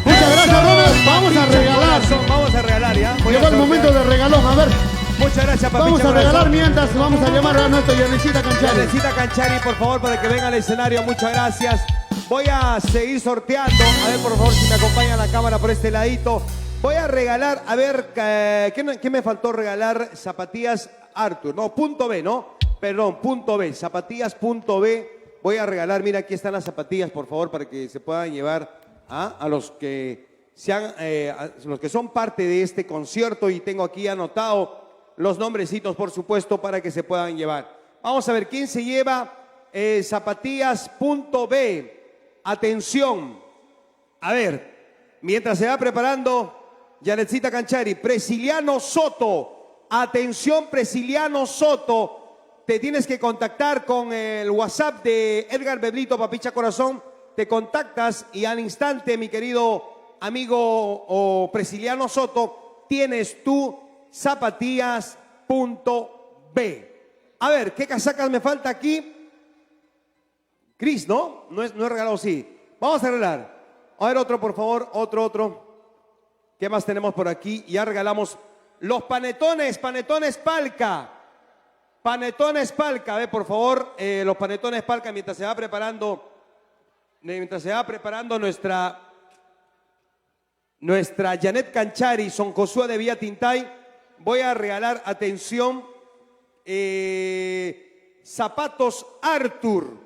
Muchas gracias, Robert. Vamos a regalar. Vamos a regalar, ¿ya? Voy a Llegó el momento de regalón. A ver, Muchas gracias, Papicha vamos a regalar Corazón. mientras vamos a llamar a nuestra Yanecita Canchari. Yanecita Canchari, por favor, para que venga al escenario. Muchas gracias. Voy a seguir sorteando. A ver, por favor, si me acompaña la cámara por este ladito. Voy a regalar, a ver, ¿qué me faltó regalar? Zapatillas Arthur. No, punto B, ¿no? Perdón, punto B. Zapatillas punto B. Voy a regalar, mira, aquí están las zapatillas, por favor, para que se puedan llevar a los que los que son parte de este concierto, y tengo aquí anotado los nombrecitos, por supuesto, para que se puedan llevar. Vamos a ver quién se lleva zapatillas punto B. Atención. A ver, mientras se va preparando Yanecita Canchari, Presiliano Soto, Atención, Presiliano Soto. Te tienes que contactar con el WhatsApp de Edgar Beblito, Papicha Corazón. Te contactas y al instante, mi querido amigo o Presiliano Soto, tienes tu zapatillas.b. A ver, ¿qué casacas me falta aquí? Cris, ¿no? No he regalado, sí. Vamos a arreglar. A ver, otro, por favor. Otro. ¿Qué más tenemos por aquí? Ya regalamos los panetones Palca. Panetones Palca. A ver, por favor, los panetones Palca mientras se va preparando nuestra Janet Canchari, Son Josué de Villa Tintay. Voy a regalar, atención, zapatos Arthur.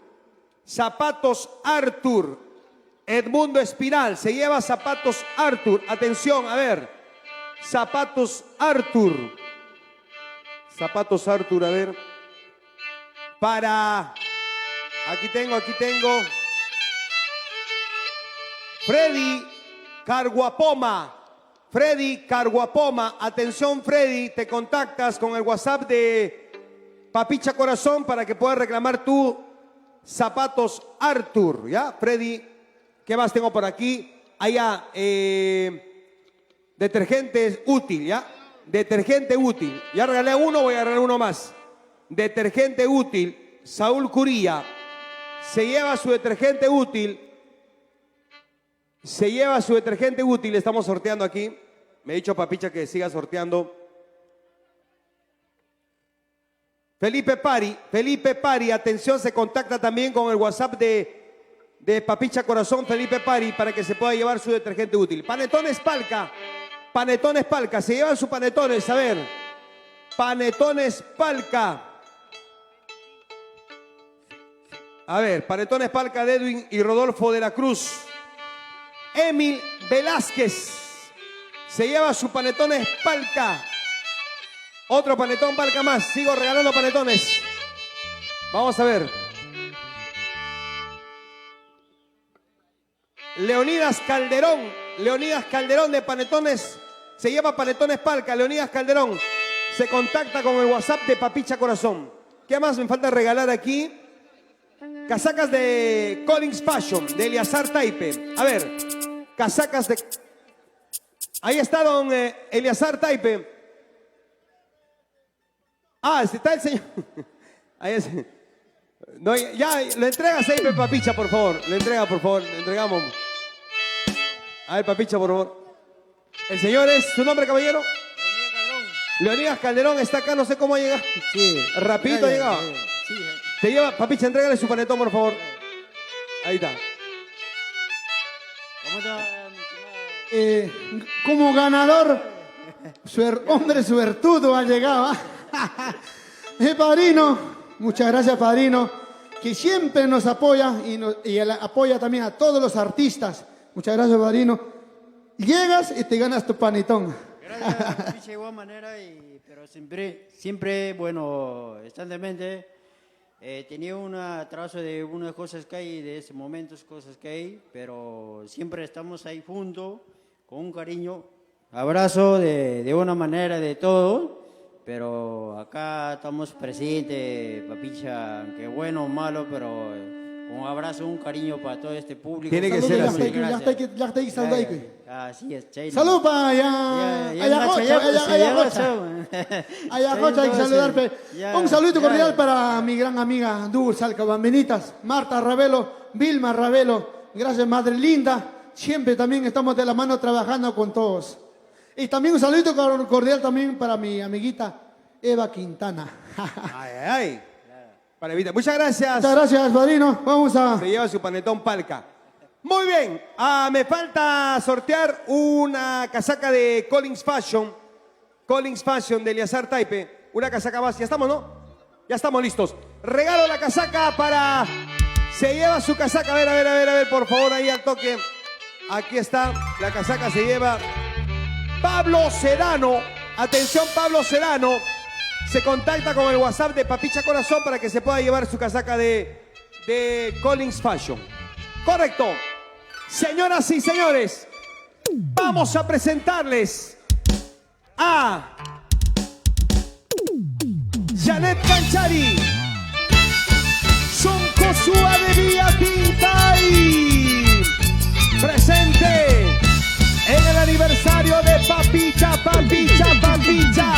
Edmundo Espiral se lleva zapatos Arthur. Atención, a ver. Zapatos Arthur, a ver. Para... Aquí tengo. Freddy Carguapoma. Atención, Freddy, te contactas con el WhatsApp de Papicha Corazón para que puedas reclamar tu zapatos Arthur, ¿ya? Freddy, ¿qué más tengo por aquí? Allá, detergente útil, ¿ya? Detergente útil. Ya regalé uno, voy a regalar uno más. Detergente útil. Saúl Curilla se lleva su detergente útil. Estamos sorteando aquí. Me ha dicho Papicha que siga sorteando. Felipe Pari, atención, se contacta también con el WhatsApp de Papicha Corazón, Felipe Pari, para que se pueda llevar su detergente útil. Panetones Palca, se llevan sus panetones, a ver. Panetones Palca. A ver, panetones Palca de Edwin y Rodolfo de la Cruz. Emil Velázquez se lleva su panetones Palca. Otro panetón Palca más. Sigo regalando panetones. Vamos a ver. Leonidas Calderón de panetones. Se lleva panetones Palca. Leonidas Calderón se contacta con el WhatsApp de Papicha Corazón. ¿Qué más me falta regalar aquí? Casacas de Collins Fashion, de Eliazar Taipe. A ver, casacas de... Ahí está don Eliazar Taipe. Ah, está el señor. Ahí es. No, ya, lo entregas ahí, Papicha, por favor. Le entregamos. A ver, Papicha, por favor. El señor es, ¿su nombre, caballero? Leonidas Calderón está acá, no sé cómo ha llegado. Sí. Rapidito ha llegado. Sí. Te lleva, Papicha, entrégale su panetón, por favor. Ahí está. ¿Cómo está? Como ganador, hombre suertudo ha llegado. Padrino, muchas gracias, padrino, que siempre nos apoya y él apoya también a todos los artistas. Muchas gracias, padrino. Llegas y te ganas tu panetón. Gracias, de igual manera, pero siempre, bueno, constantemente tenía un atraso de unas cosas que hay, de ese momento, cosas que hay, pero siempre estamos ahí juntos, con un cariño, abrazo de una manera de todo. Pero acá estamos presentes, Papicha, que bueno o malo, pero un abrazo, un cariño para todo este público. Tiene que ser así. Así es, salud para Ayacocha, hay que saludar. Un saludo cordial para mi gran amiga Dulce Alcabambenitas, Marta Ravelo, Vilma Ravelo. Gracias, madre linda. Siempre también estamos de la mano trabajando con todos. Y también un saludo cordial también para mi amiguita Eva Quintana. Ay. Para Evita. Muchas gracias. Muchas gracias, padrino. Vamos a... Se lleva su panetón Palca. Muy bien. Me falta sortear una casaca de Collins Fashion de Eliazar Taipe. Una casaca más. Ya estamos, ¿no? Ya estamos listos. Regalo la casaca para... Se lleva su casaca. A ver, por favor, ahí al toque. Aquí está. La casaca se lleva... Pablo Sedano, atención, Pablo Sedano, se contacta con el WhatsApp de Papicha Corazón para que se pueda llevar su casaca de Collins Fashion. Correcto. Señoras y señores, vamos a presentarles a Janet Canchari, Son Cosúa de Vía Tintay, presente en el aniversario de Papicha, Papicha, Papicha,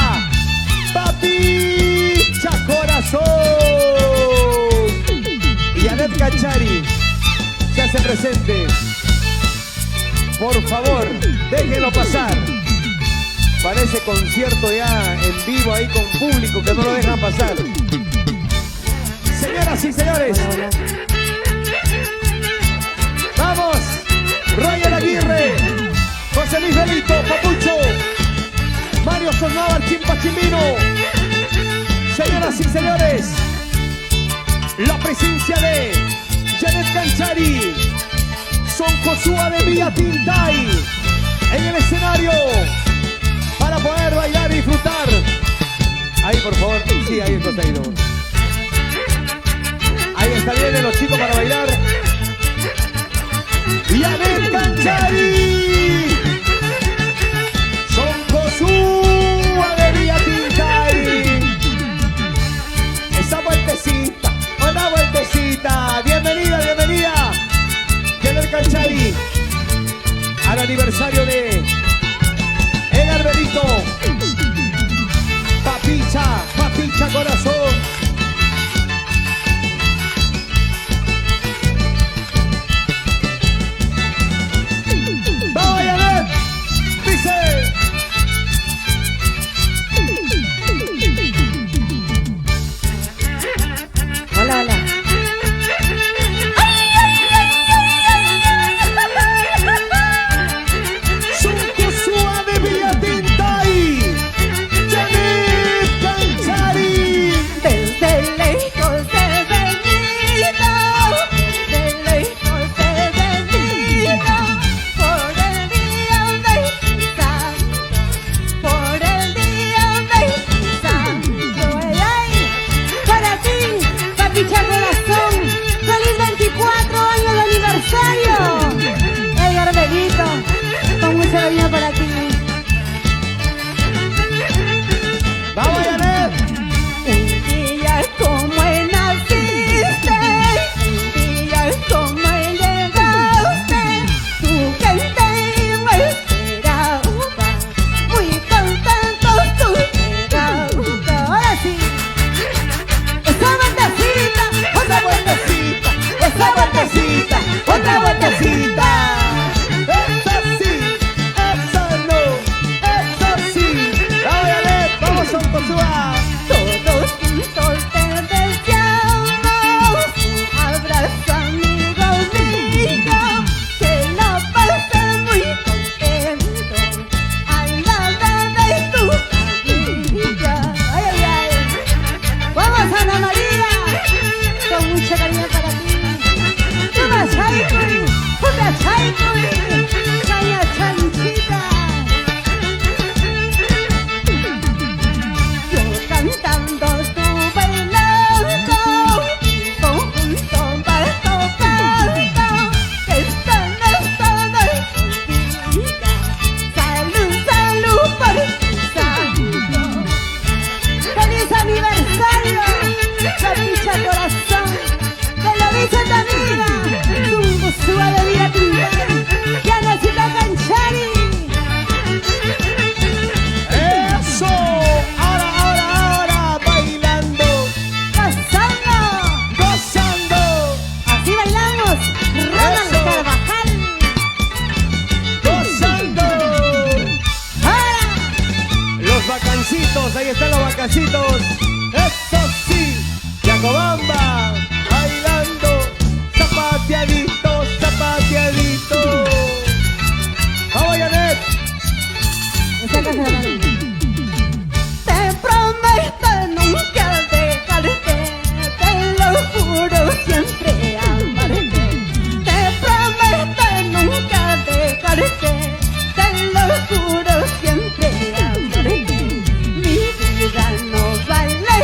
Papicha Corazón. Y Janet Canchari se hace presente. Por favor, déjenlo pasar. Parece concierto ya en vivo ahí con público que no lo dejan pasar. Señoras y señores, vamos. Roger Aguirre, José Luis Belito, Papucho, Mario Sornábal, Chimpachimbino. Señoras y señores, la presencia de Janet Canchari, Son Cosúa de Vía Tintay en el escenario para poder bailar y disfrutar. Ahí, por favor, sí, ahí está ido. Ahí está bien los chicos para bailar. Janet Canchari, Son Cosúa de Vía Tintay. Esa vueltecita, una vueltecita. Bienvenida, bienvenida. Janet Canchari al aniversario de Edgar Benito. Papicha, Papicha Corazón. ¡Vamos, Janet! ¡Dice! Hola, hola. Son Cosúa de Vía Tintay, Janet Canchari. Desde lejos te he venido, desde lejos te he venido, por el día de santo, por el día de santo. Ay, ay, para ti, Papicha Corazón, feliz 24 años de aniversario. Edgar Benito, con mucho cariño para ti. ¡Vamos, Janet! Un día como él naciste, un día como él llegaste, tu gente me esperaba, muy contentos tú llegabas. Ahora sí, esa vueltecita, ¡Otra vueltecita! ¡Esa vueltecita! ¡Otra vueltecita! ¡Esa sí! ¡Esa no! ¡Esa sí! ¡Vamos, Janet! ¡Vamos, Son Cosúa! todos juntos te deseamos, abrazo amigo mío, que la pases muy contento al lado de tu familia. Ay, ay, ay. Vamos, Ana María, con mucho cariño para ti. Una chaycuy, una chaycuy, chaya chanchita. Yo cantando, tú bailando, conjunto bajo canto, están contigo. Salud, salud por tu santo. ¡Feliz aniversario, Papicha Corazón! ¡Te lo dice tu amiga, Son Cosúa de Vía Tintay, Janet Canchari! ¡Eso! Ahora, bailando, ¡Gozando! gozando, Así bailamos, Ronald Eso. Carvajal. gozando. ¡Ahora! Los vacancitos, ahí están los vacancitos. Eso sí, Yacobamba, bailando, zapateadito, zapateadito. Vamos, Janet. Esa casa de la te prometo nunca dejarte, te lo juro siempre amarte. Te prometo nunca dejarte, te lo juro siempre amarte. Mi vida no vale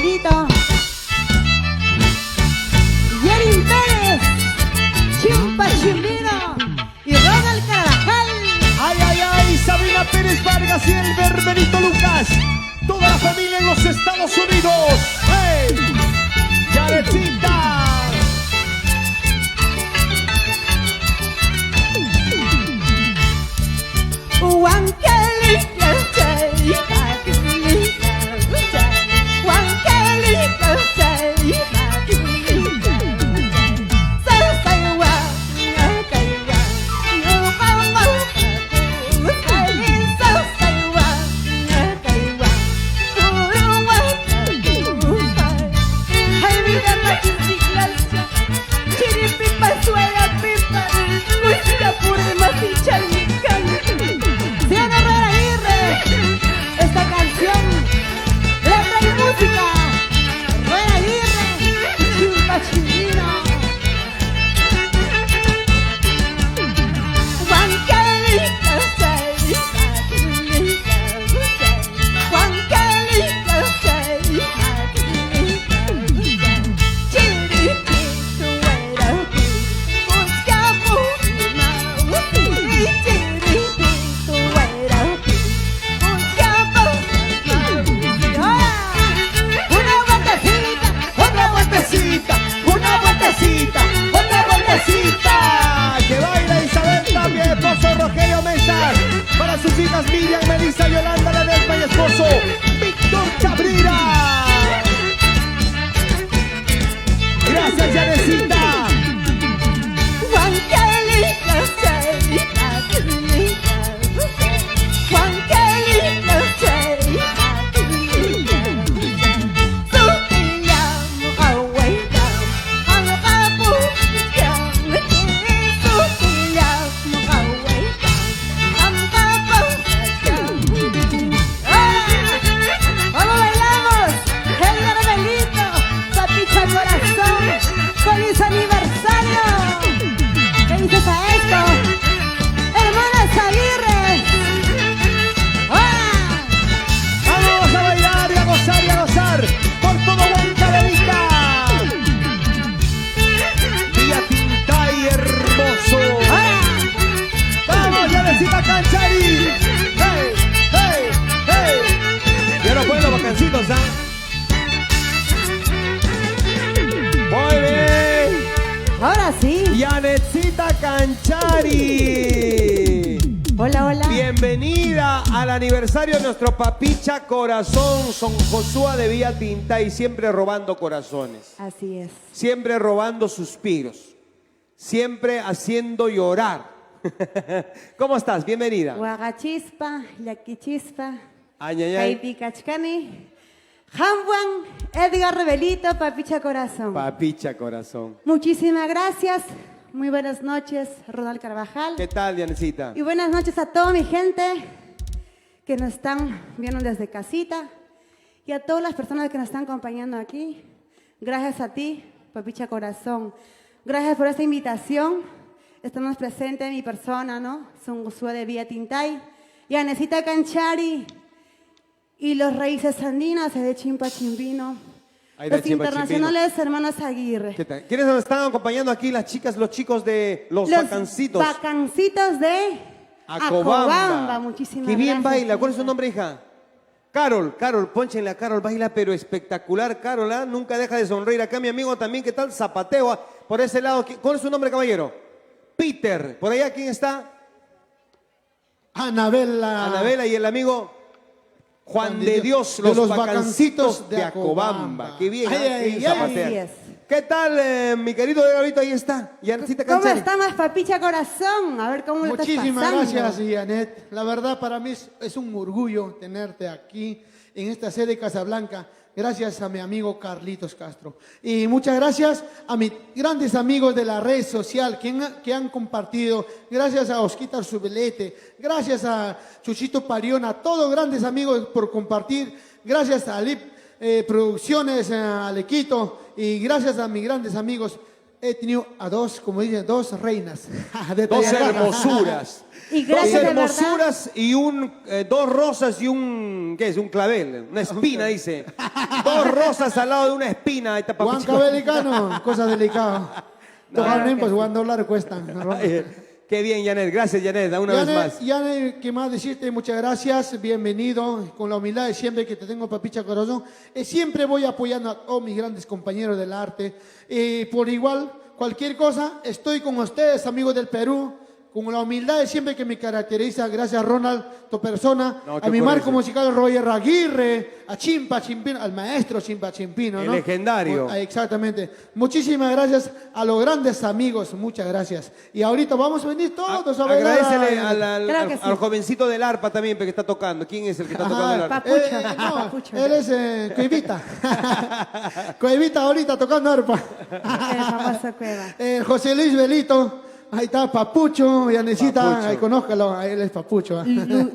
Rabelito, Yerin Pérez, Chimpa Chimbino y Ronald Carvajal. Ay, ay, ay, Sabrina Pérez Vargas y el Benito Lucas. Toda la familia en los Estados Unidos. ¡Hey! ¡Yaretita! Que baila Isabel también, esposo Rogelio Mesa. Para sus hijas Miriam, Melissa, Yolanda, Ledesma y esposo Víctor Cabrera. Gracias, Yanecita. ¡Feliz aniversario! ¿Qué dices a esto? ¡Hermanas Aguirre! ¡Ah! Vamos a bailar y a gozar por todo Huancavelica. Villa Tintay hermoso. ¡Ah! Vamos, Yanecita Canchari. ¡Hey, hey, hey! Quiero buenos vacancitos, ¿ah? Muy bien. Ahora sí. Yanecita Canchari. Hola, hola. Bienvenida al aniversario de nuestro papicha corazón, Son Josué de Villa Tintay, siempre robando corazones, Así es. siempre robando suspiros, siempre haciendo llorar. ¿Cómo estás? Bienvenida. Guagachispa, Yaquichispa, Ay, ay, ay. Haiti Cachcani, Hamwan, Edgar Rebelito, Papicha Corazón. Papicha corazón. Muchísimas gracias. Muy buenas noches, Ronald Carvajal. ¿Qué tal, Yanecita? Y buenas noches a toda mi gente que nos están viendo desde casita y a todas las personas que nos están acompañando aquí. Gracias a ti, Papicha Corazón. Gracias por esta invitación. Estamos presentes en mi persona, ¿no? Son Josué de Villa Tintay, Yanecita Canchari y los raíces andinas de Chimpa Chimbino. Ay, de Los Chimpa internacionales hermanos Aguirre. ¿Qué tal? ¿Quiénes nos están acompañando aquí? Las chicas, los chicos de los Vacancitos. Vacancitos de Acobamba. Muchísimas Qué bien gracias. baila. ¿Cuál es su nombre, hija? Carol, pónchenle a Carol, baila pero espectacular, Carol, ¿ah? Nunca deja de sonreír. Acá mi amigo también, ¿qué tal? Zapateo, ¿ah? Por ese lado. ¿Cuál es su nombre, caballero? Peter. ¿Por allá quién está? Anabela y el amigo Juan de Dios, de los Vacancitos de Acobamba. Acobamba. Qué bien, Ay, ¿ah? ay, Qué bien ay. zapatea. Así es. ¿Qué tal, mi querido Edgarito? Ahí está. Yanecita ¿Cómo Canchari. estamos, Papicha Corazón? A ver cómo lo estás Muchísimas pasando. gracias, Janet. La verdad, para mí es un orgullo tenerte aquí en esta sede de Casablanca. Gracias a mi amigo Carlitos Castro. Y muchas gracias a mis grandes amigos de la red social que han compartido. Gracias a Osquitar Subelete. Gracias a Chuchito Parión. A todos grandes amigos por compartir. Gracias a Alip Producciones, a Alequito. Y gracias a mis grandes amigos he tenido a dos, como dicen, dos reinas. De Dos Tayacá. hermosuras. Y Dos gracias de verdad. hermosuras y dos rosas y un, ¿qué es? Un clavel, una espina, dice. Dos rosas al lado de una espina. Ahí está Juan Papicha. Cabelicano, cosa delicada. Totalmente, pues jugando dólar cuestan. Qué bien, Janet. Gracias, Janet. Una vez más. Janet, ¿qué más decirte? Muchas gracias. Bienvenido. Con la humildad de siempre que te tengo, Papicha Corazón. Siempre voy apoyando a todos mis grandes compañeros del arte. Por igual, cualquier cosa, estoy con ustedes, amigos del Perú. Con la humildad de siempre que me caracteriza, gracias Ronald, tu persona, No, a mi marco ocurrencia. musical Roger Aguirre, a Chimpa Chimpino, al maestro Chimpa Chimpino, El ¿no? legendario. Exactamente. Muchísimas gracias a los grandes amigos, muchas gracias. Y ahorita vamos a venir todos a bailar. Agradecele Claro que sí. al jovencito del arpa también que está tocando. ¿Quién es el que está tocando el arpa? Papucho, No, Papucho. él es Cuevita. Cuevita ahorita tocando arpa. El famoso Cueva. José Luis Belito. Ahí está Papucho, Yanecita, Papucho. ahí conózcalo, él es Papucho.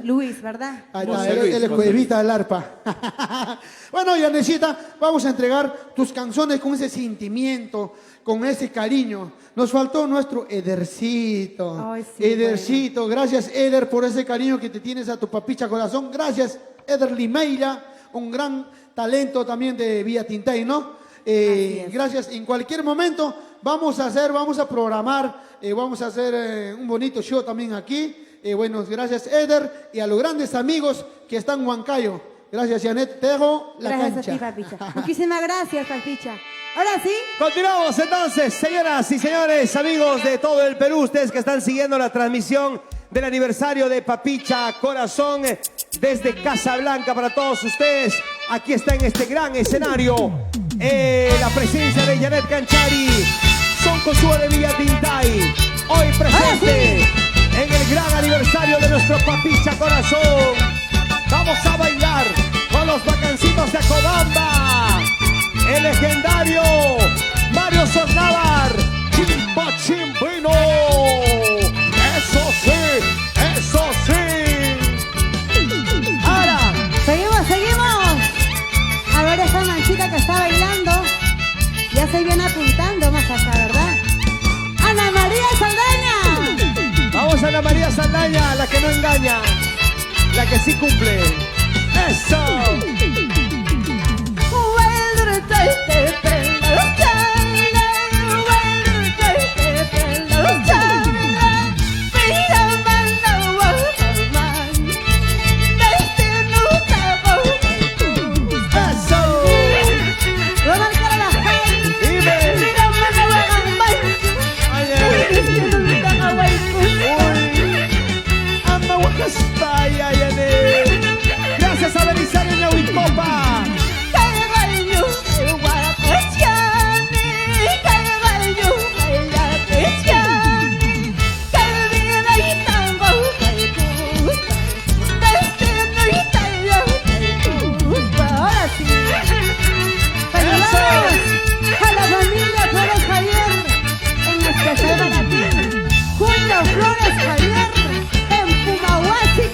Luis, ¿verdad? Ahí está, José él, Luis, él es José Cuevita del arpa. Bueno, Yanecita, vamos a entregar tus canciones con ese sentimiento, con ese cariño. Nos faltó nuestro Edercito. Ay, sí, Edercito, gracias Eder por ese cariño que te tienes a tu Papicha Corazón. Gracias Eder Limeira, un gran talento también de Villa Tintay, ¿no? es. Gracias. En cualquier momento vamos a programar, vamos a hacer un bonito show también aquí. Bueno, gracias Eder y a los grandes amigos que están en Huancayo. Gracias Janet, te dejo la Gracias cancha. a ti, Papicha. Muchísimas gracias, Papicha. Ahora sí, Continuamos entonces, señoras y señores, amigos de todo el Perú, ustedes que están siguiendo la transmisión del aniversario de Papicha Corazón desde Casablanca para todos ustedes. Aquí está en este gran escenario la presencia de Janet Canchari, Son Cosúa de Villa Tintay, hoy presente en el gran aniversario de nuestro Papicha Corazón. Vamos a bailar con los bacancitos de Acobamba, el legendario Mario Sornávar, Chimpa Chimpino. Eso sí. Ahora, seguimos. A ver esa manchita que está bailando. Ya se viene apuntando más acá, ¿verdad? Ana María Saldaña. Vamos a Ana María Saldaña, la que no engaña, la que sí cumple. Eso. Gracias a Belisario Ñauicopa. Ahora sí. Saludamos a la familia Flores Javier, en especial para ti. Julio Flores Javier, en Pumahuasi,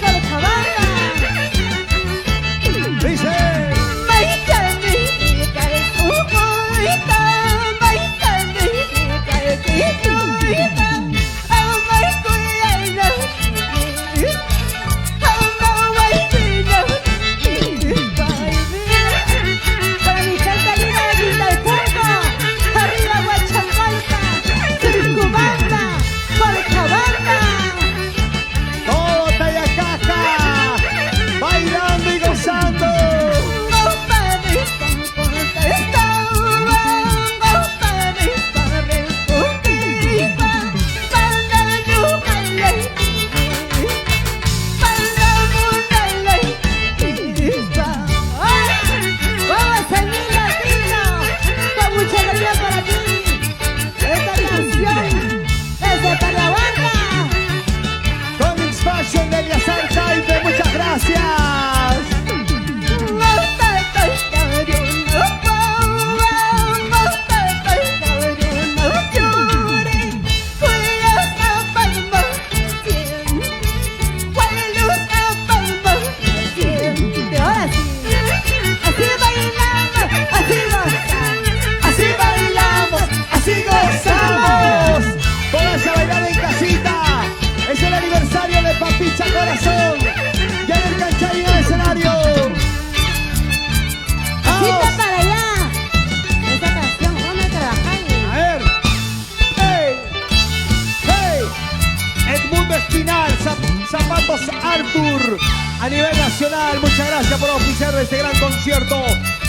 Zapatos Arthur a nivel nacional. Muchas gracias por oficiar este gran concierto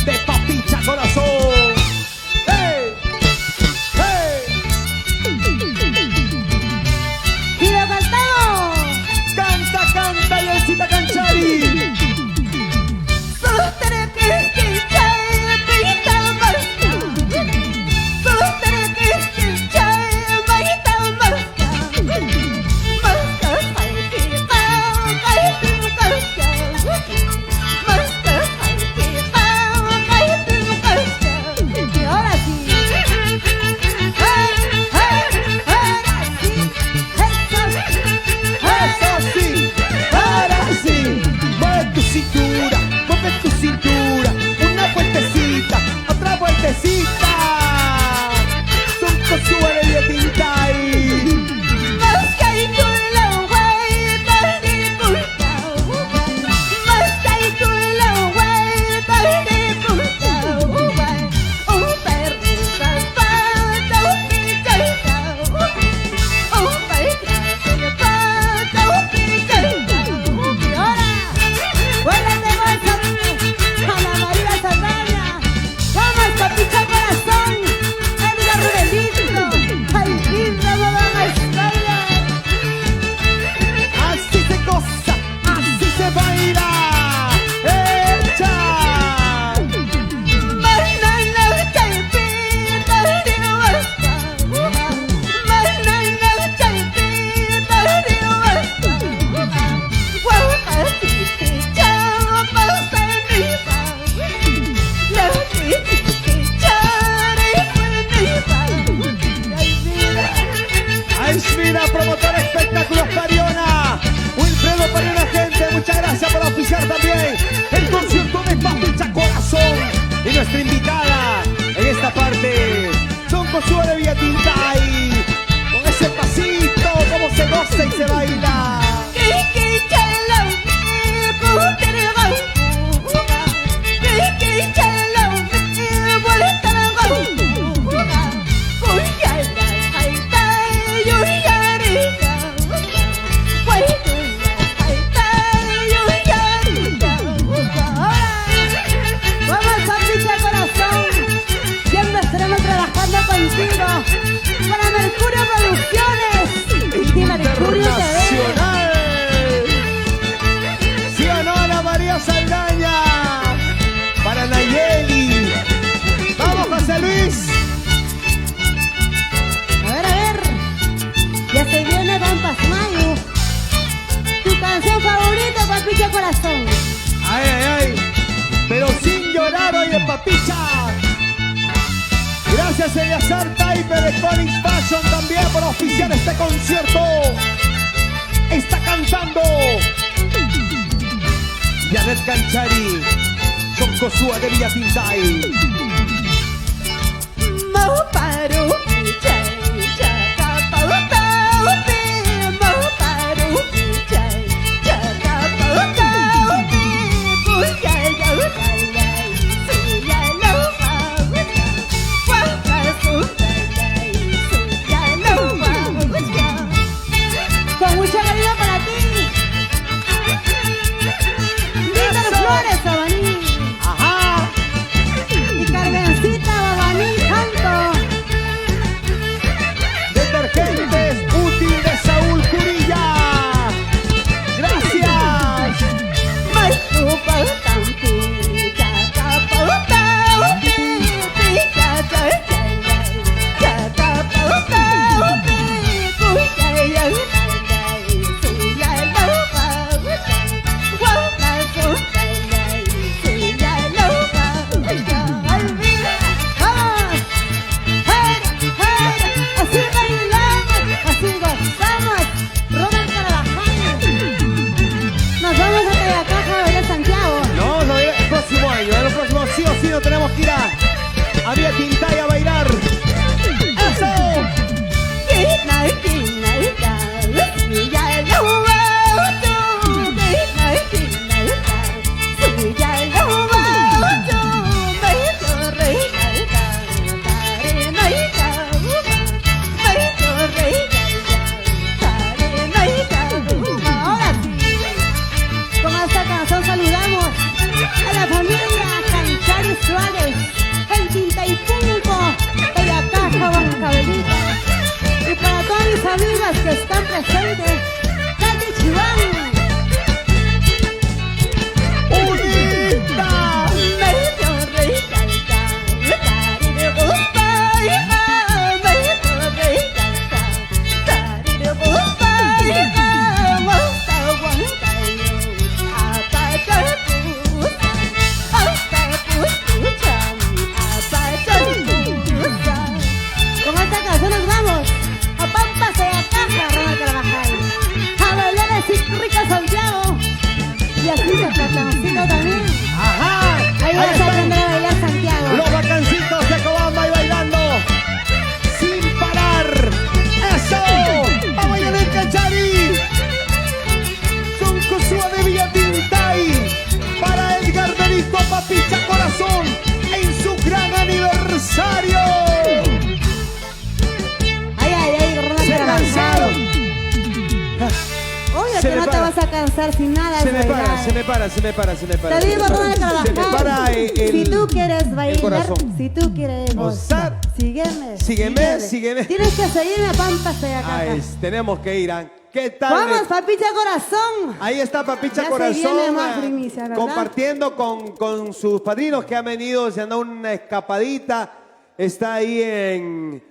de Papicha Corazón. ¡Hey! ¡Hey! ¡Y lo cantamos! ¡Canta, canta, Yelcita Canchari! También el concierto de Papicha Corazón y nuestra invitada en esta parte, Don Josué de Villatintay, con ese pasito, cómo se goza y se baila. Para Mercurio Producciones y Mercurio Internacional. ¿Sí o no, Ana María Saldaña? Para Nayeli. Vamos, José Luis. A ver, ya se viene Don Pasmayo. Tu canción favorita, Papicha Corazón. Ay, ay, ay. Pero sin llorar, oye, Papicha. Gracias Eliazar Taipe de Collins Fashion también por oficiar este concierto. Está cantando Janet Canchari, Son Josué de Villatintay. Con mucha cariño para ti. Víctor Flores, Babaní. Ajá. Y Carmencita, Babaní, Canto. Platancito también. Ajá. Ahí vas a están aprender a bailar, Santiago. los bacancitos de Cobamba y bailando sin parar. ¡Eso! ¡Vamos, Janet Canchari! Son Cosúa de Villatintay para Edgar Benito Papicha Corazón en su gran aniversario. Ronald Se Carvajal. cansaron. Obvio Se que me no te para. vas a cansar sin nada. Se de me para, bailar. se me para, se me para, se me para. Te digo, Ronald Se me Carvajal. para Si tú quieres bailar, corazón. si tú quieres Gozar. gozar, sígueme. Sígueme. Tienes que seguirme, Pampas de acá. Tenemos que ir, ¿ah? ¿Qué tal? Vamos, Papicha Corazón. Ahí está Papicha Ya se Corazón viene más primicia, ¿verdad? compartiendo con sus padrinos que han venido, se han dado una escapadita. Está ahí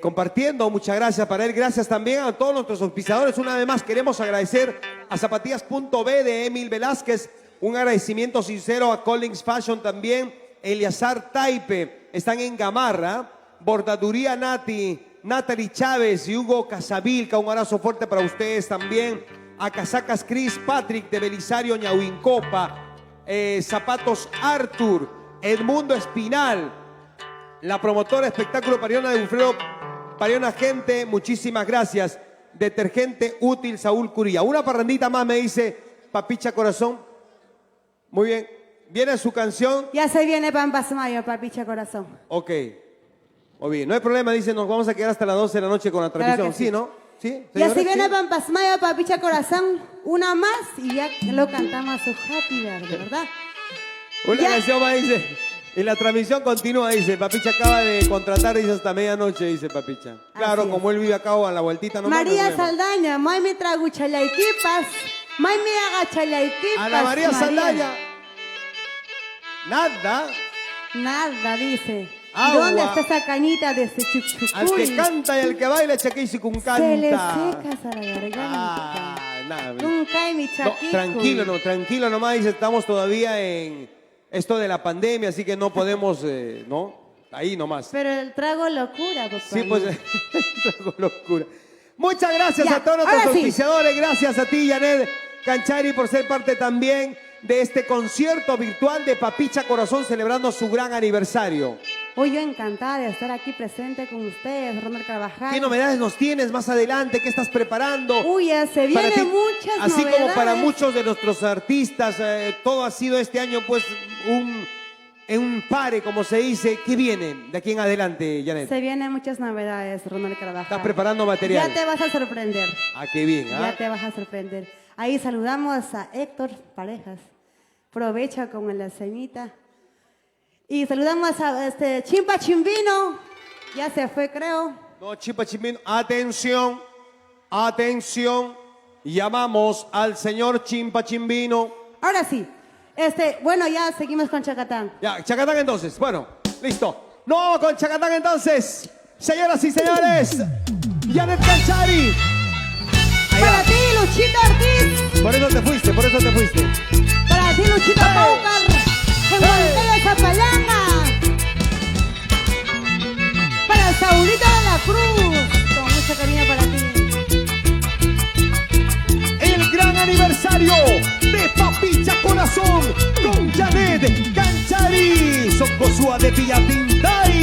compartiendo. Muchas gracias para él. Gracias también a todos nuestros auspiciadores. Una vez más queremos agradecer a Zapatillas.b de Emil Velázquez. Un agradecimiento sincero a Collins Fashion también. Eliazar Taipe. Están en Gamarra. Bordaduría Natalie Chávez y Hugo Casavilca. Un abrazo fuerte para ustedes también. A Casacas Chris Patrick de Belisario Ñahuincopa. Zapatos Arthur. Edmundo Espinal. La promotora Espectáculo Pariona de Wilfredo Pariona Gente, muchísimas gracias. Detergente Útil Saúl Curía. Una parrandita más me dice Papicha Corazón. Muy bien. Viene su canción. Ya se viene Pampas Mayo, Papicha Corazón. Ok. Muy bien. No hay problema, dice, nos vamos a quedar hasta las 12 de la noche con la transmisión. que sí. Sí, ¿no? Sí. Ya se señores? viene ¿Sí? Pampas Mayo, Papicha Corazón. Una más y ya lo cantamos a su Happy Verde, ¿verdad? Una Ya. canción más dice. Y la transmisión continúa, dice. Papicha acaba de contratar, dice, hasta medianoche, dice Papicha. Claro, Así es. como él vive acá a la vueltita. No María Saldaña, mai me trago chalayquipas, mai me haga chalayquipas. Ana María Saldaña. Nada. Nada, dice. Agua. ¿Dónde está esa cañita de ese Al que chuchucuy? canta y al que baila, chaquisi con canta. Se le secas a la garganta. Nada. Nunca mi No, chaquico. tranquilo nomás, dice, estamos todavía en esto de la pandemia, así que no podemos, ¿no? Ahí nomás. Pero el trago locura, papá. Sí, pues, trago locura. Muchas gracias Ya, a todos nuestros ahora sí. auspiciadores, gracias a ti, Janet Canchari, por ser parte también de este concierto virtual de Papicha Corazón celebrando su gran aniversario. Hoy yo encantada de estar aquí presente con ustedes, Ronald Carvajal. ¿Qué novedades nos tienes más adelante? ¿Qué estás preparando? Uy, ya se Para vienen ti, muchas así novedades. como para muchos de nuestros artistas, todo ha sido este año pues un pare, como se dice. ¿Qué viene de aquí en adelante, Janet? Se vienen muchas novedades, Ronald Carvajal. ¿Estás preparando material? Ya te vas a sorprender. Ah, qué bien. ¿ah? Ya te vas a sorprender. Ahí saludamos a Héctor Parejas. Aprovecha con la cenita. Y saludamos a Chimpa Chimbino. Ya se fue, creo. No, Chipa Chimbino. Atención, atención. Llamamos al señor Chimpa Chimbino. Ahora sí. Bueno, ya seguimos con Chacatán. Ya, Chacatán entonces. Bueno, listo. No vamos con Chacatán entonces. Señoras y señores, Janet Canchari. Para ti, Luchito Ortiz. Por eso te fuiste, por eso te fuiste. Para ti, Luchito Paucar. En Montevideo, Zapalanga. Para Saulito de la Cruz. Con mucho cariño para ti. El gran aniversario de Papicha Corazón con Janet Canchari. Socosúa de Villatintay.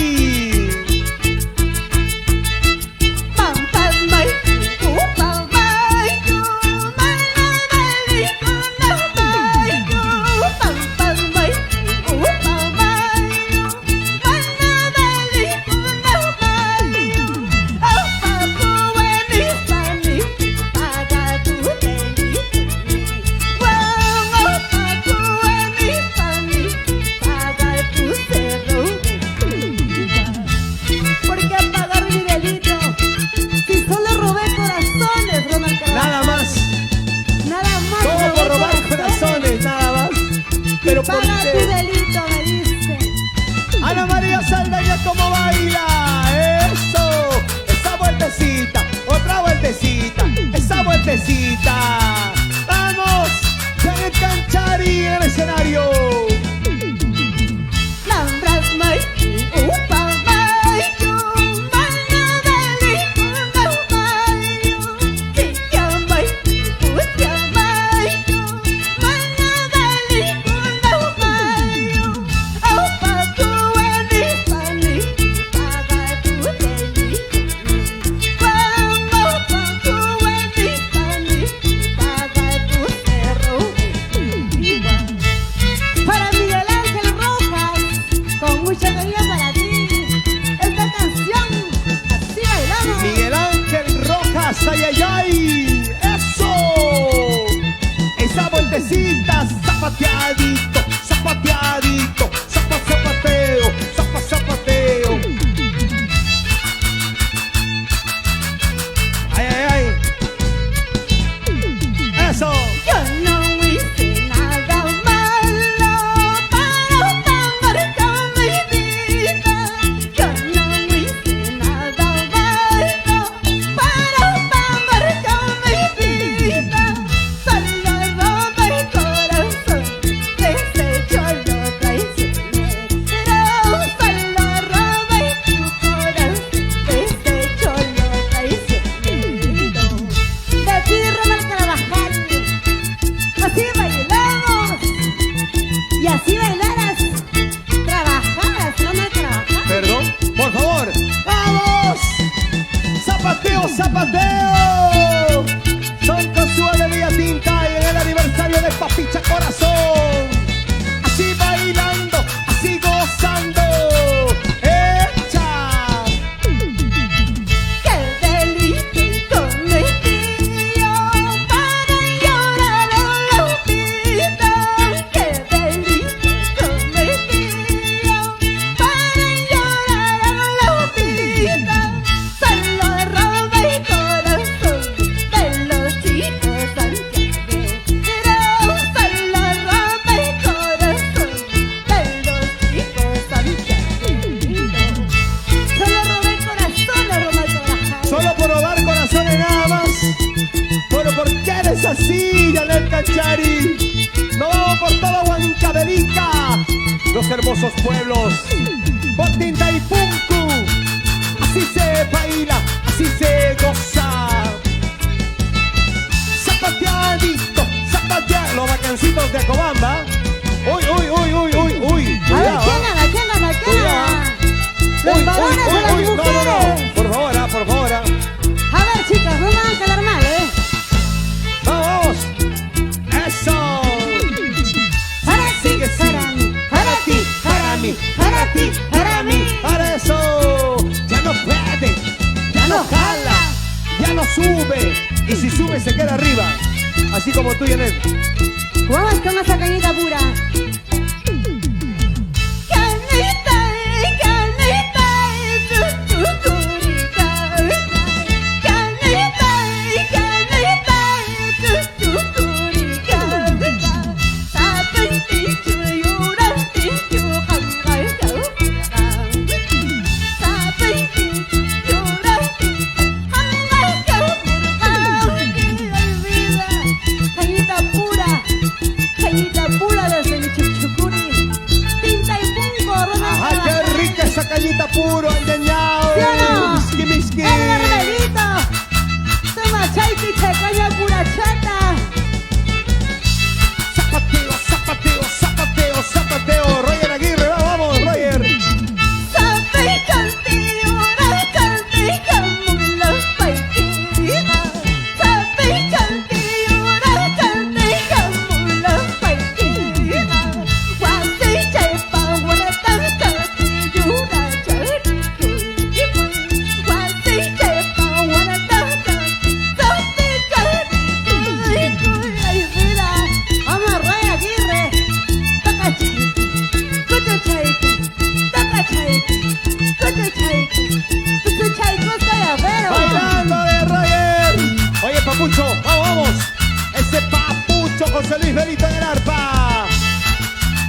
Pampas mai, pampas mai, mai pampas mai, pampas mai, ¿por qué pagar mi delito? Si solo robé corazones, Ronald Carvajal. Nada más. Nada más. Todo robé por robar corazones, nada más. Pero ¿por Paga tu qué? delito, me dice. Ana María Saldaña, ¿cómo baila? Eso. Esa vueltecita, otra vueltecita, esa vueltecita. ¡Vamos! Janet Canchari en el escenario. Lambras mai, upa mai, mai, zapateadito, zapateadito, zapateo, zapateo. Ay, ay, ay. Eso. Yo no hice nada malo para pagar con mi vida. Yo no hice nada malo para pagar con mi vida. Solo roba el corazón, ese yo lo traicioné. Pero solo roba el corazón, ese yo lo traicioné. De ti roba el Carvajal. Así bailamos y así bailarás. Trabajarás, no me trabajas. Perdón, por favor. ¡Vamos! ¡Zapateo, zapateo! Son Josué de Villatinta y en el aniversario de Papicha Corazón. Así bailando, así gozando. ¡Echa! Qué delito cometí yo para llorar a la vida. Qué delito cometí yo para llorar a la vida. Solo roba el corazón de los chicos santiagueros. Solo roba el corazón de los chicos santiagueros. Solo roba el corazón, no roba el corazón. Solo por robar corazones nada más. Bueno, ¿por qué eres así, Janet Canchari? No vamos por toda Huancavelica, los hermosos pueblos. Por Tinta y Punku, así se baila, así se goza. Zapateadito, zapateado. Los vacancitos de Acobamba. Uy, uy, uy, uy, uy, uy. A ver, Cuidado, ¿quién gana? ¿Quién gana? ¿Quién Cuidado. gana? Los Uy, varones uy, o las uy, uy. No, no, mujeres. no. Por favor, por favor. A ver, chicos, no me van a quedar mal, ¿eh? Vamos. Eso. Para ti, Sigue, sigue. para mí, para ti, para mí, para ti, para mí. Para eso. Ya no puede. Ya no jala. Ya no sube. Y si sube se queda arriba. Así como tú, Janet. Vamos con esa cañita pura. Canita, canita, chuchucurica. Canita, canita, chuchucurica. Sapanti, chuyuranti, chuhangal, chaukan. Sapanti, chuyuranti, hangal, chaukan. Cañita pura desde mi chuchucuri. Tinta y punco, roba ¡Ay, qué rica esa cañita puro, engañado! ¿Sí o no? Miski, miski. ¡El hermanito! Toma chaiti, caña pura chata. Zapateo, zapateo, zapateo, zapateo. Roger Aguirre, vamos, Roger. Sabe cantillo, cante, camula, paitina. Sabe cantillo, cante, camula, paitina. Guante, chaipa, guarata, cantillo, charico. Guante, chaipa, guarata, cantillo, charico. Ay, mira, vamos, Roger Aguirre. Toca chaiti, toca chaiti. Bailando de Roger. Oye, Papucho, vamos, vamos. Ese Papucho José Luis Benito en el arpa.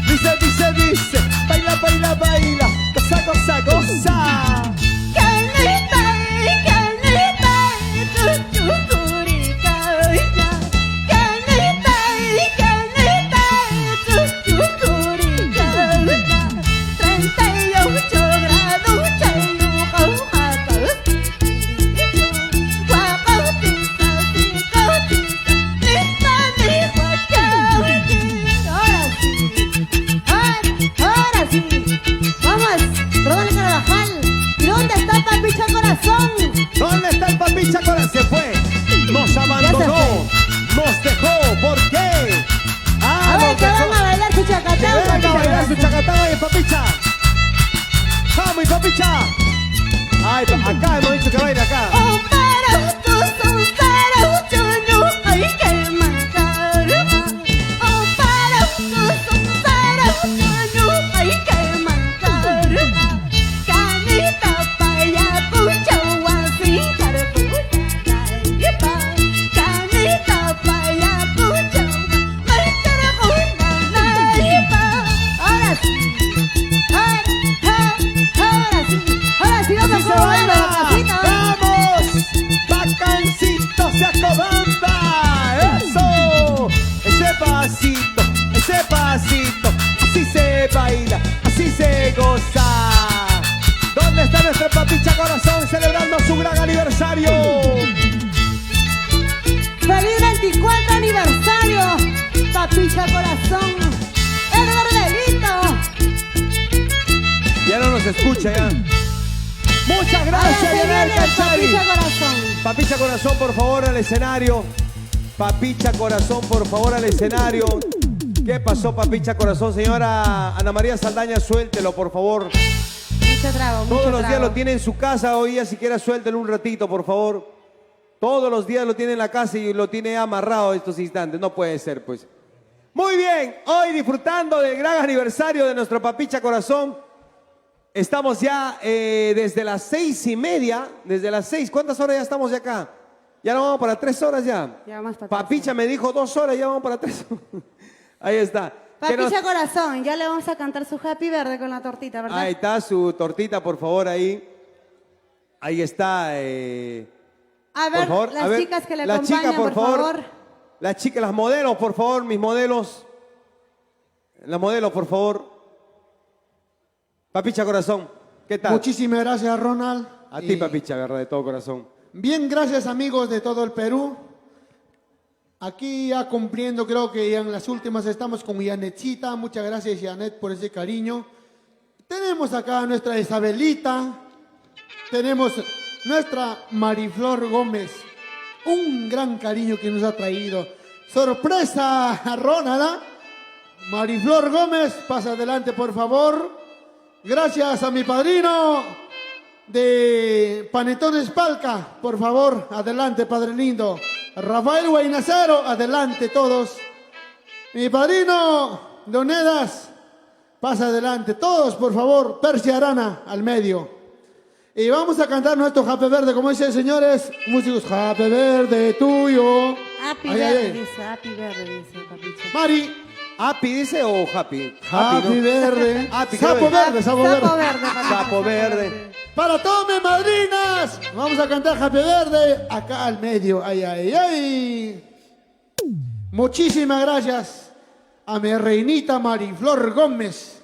Dice, dice, dice. Baila, baila, baila. Goza, goza, goza. Canita, canita, chuchucurica. Canita, canita, chuchucurica. 38 grados, chayo, jaujaca. Guacautita, picotita, lista de huachauqui. ese pasito, así se baila, así se goza. ¿Dónde está nuestro Papicha Corazón celebrando su gran aniversario? ¡Feliz 24 aniversario! Papicha Corazón. ¡Edgar Delito! Ya no nos escucha ya. Muchas gracias, Ahora se Yanel viene el Canchari. Papicha Corazón. Papicha Corazón, por favor, al escenario. Papicha Corazón, por favor, al escenario. ¿Qué pasó, Papicha Corazón? Señora Ana María Saldaña, suéltelo, por favor. Mucho trago, mucho Todos los días trago. lo tiene en su casa, hoy día siquiera suéltelo un ratito, por favor. Todos los días lo tiene en la casa y lo tiene amarrado estos instantes. No puede ser, pues. Muy bien, hoy disfrutando del gran aniversario de nuestro Papicha Corazón. Estamos ya desde las 6:30, desde las 6. ¿Cuántas horas ya estamos de acá? Ya no vamos para 3 horas ya. Ya vamos para 3 Papicha me dijo 2 horas, ya vamos para 3 horas. Ahí está. Que nos- Papicha Corazón, ya le vamos a cantar su Happy Verde con la tortita, ¿verdad? Ahí está su tortita, por favor, ahí. Ahí está. A Por ver, favor, las a ver, chicas que le las acompañan, chicas, por favor. Las chicas, las modelos, por favor, mis modelos. Las modelos, por favor. Papicha Corazón, ¿qué tal? Muchísimas gracias, Ronald. A ti, Y Papicha, verdad, de todo corazón. Bien, gracias amigos de todo el Perú. Aquí ya cumpliendo, creo que ya en las últimas estamos con Yanetcita. Muchas gracias, Yanet, por ese cariño. Tenemos acá a nuestra Isabelita. Tenemos nuestra Mariflor Gómez. Un gran cariño que nos ha traído. Sorpresa, Ronald. ¿Ah? Mariflor Gómez, pasa adelante, por favor. Gracias a mi padrino de Panetones Palca, por favor, adelante, padre lindo. Rafael Guainacero, adelante todos. Mi padrino Leonidas, pasa adelante, todos, por favor. Persia Arana, al medio. Y vamos a cantar nuestro Happy Verde, como dicen señores, músicos, Happy Verde tuyo. Happy Ay, Verde, ay, ay. dice, Happy Verde, dice Papicha. Mari, ¿Happy dice o happy? Happy ¿no? Verde. Happy, Sapo creo. verde, sapo verde. Sapo Verde, Papicha, Sapo Verde. Para todos mis madrinas, vamos a cantar Happy Verde acá al medio. Ay, ay, ay. Muchísimas gracias a mi reinita Mariflor Gómez.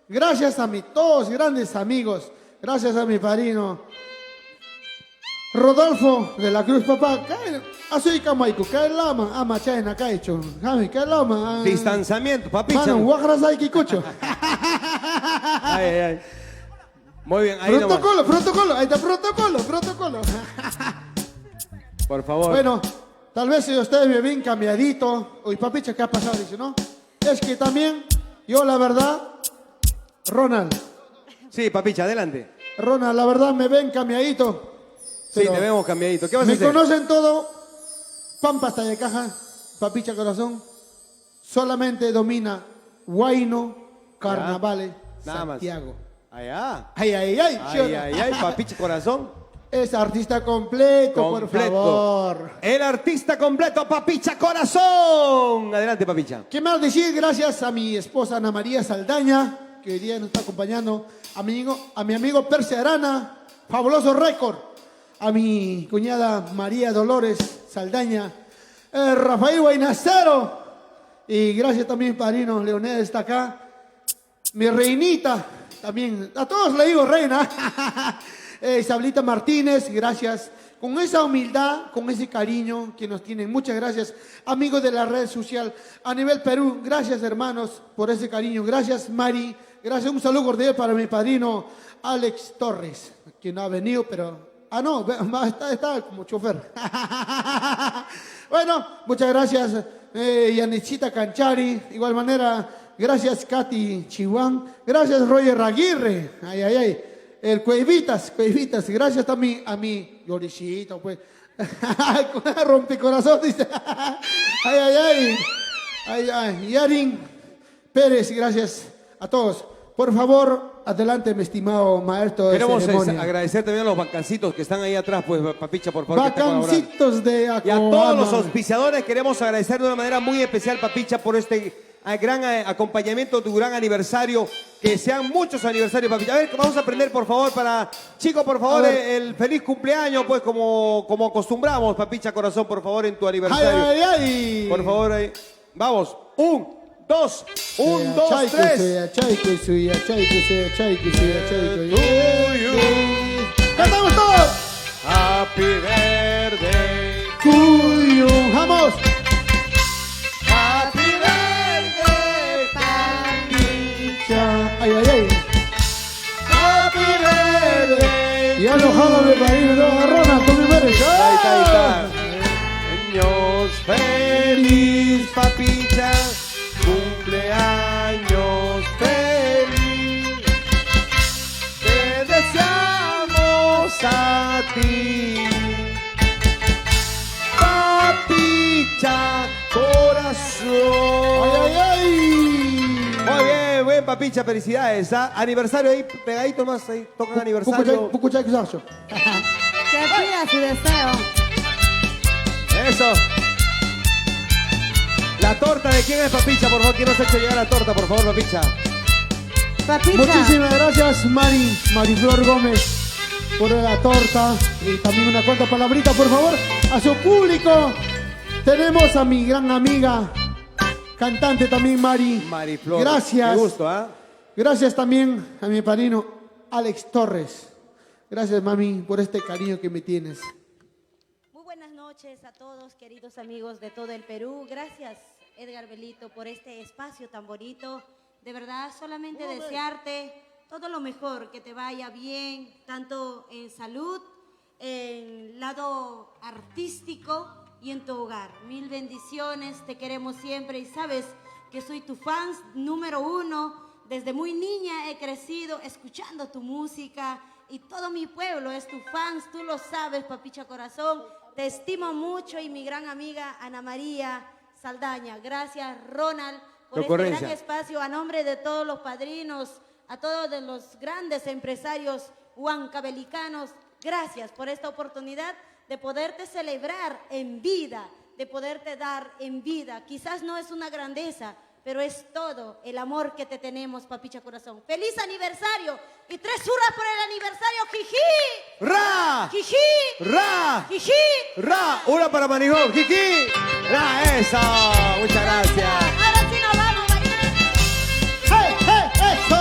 Gracias a mis todos grandes amigos. Gracias a mi padrino Rodolfo de la Cruz, papá. Así camaico, cae lama, ama chaina, cae hecho. Cae lama. Distanciamiento, Papicha. Mano, guajarasay kikucho. Ay, ay, ay. Muy bien, ahí nomás. Protocolo, protocolo, ahí está protocolo, protocolo. Por favor. Bueno, tal vez si ustedes me ven cambiadito, uy, Papicha, ¿qué ha pasado? Dice, ¿no? Es que también, yo la verdad, Ronald, Sí, Papicha, adelante. la verdad me ven cambiadito. Sí, pero te vemos cambiadito. ¿Qué vas a me hacer? conocen todo, Pampa hasta de caja, Papicha Corazón, solamente domina Huayno, Carnavales, Nada más. Santiago. Allá. Ay, ay, ay, ¿sí o Ay, no? ay, ay, Papicha Corazón. Es artista completo, por Completo. favor. El artista completo, Papicha Corazón. Adelante, Papicha. ¿Qué más decir? Gracias a mi esposa Ana María Saldaña, que hoy día nos está acompañando, a mi amigo Persia Arana, Fabuloso Récord, a mi cuñada María Dolores Saldaña, Rafael Guainacero, y gracias también, padrino Leonel está acá, mi reinita, también, a todos le digo reina, Isabelita Martínez, gracias. Con esa humildad, con ese cariño que nos tienen. Muchas gracias, amigos de la red social a nivel Perú. Gracias, hermanos, por ese cariño. Gracias, Mari. Gracias, un saludo cordial para mi padrino Alex Torres, que no ha venido, pero... Ah, no, está como chofer. Bueno, muchas gracias, Yanechita Canchari. De igual manera, gracias, Katy Chihuán. Gracias, Roger Aguirre. Ay, ay, ay. El Cuevitas, gracias también a mi Yorishito, pues. Rompecorazón, dice. Ay, ay, ay. Ay, ay. Yarin Pérez, gracias a todos. Por favor, adelante, mi estimado maestro de Queremos ceremonia. agradecer también a los vacancitos que están ahí atrás, pues, Papicha, por favor. que está colaborando. Vacancitos de Y a Acoama. todos los auspiciadores queremos agradecer de una manera muy especial, Papicha, por este gran acompañamiento, tu gran aniversario. Que sean muchos aniversarios, Papicha. A ver, vamos a aprender, por favor, para... Chicos, por favor, A ver. el feliz cumpleaños, pues, como acostumbramos, Papicha Corazón, por favor, en tu aniversario. Ay, ay, ay. Por favor, ahí. Vamos. Un, dos, tres. ¡Cantamos todos! Happy birthday. Cuyo, vamos. Happy birthday, Papicha. Ay, ay, ay. Happy birthday. Ya lo jala de país, no agarrona, tú me mueres. Ahí está. Años feliz, Papicha. Cumpleaños feliz. Te deseamos a ti. Papicha, corazón. Ay, ay, ay. Muy bien, Papicha, felicidades. ¿Ah? Aniversario ahí, pegadito más, ahí tocan aniversario. Pucuchay, Cusacho. Que pida su deseo. Eso. La torta, ¿de quién es, Papicha? Por favor, ¿quién nos ha hecho llegar la torta? Por favor, Papicha. Papicha. Muchísimas gracias, Mariflor Gómez, por la torta. Y también una cuanta palabrita, por favor, a su público. Tenemos a mi gran amiga, cantante también, Mariflor. Gracias. Qué gusto, ¿ah? Gracias también a mi padrino, Alex Torres. Gracias, mami, por este cariño que me tienes. Muy buenas noches a todos, queridos amigos de todo el Perú. Gracias, Edgar Belito, por este espacio tan bonito. De verdad, solamente desearte todo lo mejor, que te vaya bien, tanto en salud, en lado artístico y en tu hogar. Mil bendiciones, te queremos siempre y sabes que soy tu fan número 1. Desde muy niña he crecido escuchando tu música y todo mi pueblo es tu fan, tú lo sabes, Papicha Corazón. Te estimo mucho y mi gran amiga Ana María Saldaña. Gracias, Ronald, por este gran espacio. A nombre de todos los padrinos, a todos de los grandes empresarios huancavelicanos, gracias por esta oportunidad de poderte celebrar en vida, de poderte dar en vida. Quizás no es una grandeza, pero es todo el amor que te tenemos, Papicha Corazón. ¡Feliz aniversario! Y 3 hurras por el aniversario, Jiji. ¡Ra! Jiji. ¡Ra! Jiji. ¡Ra! Una para Manijón, Kiki. ¡Ra! ¡Eso! Muchas gracias. Ahora sí nos vamos, ¡Hey, hey, eso!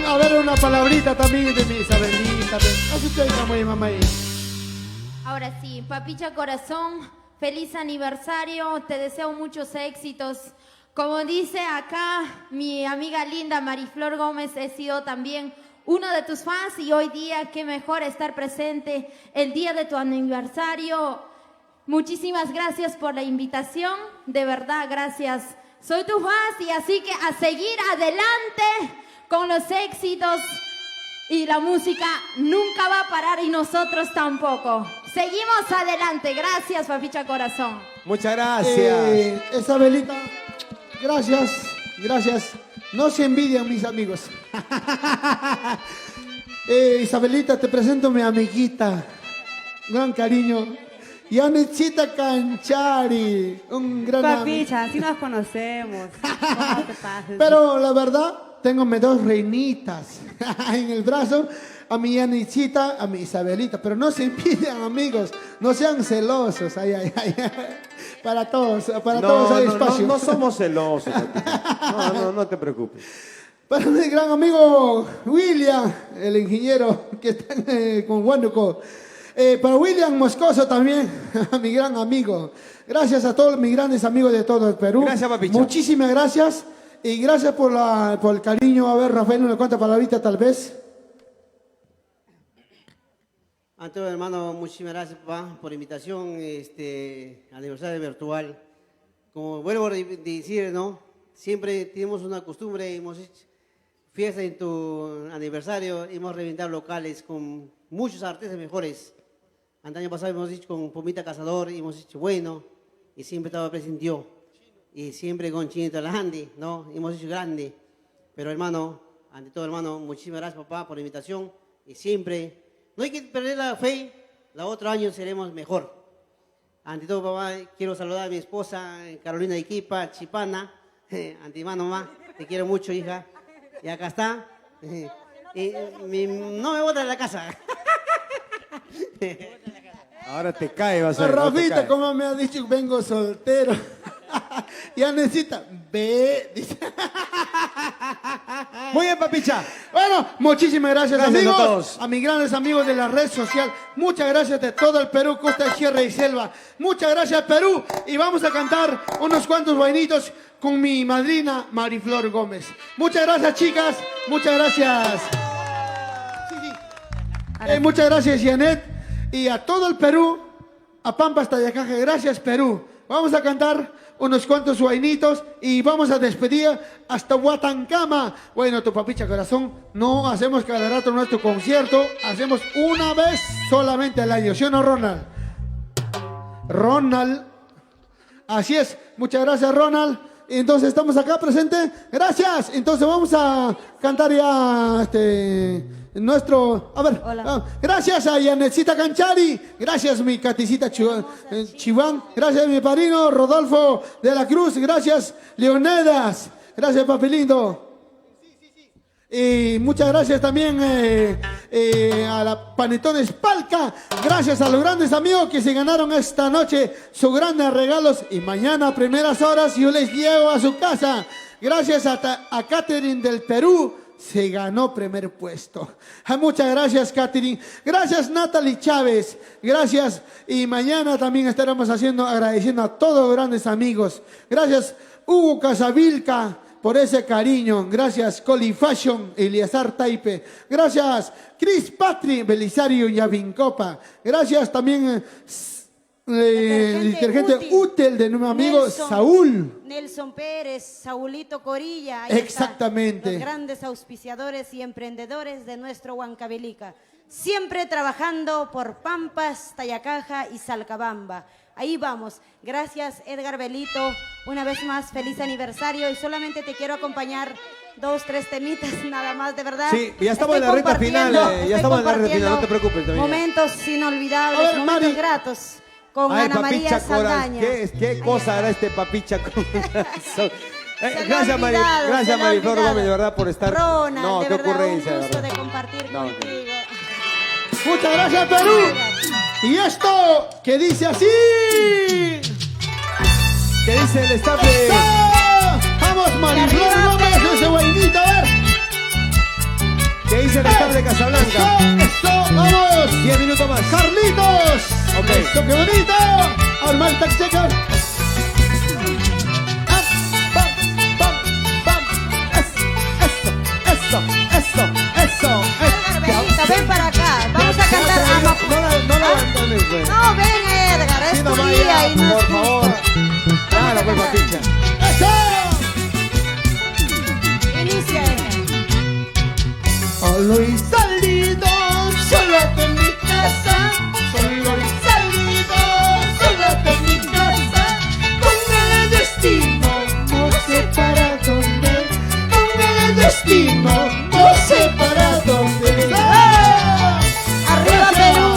A ver, una palabrita también de mi Isabelita. Así que mamá. Ahora sí, Papicha Corazón, feliz aniversario, te deseo muchos éxitos. Como dice acá mi amiga linda Mariflor Gómez, he sido también uno de tus fans y hoy día qué mejor estar presente el día de tu aniversario. Muchísimas gracias por la invitación, de verdad, gracias. Soy tu fan y así que a seguir adelante con los éxitos y la música nunca va a parar y nosotros tampoco. Seguimos adelante, gracias Papicha Corazón. Muchas gracias. Isabelita. Gracias. No se envidian mis amigos. Isabelita, te presento a mi amiguita. Gran cariño. Yanechita Canchari. Un gran Papicha, así nos conocemos. No te pases. Pero la verdad, tengo 2 reinitas en el brazo. A mi Yanechita, a mi Isabelita. Pero no se envidian, amigos. No sean celosos. Ay. Para todos hay espacio. No somos celosos. No te preocupes. Para mi gran amigo William, el ingeniero que está con Huánuco. Para William Moscoso también, a mi gran amigo. Gracias a todos mis grandes amigos de todo el Perú. Gracias, Papicha. Muchísimas gracias. Y gracias por el cariño. A ver, Rafael, una cuanta palabrita tal vez. Ante todo, hermano, muchísimas gracias, papá, por la invitación, aniversario virtual. Como vuelvo a decir, ¿no? Siempre tenemos una costumbre, hemos hecho fiesta en tu aniversario, hemos reventado locales con muchos artistas mejores. El año pasado hemos hecho con Pomita Cazador, hemos hecho bueno, y siempre estaba presente yo. Y siempre con Chinito Landi, ¿no? Hemos hecho grande. Pero, hermano, ante todo, hermano, muchísimas gracias, papá, por la invitación. Y siempre... No hay que perder la fe, el otro año seremos mejor. Ante todo, papá, quiero saludar a mi esposa, Carolina Iquipa, Chipana. Antemano, mamá, te quiero mucho, hija. Y acá está. No me botas de la casa. Ahora te cae, va a ser. Rafita, como me ha dicho, vengo soltero. Ya necesita, ve, dice. Muy bien, papicha. Bueno, muchísimas gracias, Gracias amigos, a todos. a mis grandes amigos de la red social. Muchas gracias de todo el Perú, costa, sierra y selva. Muchas gracias, Perú. Y vamos a cantar unos cuantos vainitos con mi madrina Mariflor Gómez. Muchas gracias, chicas. Muchas gracias. Muchas gracias, Janet. Y a todo el Perú, a Pampas Tayacaja, gracias, Perú. Vamos a cantar unos cuantos vainitos y vamos a despedir hasta Huatancama. Bueno, tu papicha corazón, no hacemos cada rato nuestro concierto, hacemos una vez solamente al año, ¿sí o no, Ronald? Ronald, así es, muchas gracias, Ronald. Entonces estamos acá presentes, gracias. Entonces vamos a cantar ya nuestro, a ver, gracias a Yanecita Canchari, gracias mi Caticita Chiván, gracias mi padrino Rodolfo de la Cruz, gracias Leonidas, gracias papi lindo. Y muchas gracias también a la Panetones Palca, gracias a los grandes amigos que se ganaron esta noche sus grandes regalos y mañana a primeras horas yo les llevo a su casa. Gracias a Catherine del Perú. Se ganó primer puesto. Muchas gracias, Catherine. Gracias, Natalie Chávez. Gracias. Y mañana también estaremos agradeciendo a todos los grandes amigos. Gracias, Hugo Casavilca, por ese cariño. Gracias, Coli Fashion, Eliazar Taipe. Gracias, Chris Patri, Belisario Yavincopa. Gracias también, detergente útil de nuestro amigo Saúl. Nelson Pérez, Saulito Corilla. Exactamente. Los grandes auspiciadores y emprendedores de nuestro Huancavelica. Siempre trabajando por Pampas, Tayacaja y Salcabamba. Ahí vamos. Gracias, Edgar Belito. Una vez más, feliz aniversario. Y solamente te quiero acompañar 2, 3 temitas nada más, de verdad. Sí, ya estamos en la recta final. Ya estamos en la recta final, no te preocupes. También. Momentos inolvidables, momentos gratos. Con Ana María Saldaña. ¿Qué cosa hará este papicha corazón? Gracias, gracias Mariflor Gómez, de verdad, por estar. Ronald, no, de qué verdad, ocurrencia. un gusto de compartir contigo. Muchas gracias, Perú. Y esto que dice así. ¿Qué dice el staff de... Vamos, Mariflor Gómez, ese vainito, a ver. ¿Qué dice el staff de Casablanca? Esto, vamos. 10 minutos más. Carlitos. Ok. Esto, qué bonito. Armar Taxeca. Eso. Edgar, ven para acá. Vamos a cantar No lo abandones, güey. No, ven, Edgar, es Sí, tu mamá, día ya, y no por es favor. justo. Claro, pues, papicha. Inicia, Edgar. Solo he salido, solo de mi casa. Solo he salido, solo de mi casa. Con el destino, no sé para dónde. Con el destino, no sé para dónde. Arriba, Perú.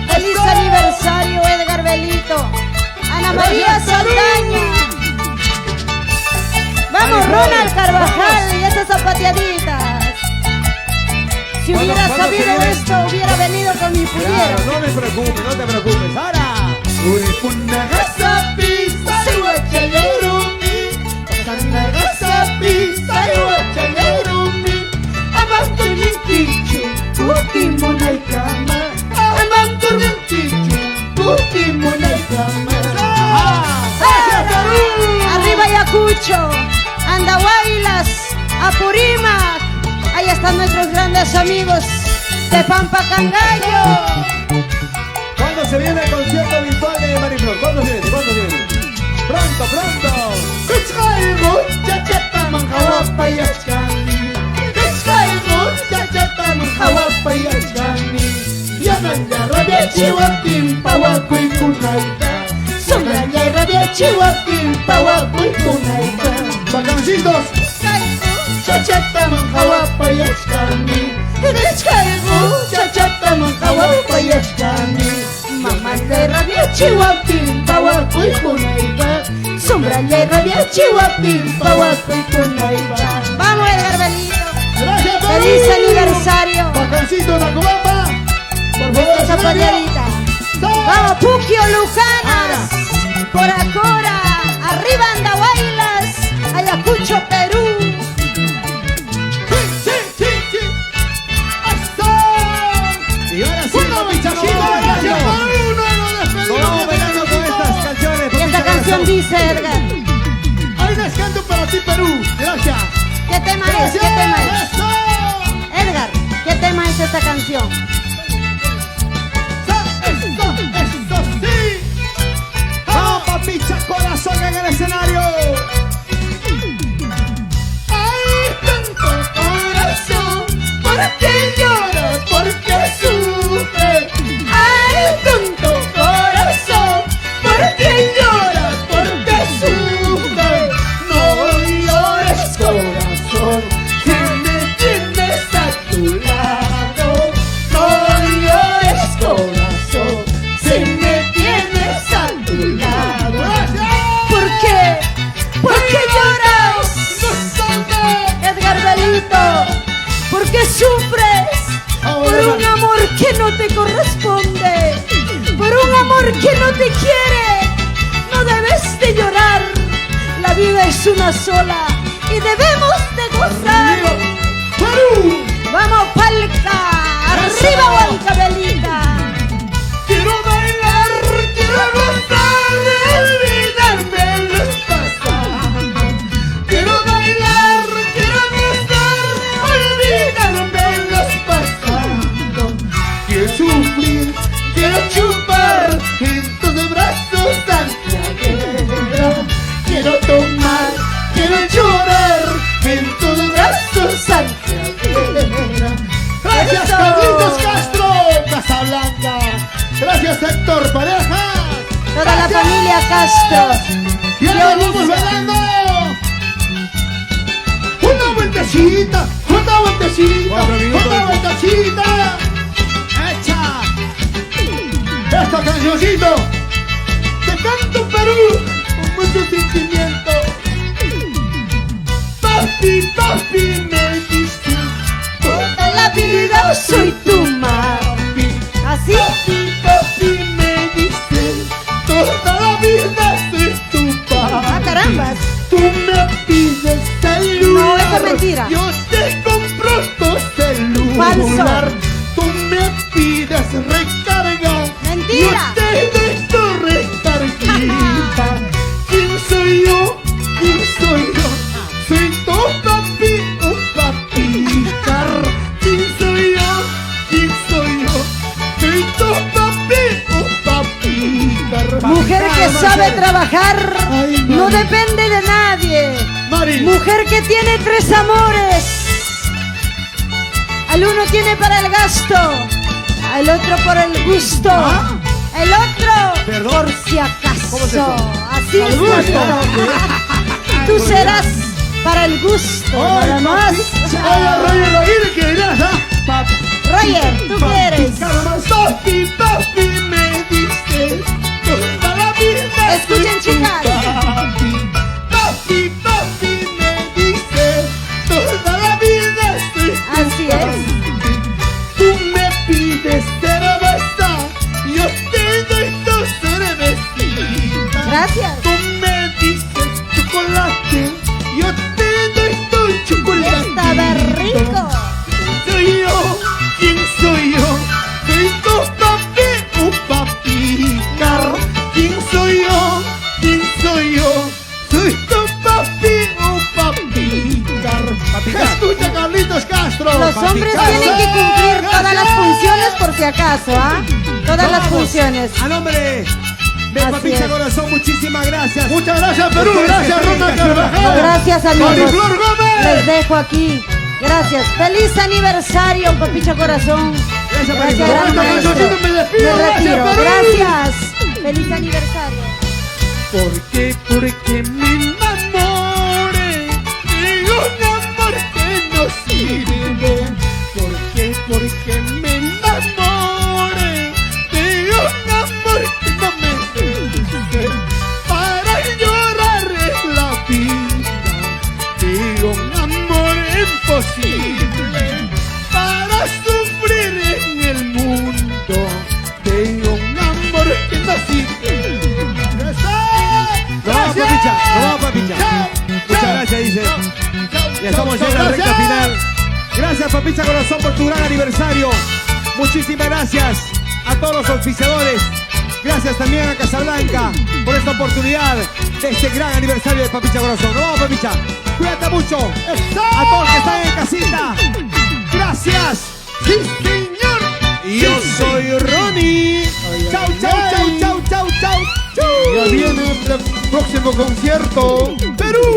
Feliz aniversario, Edgar Belito. Ana María Saldaña. Vamos, Ronald Carvajal y esas zapateaditas. Si hubiera sabido esto, hubiera venido con mi puñero. Claro, no te preocupes. ¡Ahora! Arriba Ayacucho, Andahuaylas, Apurímac. Ahí están nuestros grandes amigos de Pampa Cangallo. ¿Cuándo se viene el concierto virtual de Mariflor? ¿Cuándo se viene? Pronto. Bacancitos. Chachata manjawa yachkani. Chachata manjawa yachkani. Mamá le rabia chihuapin pawakuy kunaiba. Sombra le rabia chihuapin pawakuy kunaiba. Vamos, Edgar Belito. Gracias, Perú. Feliz aniversario. Bacancito de Acobamba. Por favor, Esa pañadita. Vamos, Puquio Lucanas. Por Acora. Arriba Ayacucho, Perú. Y ahora sí, Papicha, nos vamos bailando con estas canciones. Y esta canción dice, Edgar. Ahí les canto para ti, Perú. Gracias. ¿Qué tema es? ¿Qué tema es? ¡Eso! Edgar, ¿qué tema es esta canción? ¡Eso sí! ¡Vamos, Papicha Corazón en el escenario! Hay tanto corazón, ¿por qué lloras? ¿Por qué sufres? Hay tanto corazón, ¿por qué lloras? ¿Por qué sufres? No llores, corazón, si me tienes a tu lado. No llores, corazón, si me tienes a tu lado. ¿Por qué? ¿Por qué lloras? Edgar Belito, ¿por qué sufres? Por un amor que no te corresponde, por un amor que no te quiere. No debes de llorar, la vida es una sola y debemos de gozar. ¡Vamos, Palca! ¡Arriba, Huanca Belita! Quiero bailar, quiero gozar, olvidarme los pasados. Quiero bailar, quiero gozar, olvidarme los pasados. Quiero sufrir, quiero chupar en tus brazos, Santiaguera. Quiero tomar, quiero llorar en tus brazos, Santiaguera. Gracias, Carlitos Castro, Casablanca. Gracias, Héctor Parejas. Toda la familia Castro. Y ahora vamos bailando. Una vueltecita, otra vueltecita, 4 minutos. otra vueltecita. ¡Echa! Esta cancioncito te canto, Perú, con mucho sentimiento. Papi, papi, me dice toda la vida soy tu mami. ¿Así? Papi, papi, me dice toda la vida soy tu papi. ¡Ah, carambas! Tú me pides celular. No, eso es mentira. Yo te compro tu celular. Falso. Tú me pides recarga. Mentira. Yo te doy tu recarguita. ¿Quién soy yo? ¿Quién soy yo? Soy tu papi, un papicar. ¿Quién soy yo? ¿Quién soy yo? Soy tu papi, un papicar. Mujer que sabe trabajar, Ay, no Mari. depende de nadie. Mari. Mujer que tiene 3 amores. Al uno tiene para el gasto, al otro por el gusto, el otro Perdón. por si ¿Cómo es eso? acaso. Así es, Al gusto. Gastón. Tú serás para el gusto, nada más. Hola, Roger Rodríguez, que dirás, ¿ah? Roger, ¿tú qué eres? Papi, papi, me dices toda la vida. Escuchen, soy tu chicas. Papi, papi, papi, me dices toda la vida soy tu Así es. papi. Tú me pides cerveza, yo te doy tu cervecita. Gracias. Tú me dices chocolate, yo te doy tu chocolate. Estaba rico. Soy yo, ¿quién soy yo? Soy tu papi, un papicar. ¿Quién soy yo? ¿Quién soy yo? Soy tu papi, un papicar. Escucha, Carlitos Castro. Los hombres tienen que cumplir todas las funciones por si acaso, ¿ah? Todas las Vamos. funciones. A nombre de Así Papicha es. Corazón, muchísimas gracias. Muchas gracias, Perú. Ustedes Gracias, están Ronda en casita. Carvajal. Gracias, amigos. Mariflor Gómez. Les dejo aquí. Gracias. Feliz aniversario, Papicha Corazón. Gracias, Gracias, Papicha. gran Esta maestro. cancioncito me despido. Me Gracias, retiro. Perú. Gracias. Feliz aniversario. ¿Por qué? Porque me enamoré de un amor que no sirve. ¿Por qué? Porque me enamoré de un amor que no me sirve. Para llorar en la vida de un amor imposible. Para sufrir en el mundo de un amor que no sirve. Nos vamos, Papicha. Nos vamos, Papicha. Muchas gracias, dice. Ya estamos ya en la recta final. Gracias, Papicha Corazón, por tu gran aniversario. Muchísimas gracias a todos los auspiciadores. Gracias también a Casablanca por esta oportunidad de este gran aniversario de Papicha Corazón. Nos vamos, Papicha. Cuídate mucho. A todos que están en casita. Gracias. ¡Sí, señor! Y yo soy Ronnie. Chau, chau, chau, chau, chau, chau. Ya viene el próximo concierto. ¡Perú!